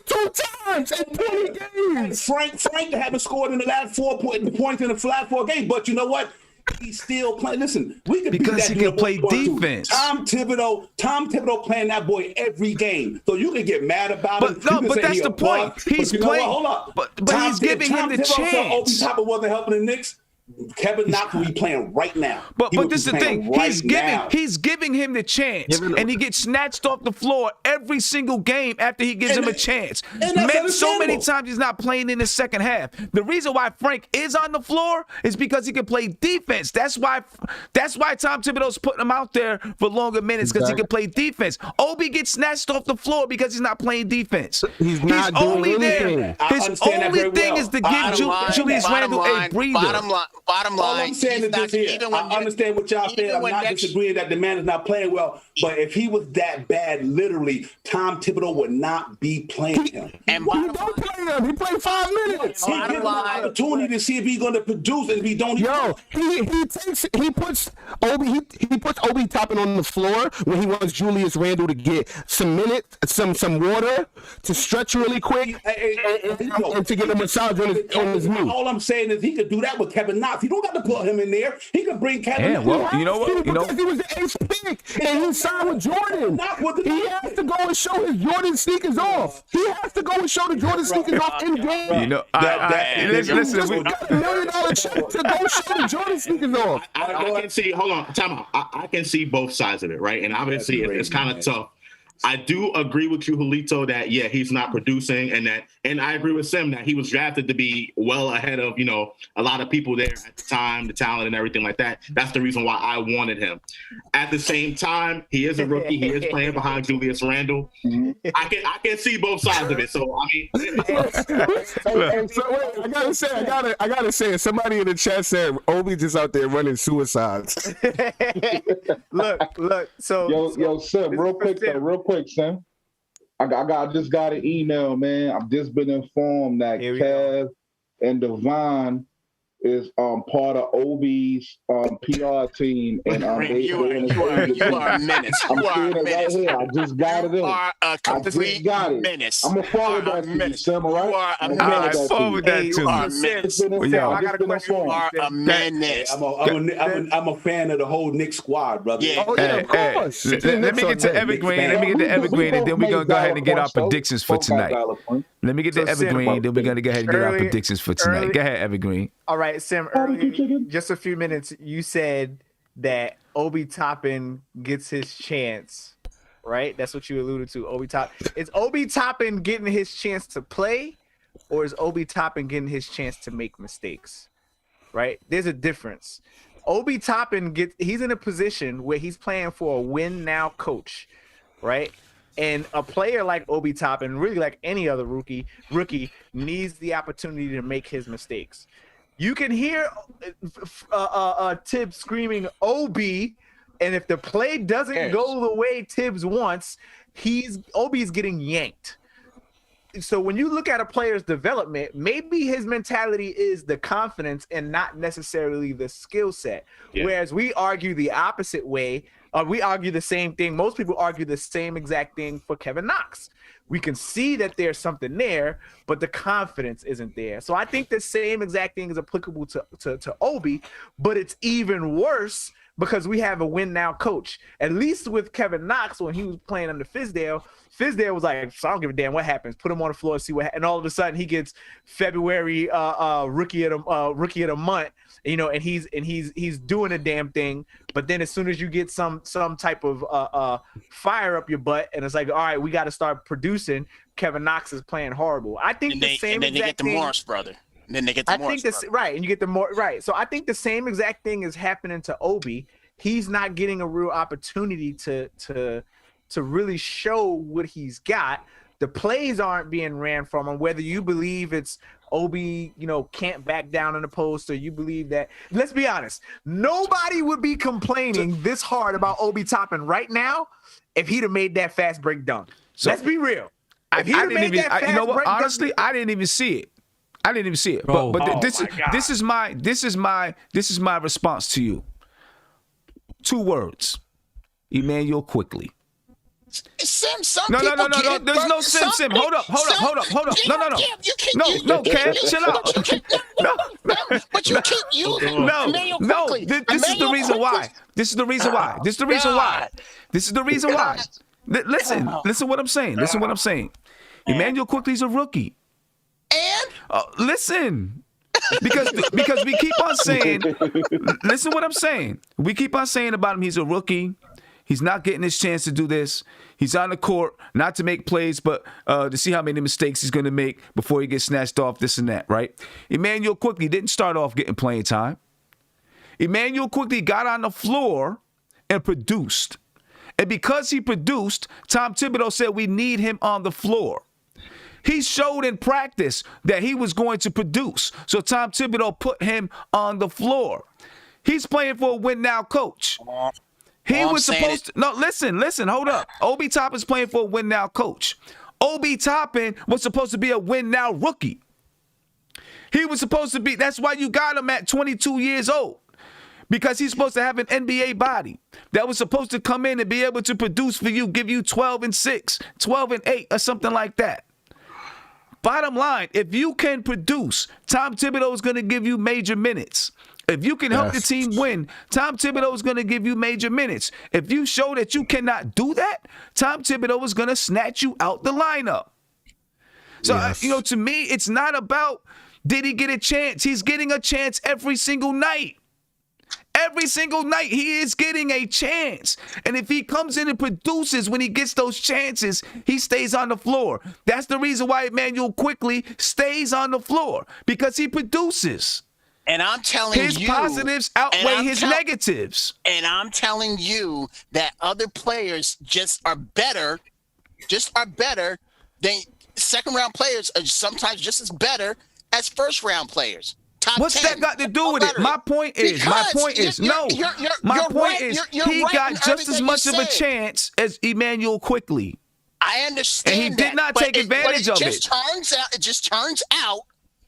times in 20 games. Frank haven't scored in the last 4 points in the last 4 games, but you know what? He's still playing. Listen, we can because he can play defense. Tom Thibodeau playing that boy every game, so you can get mad about him. No, but that's the point. He's playing. Hold up, but he's giving him the chance. Obi Toppin wasn't helping the Knicks. Kevin Knox will be playing right now. But this is the thing. He's giving him the chance, and he gets snatched off the floor every single game after he gives him a chance. So many times he's not playing in the second half. The reason why Frank is on the floor is because he can play defense. That's why Tom Thibodeau's putting him out there for longer minutes because he can play defense. Obi gets snatched off the floor because he's not playing defense. He's only there. His only thing is to give Julius Randle a breather. Bottom line, all I'm saying is this here. I understand what y'all saying. I'm not disagreeing that the man is not playing well, but if he was that bad, literally, Tom Thibodeau would not be playing him. And he don't play him. He played 5 minutes. He gives him an opportunity to see if he's going to produce, and if he don't, he puts Obi Toppin on the floor when he wants Julius Randle to get some minutes, some water to stretch really quick, and to get a massage on his knee. All I'm saying is he could do that with Kevin Knox. He don't got to put him in there. He could bring Kevin Knox. Well, you know what? Because he was the ace pick, and he signed with Jordan. He has to go and show his Jordan sneakers off. He has to go and show the Jordan sneakers off in game. You know, listen. We got $1 million check to go show the Jordan sneakers off. I can see. Hold on, time out. I can see both sides of it, right? And obviously, it's kind of tough. I do agree with you, Julito, that he's not producing, and I agree with Sim that he was drafted to be well ahead of a lot of people there at the time, the talent and everything like that. That's the reason why I wanted him. At the same time, he is a rookie. He is playing behind Julius Randle. I can see both sides of it. So I mean, I gotta say, somebody in the chat said Obi just out there running suicides. Look. So Sim, real quick, Sim. I just got an email, man. I've just been informed that Kev and Devon is part of Obi's PR team, and you are a menace. I'm seeing it right here. I just got it in. You are a complete menace. I'm gonna forward that to you, Sam. All right? You are a menace. Forward that to You are a me. menace. I got a question. You are a menace. I'm a fan of the whole Knicks squad, brother. Yeah. Of course. Let me get to Evergreen. And then we're gonna go ahead and get our predictions for tonight. Let me get to Evergreen. Then we're gonna go ahead and get our predictions for tonight. Go ahead, Evergreen. All right, Sam. Earlier, just a few minutes, you said that Obi Toppin gets his chance, right? That's what you alluded to. Is Obi Toppin getting his chance to play, or is Obi Toppin getting his chance to make mistakes? Right? There's a difference. Obi Toppin he's in a position where he's playing for a win now coach, right? And a player like Obi Toppin, really like any other rookie, needs the opportunity to make his mistakes. You can hear Tibbs screaming Obi, and if the play doesn't go the way Tibbs wants, Obi's getting yanked. So when you look at a player's development, maybe his mentality is the confidence and not necessarily the skill set. Yeah. Whereas we argue the opposite way. We argue the same thing. Most people argue the same exact thing for Kevin Knox. We can see that there's something there, but the confidence isn't there. So I think the same exact thing is applicable to Obi, but it's even worse because we have a win now coach. At least with Kevin Knox, when he was playing under Fizdale was like, so I don't give a damn what happens. Put him on the floor, see what happens. And all of a sudden he gets February rookie of the month, and he's doing a damn thing. But then as soon as you get some type of fire up your butt, and it's like, all right, we got to start producing, Kevin Knox is playing horrible. I think then they get the Morris brother. Then they get the Morris brother. Right, and you get the more right. So I think the same exact thing is happening to Obi. He's not getting a real opportunity to really show what he's got. The plays aren't being ran from him, whether you believe it's Obi, can't back down in the post, or you believe that. Let's be honest. Nobody would be complaining this hard about Obi Toppin right now if he'd have made that fast break dunk. So, let's be real. If he'd have made that fast break dunk, honestly, I didn't even see it. But this is my response to you. 2 words. Immanuel Quickley. Sim, no. There's no Sim. Hold up. No, Cam, chill out. But you keep using Immanuel Quickley. This is the reason why. Listen what I'm saying. Immanuel Quickley's a rookie. And listen. Because we keep on saying, listen what I'm saying. We keep on saying about him, he's a rookie. He's not getting his chance to do this. He's on the court, not to make plays, but to see how many mistakes he's going to make before he gets snatched off, this and that, right? Immanuel Quickley didn't start off getting playing time. Immanuel Quickley got on the floor and produced. And because he produced, Tom Thibodeau said we need him on the floor. He showed in practice that he was going to produce. So Tom Thibodeau put him on the floor. He's playing for a win-now coach. He was supposed to. No, listen, hold up. Obi Toppin's playing for a win-now coach. Obi Toppin was supposed to be a win-now rookie. He was supposed to be. That's why you got him at 22 years old. Because he's supposed to have an NBA body that was supposed to come in and be able to produce for you, give you 12-6, 12-8, or something like that. Bottom line, if you can produce, Tom Thibodeau is going to give you major minutes. If you can help the team win, Tom Thibodeau is going to give you major minutes. If you show that you cannot do that, Tom Thibodeau is going to snatch you out the lineup. So, to me, it's not about did he get a chance. He's getting a chance every single night. every single night. He is getting a chance. And if he comes in and produces when he gets those chances, he stays on the floor. That's the reason why Immanuel Quickley stays on the floor, because he produces. And I'm telling you, his positives outweigh his negatives. And I'm telling you that other players just are better than second-round players are sometimes just as better as first-round players. What's that got to do with it? My point is, he got just as much of a chance as Immanuel Quickley. I understand. And he did not take advantage of it.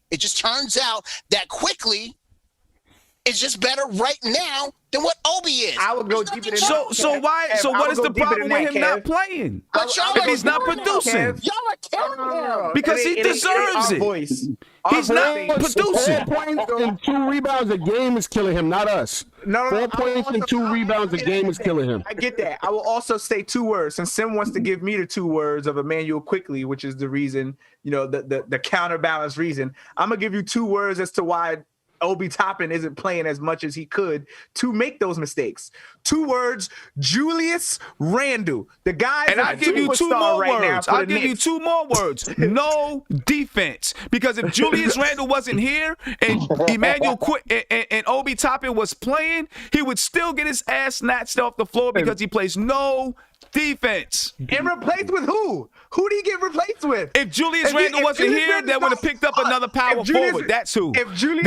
It just turns out that Quickley is just better right now than what Obi is. I would go deeper than that. So what is the problem with him not playing? If he's not producing? Y'all are killing him. Because he deserves it. He's not producing. 4 points and 2 rebounds a game is killing him, not us. 4 points and 2 rebounds a game is killing him. I get that. I will also say 2 words. Since Sim wants to give me the 2 words of Immanuel Quickley, which is the reason, the counterbalance reason, I'm going to give you 2 words as to why Obi Toppin isn't playing as much as he could to make those mistakes. 2 words: Julius Randle. The guy, and I'll give you 2 more words. I'll give you 2 more words. No defense. Because if Julius Randle wasn't here and Immanuel and Obi Toppin was playing, he would still get his ass snatched off the floor because he plays no defense. And replaced with who? Who did he get replaced with? If Julius Randle wasn't here, they would have picked up another power forward. That's who. They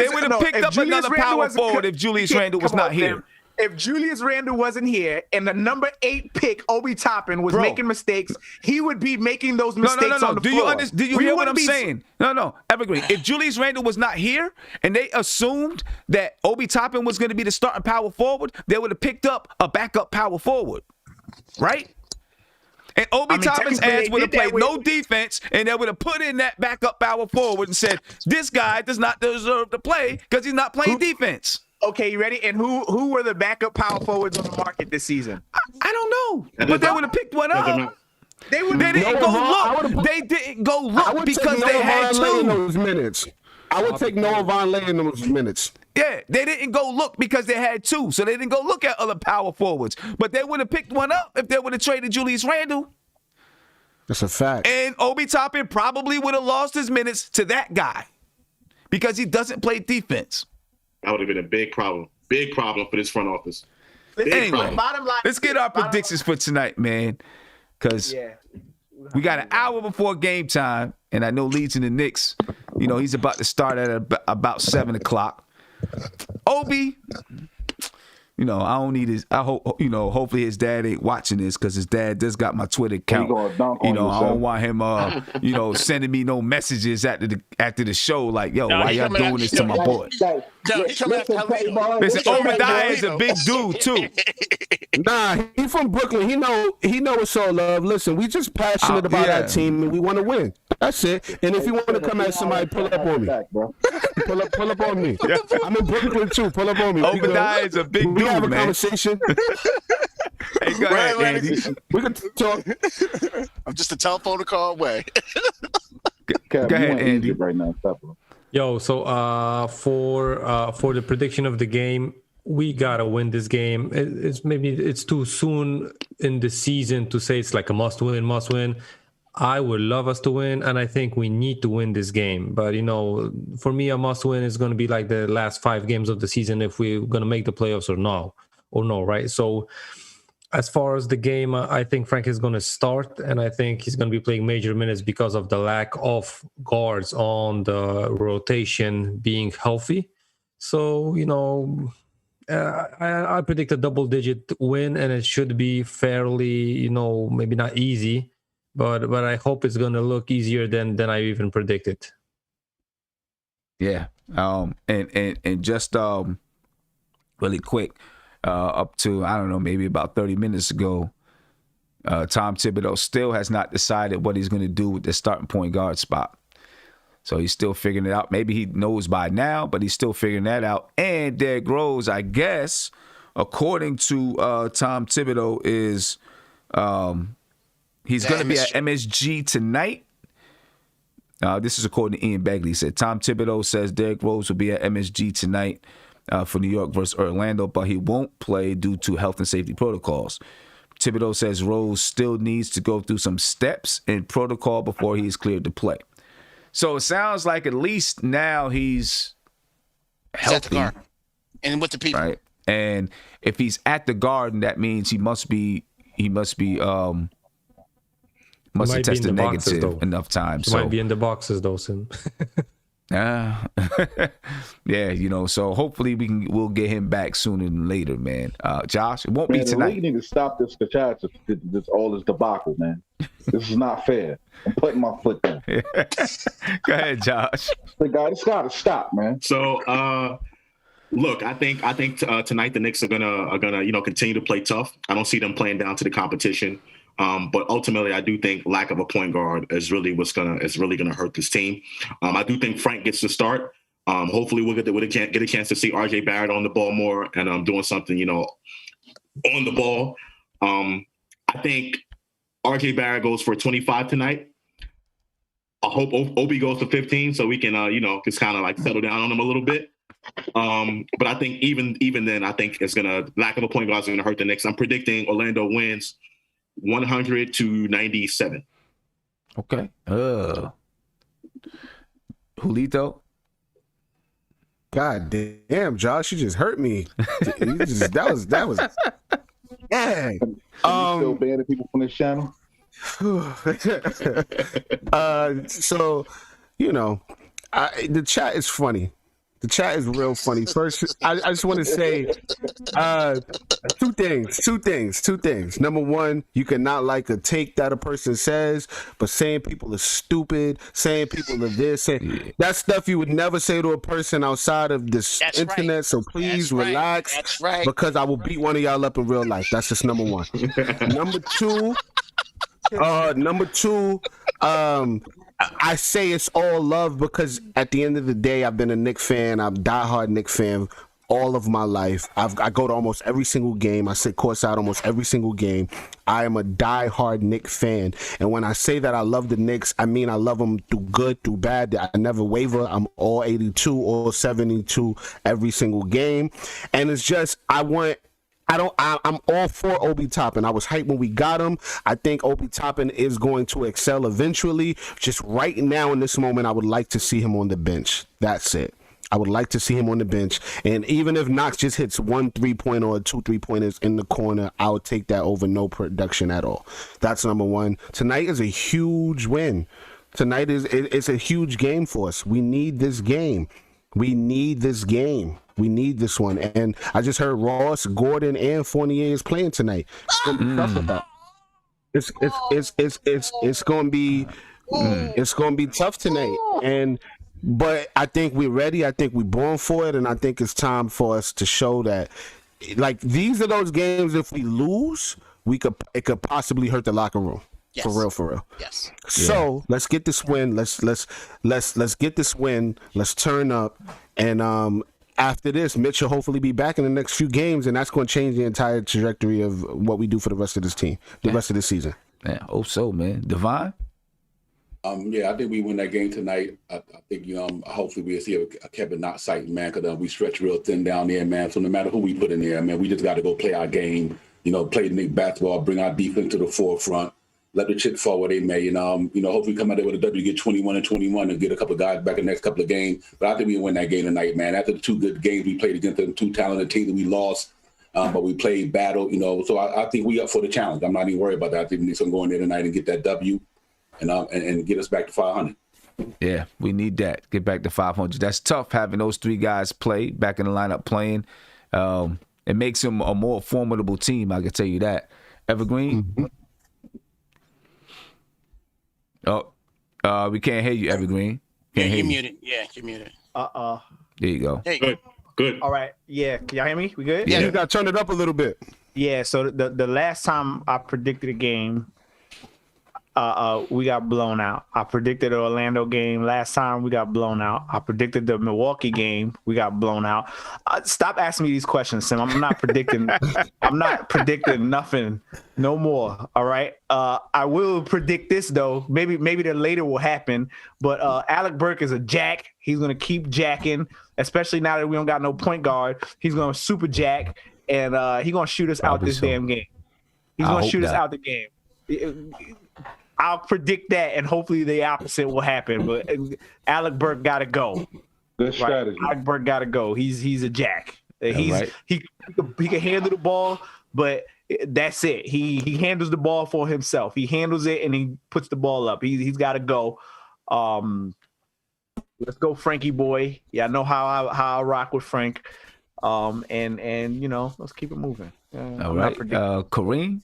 would have picked up another power forward if Julius Randle was not here. If Julius Randle wasn't here and the number 8 pick, Obi Toppin, was making mistakes, he would be making those mistakes on the floor. Do you hear what I'm saying? No, Evergreen. If Julius Randle was not here and they assumed that Obi Toppin was going to be the starting power forward, they would have picked up a backup power forward. Right? And Obi Toppin's ass would have played no defense, and they would have put in that backup power forward and said, this guy does not deserve to play because he's not playing defense. Okay, you ready? And who were the backup power forwards on the market this season? I don't know. But they would have picked one up. They didn't go look. They didn't go look because they had 2. Those minutes. I would take Noah Vonleh in those minutes. Yeah, they didn't go look because they had 2, so they didn't go look at other power forwards. But they would have picked one up if they would have traded Julius Randle. That's a fact. And Obi Toppin probably would have lost his minutes to that guy because he doesn't play defense. That would have been a big problem for this front office. Anyway, let's get our predictions for tonight, man, because we got an hour before game time, and I know Leeds and the Knicks, he's about to start at about 7 o'clock. Obi, I don't need his. I hope hopefully his dad ain't watching this because his dad does got my Twitter account. I don't want him, sending me no messages after the show like, yo, why y'all doing this to my boy? Listen, Obadiah is a big dude too. Nah, he from Brooklyn. He know it's all love. Listen, we just passionate about our team and we want to win. That's it. And if you want to come at somebody, pull up on me. Pull up on me. I'm in Brooklyn too. Pull up on me. Obadiah is a big dude, have a man. Conversation. Hey, go ahead, Andy. We can talk. I'm just a telephone call away. Go ahead, Andy. Right now, Yo, so for the prediction of the game, we gotta win this game. It's too soon in the season to say it's like a must win. I would love us to win, and I think we need to win this game. But, for me, a must win is going to be like the last 5 games of the season if we're going to make the playoffs or no, right? So as far as the game, I think Frank is going to start, and I think he's going to be playing major minutes because of the lack of guards on the rotation being healthy. So, I predict a double-digit win, and it should be fairly, maybe not easy, but I hope it's going to look easier than I even predicted. Yeah. And just really quick, up to, I don't know, maybe about 30 minutes ago, Tom Thibodeau still has not decided what he's going to do with the starting point guard spot. So he's still figuring it out. Maybe he knows by now, but he's still figuring that out. And Derrick Rose, I guess, according to Tom Thibodeau, is he's going to be at MSG tonight. This is according to Ian Begley. He said Tom Thibodeau says Derrick Rose will be at MSG tonight. for New York versus Orlando, but he won't play due to health and safety protocols. Thibodeau says Rose still needs to go through some steps in protocol before he is cleared to play. So it sounds like at least now he's healthy. At the guard. And with the people. Right. And if he's at the Garden, that means he must have tested negative enough times. He might be in the boxes though, Sim. Yeah, so hopefully we'll get him back sooner than later, man. Josh, it won't be tonight. We need to stop this all this debacle, man. This is not fair. I'm putting my foot down. Go ahead, Josh. It's got to stop, man. So, look, I think tonight the Knicks are gonna continue to play tough. I don't see them playing down to the competition. But ultimately, I do think lack of a point guard is really gonna hurt this team. I do think Frank gets to start. Hopefully, we'll get a chance to see RJ Barrett on the ball more and doing something, on the ball. I think RJ Barrett goes for 25 tonight. I hope Obi goes to 15 so we can just kind of like settle down on him a little bit. But I think even then, I think lack of a point guard is gonna hurt the Knicks. I'm predicting Orlando wins 100-97. Okay. Julito. God damn, Josh, you just hurt me. That was. Yeah. Still banning people from this channel. So, the chat is funny. The chat is real funny. First, I just want to say two things. Number one, you cannot like a take that a person says, but saying people are stupid, saying people are this, that stuff you would never say to a person outside of this internet. Right. So please relax. That's right. Because I will beat one of y'all up in real life. That's just number one. Number two, I say it's all love because at the end of the day, I've been a Knicks fan. I'm a diehard Knicks fan all of my life. I go to almost every single game. I sit courtside almost every single game. I am a diehard Knicks fan. And when I say that I love the Knicks, I mean I love them through good, through bad. I never waver. I'm all 82, all 72 every single game. And it's just, I'm all for Obi Toppin. I was hyped when we got him. I think Obi Toppin is going to excel eventually. Just right now in this moment, I would like to see him on the bench. That's it. I would like to see him on the bench. And even if Knox just hits 1 3-pointer or 2 3-pointers in the corner, I would take that over no production at all. That's number one. Tonight is a huge win. Tonight it's a huge game for us. We need this game. We need this one. And I just heard Ross, Gordon, and Fournier is playing tonight. It's gonna be tough about. It's gonna be tough tonight. But I think we're ready. I think we're born for it, and I think it's time for us to show that. Like, these are those games. If we lose, it could possibly hurt the locker room. Yes. For real. Yes. So let's get this win. Let's get this win. Let's turn up. And after this, Mitch will hopefully be back in the next few games, and that's going to change the entire trajectory of what we do for the rest of this team, rest of this season. Yeah, hope so, man. Devon? I think we win that game tonight. I think hopefully we'll see a Kevin Knox sight, man, because we stretch real thin down there, man. So no matter who we put in there, man, we just got to go play our game. Play Knicks basketball, bring our defense to the forefront. Let the chips fall where they may, hopefully come out there with a W, get 21-21 and get a couple of guys back in the next couple of games. But I think we win that game tonight, man. After the two good games we played against them, two talented teams that we lost, but we played battle, so I think we up for the challenge. I'm not even worried about that. I think we need to go in there tonight and get that W and get us back to 500. Yeah, we need that. Get back to 500. That's tough having those three guys play, back in the lineup playing. It makes them a more formidable team, I can tell you that. Evergreen? Mm-hmm. Oh, we can't hear you, Evergreen. You're muted. Yeah, you're muted. There you go. Hey. Good. All right. Yeah. Can y'all hear me? We good? Yeah. You got to turn it up a little bit. Yeah. So the last time I predicted a game, we got blown out. I predicted the Orlando game last time. We got blown out. I predicted the Milwaukee game. We got blown out. Stop asking me these questions, Sim. I'm not predicting. I'm not predicting nothing no more. All right. I will predict this though. Maybe the later will happen. But Alec Burke is a jack. He's gonna keep jacking, especially now that we don't got no point guard. He's gonna super jack, and he's gonna shoot us out this damn game. He's gonna shoot us out the game. I'll predict that, and hopefully the opposite will happen. But Alec Burke got to go. Good strategy. Right? Alec Burke got to go. He's a jack. He can handle the ball, but that's it. He handles the ball for himself. He handles it and he puts the ball up. He's got to go. Let's go, Frankie boy. Yeah, I know how I rock with Frank. And let's keep it moving. All right, Kareem.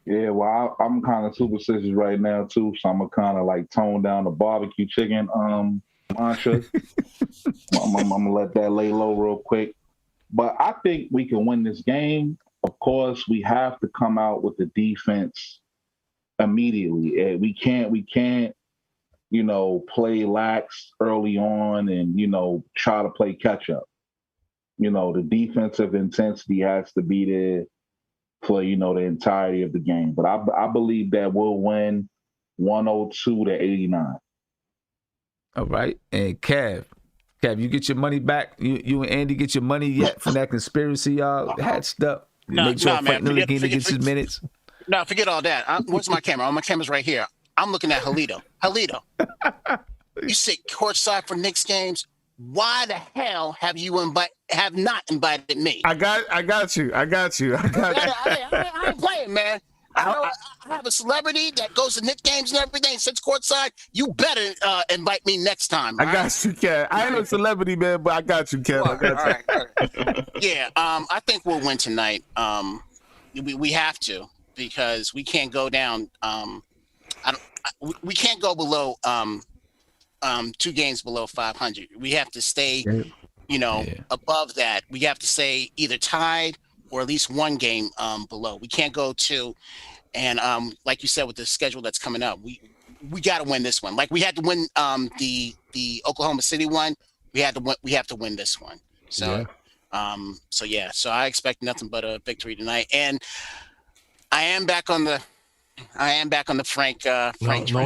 Yeah, well, I'm kind of superstitious right now too, so I'm gonna kind of like tone down the barbecue chicken mantra. I'm gonna let that lay low real quick. But I think we can win this game. Of course, we have to come out with the defense immediately. We can't, play lax early on and try to play catch up. The defensive intensity has to be there for the entirety of the game. But I believe that we'll win 102-89. All right. And Kev, you get your money back. You and Andy get your money yet from that conspiracy y'all hatched up? Make sure Frank Miller gets his minutes. No, forget all that. Where's my camera? My camera's right here. I'm looking at Halito. You sit courtside for Knicks games. Why the hell have you have not invited me? I got you. I ain't playing, man. I have a celebrity that goes to Knicks games and everything, sits courtside. You better invite me next time. I got you, Kev. I ain't a celebrity, man, but I got you, Kev. All right. Yeah, I think we'll win tonight. We have to, because we can't go down. We can't go below 2 games below 500. We have to stay, above that. We have to stay either tied or at least 1 game below. We can't go 2. And like you said, with the schedule that's coming up, we got to win this one. Like we had to win the Oklahoma City one. We have to win this one. So, so I expect nothing but a victory tonight. And I am back on the Frank. No,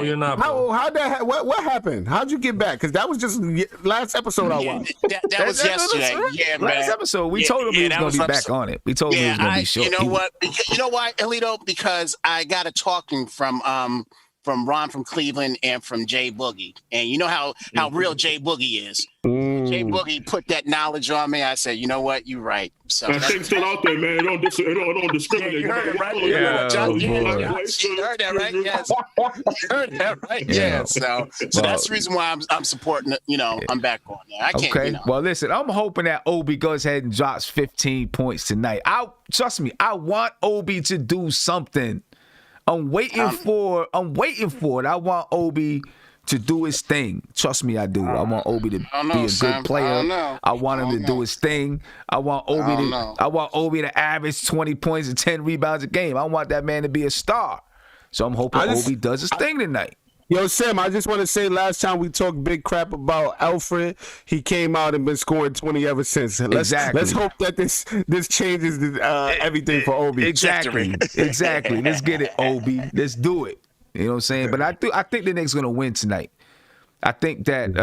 you're not. What happened? How'd you get back? Because that was just last episode I watched. That was yesterday. Yeah, man. Last episode, we told him he was going to be back on it. We told him he was going to be short. You know why, Elito? Because I got a talking from Ron from Cleveland and from Jay Boogie, and you know how real Jay Boogie is. Jay Boogie put that knowledge on me. I said, you know what, you're right. So that thing's still out there, man. Don't discriminate. You heard it, right? You heard that, right? Yes. You heard that, right? Yeah. So that's the reason why I'm supporting it. I'm back on there. I can't. Okay. Well, listen, I'm hoping that Obi goes ahead and drops 15 points tonight. Trust me, I want Obi to do something. I'm waiting for it. I want Obi to do his thing. Trust me, I do. I want Obi to be a good player. I want him to do his thing. I want Obi to average 20 points and 10 rebounds a game. I want that man to be a star. So I'm hoping Obi does his thing tonight. Yo, Sam, I just want to say last time we talked big crap about Elfrid, he came out and been scoring 20 ever since. Let's hope that this changes everything for Obi. Exactly. Let's get it, Obi. Let's do it. You know what I'm saying? But I think the Knicks are going to win tonight. I think that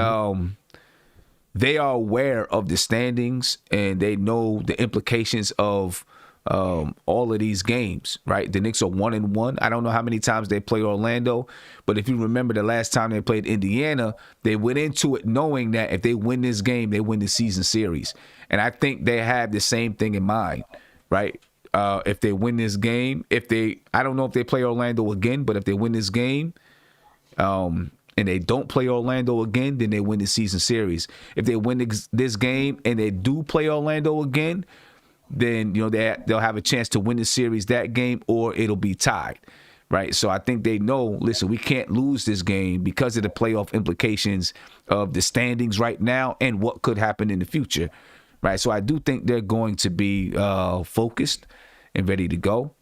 they are aware of the standings and they know the implications of all of these games, right? The Knicks are 1-1. I don't know how many times they play Orlando, but if you remember the last time they played Indiana, they went into it knowing that if they win this game, they win the season series. And I think they have the same thing in mind, right? If they win this game, I don't know if they play Orlando again, but if they win this game, and they don't play Orlando again, then they win the season series. If they win this game and they do play Orlando again, then they'll have a chance to win the series that game, or it'll be tied, right? So I think they know, listen, we can't lose this game because of the playoff implications of the standings right now and what could happen in the future, right? So I do think they're going to be focused and ready to go.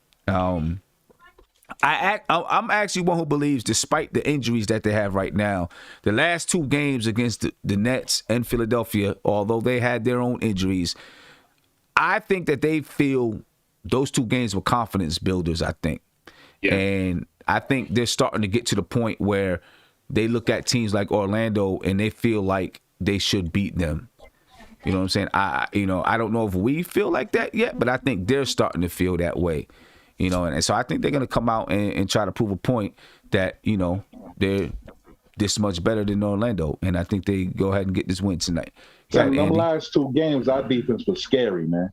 I'm actually one who believes, despite the injuries that they have right now, the last 2 games against the Nets and Philadelphia, although they had their own injuries, I think that they feel those 2 games were confidence builders, I think. Yeah. And I think they're starting to get to the point where they look at teams like Orlando and they feel like they should beat them. You know what I'm saying? I don't know if we feel like that yet, but I think they're starting to feel that way. You know, and so I think they're going to come out and try to prove a point that, you know, they're this much better than Orlando. And I think they go ahead and get this win tonight. Them last 2 games, our defense was scary, man.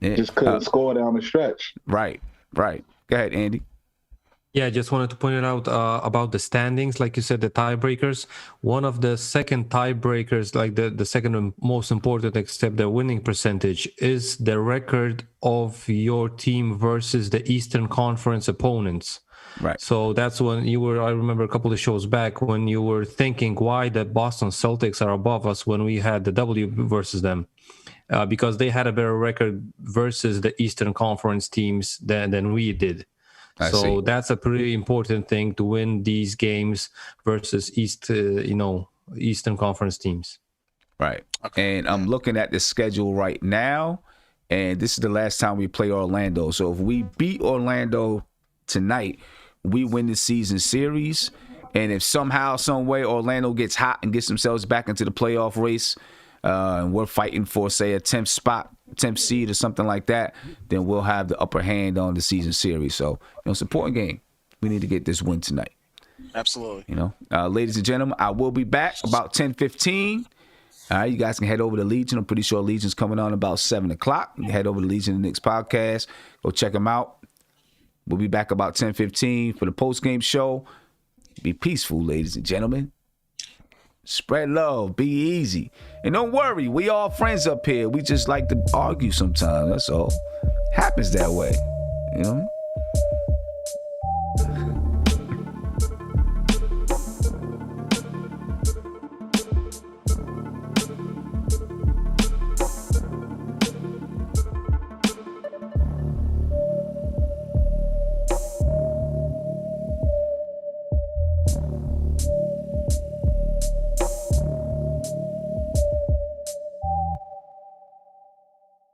Just couldn't score down the stretch. Right. Go ahead, Andy. Yeah, I just wanted to point it out about the standings. Like you said, the tiebreakers. One of the second tiebreakers, like the second most important, except the winning percentage, is the record of your team versus the Eastern Conference opponents. Right. So that's when I remember a couple of shows back when you were thinking why the Boston Celtics are above us when we had the W versus them. Because they had a better record versus the Eastern Conference teams than we did. So that's a pretty important thing to win these games versus Eastern Conference teams. Right. Okay. And I'm looking at the schedule right now, and this is the last time we play Orlando. So if we beat Orlando tonight, we win the season series. And if somehow, some way, Orlando gets hot and gets themselves back into the playoff race, and we're fighting for, say, a 10th seed or something like that, then we'll have the upper hand on the season series. So, it's an important game. We need to get this win tonight. Absolutely. Ladies and gentlemen, I will be back about 10:15. All right, you guys can head over to Legion. I'm pretty sure Legion's coming on about 7 o'clock. You head over to Legion, the Knicks podcast. Go check them out. We'll be back about 10:15 for the post-game show. Be peaceful, ladies and gentlemen. Spread love. Be easy. And don't worry, we all friends up here. We just like to argue sometimes. That's all. Happens that way.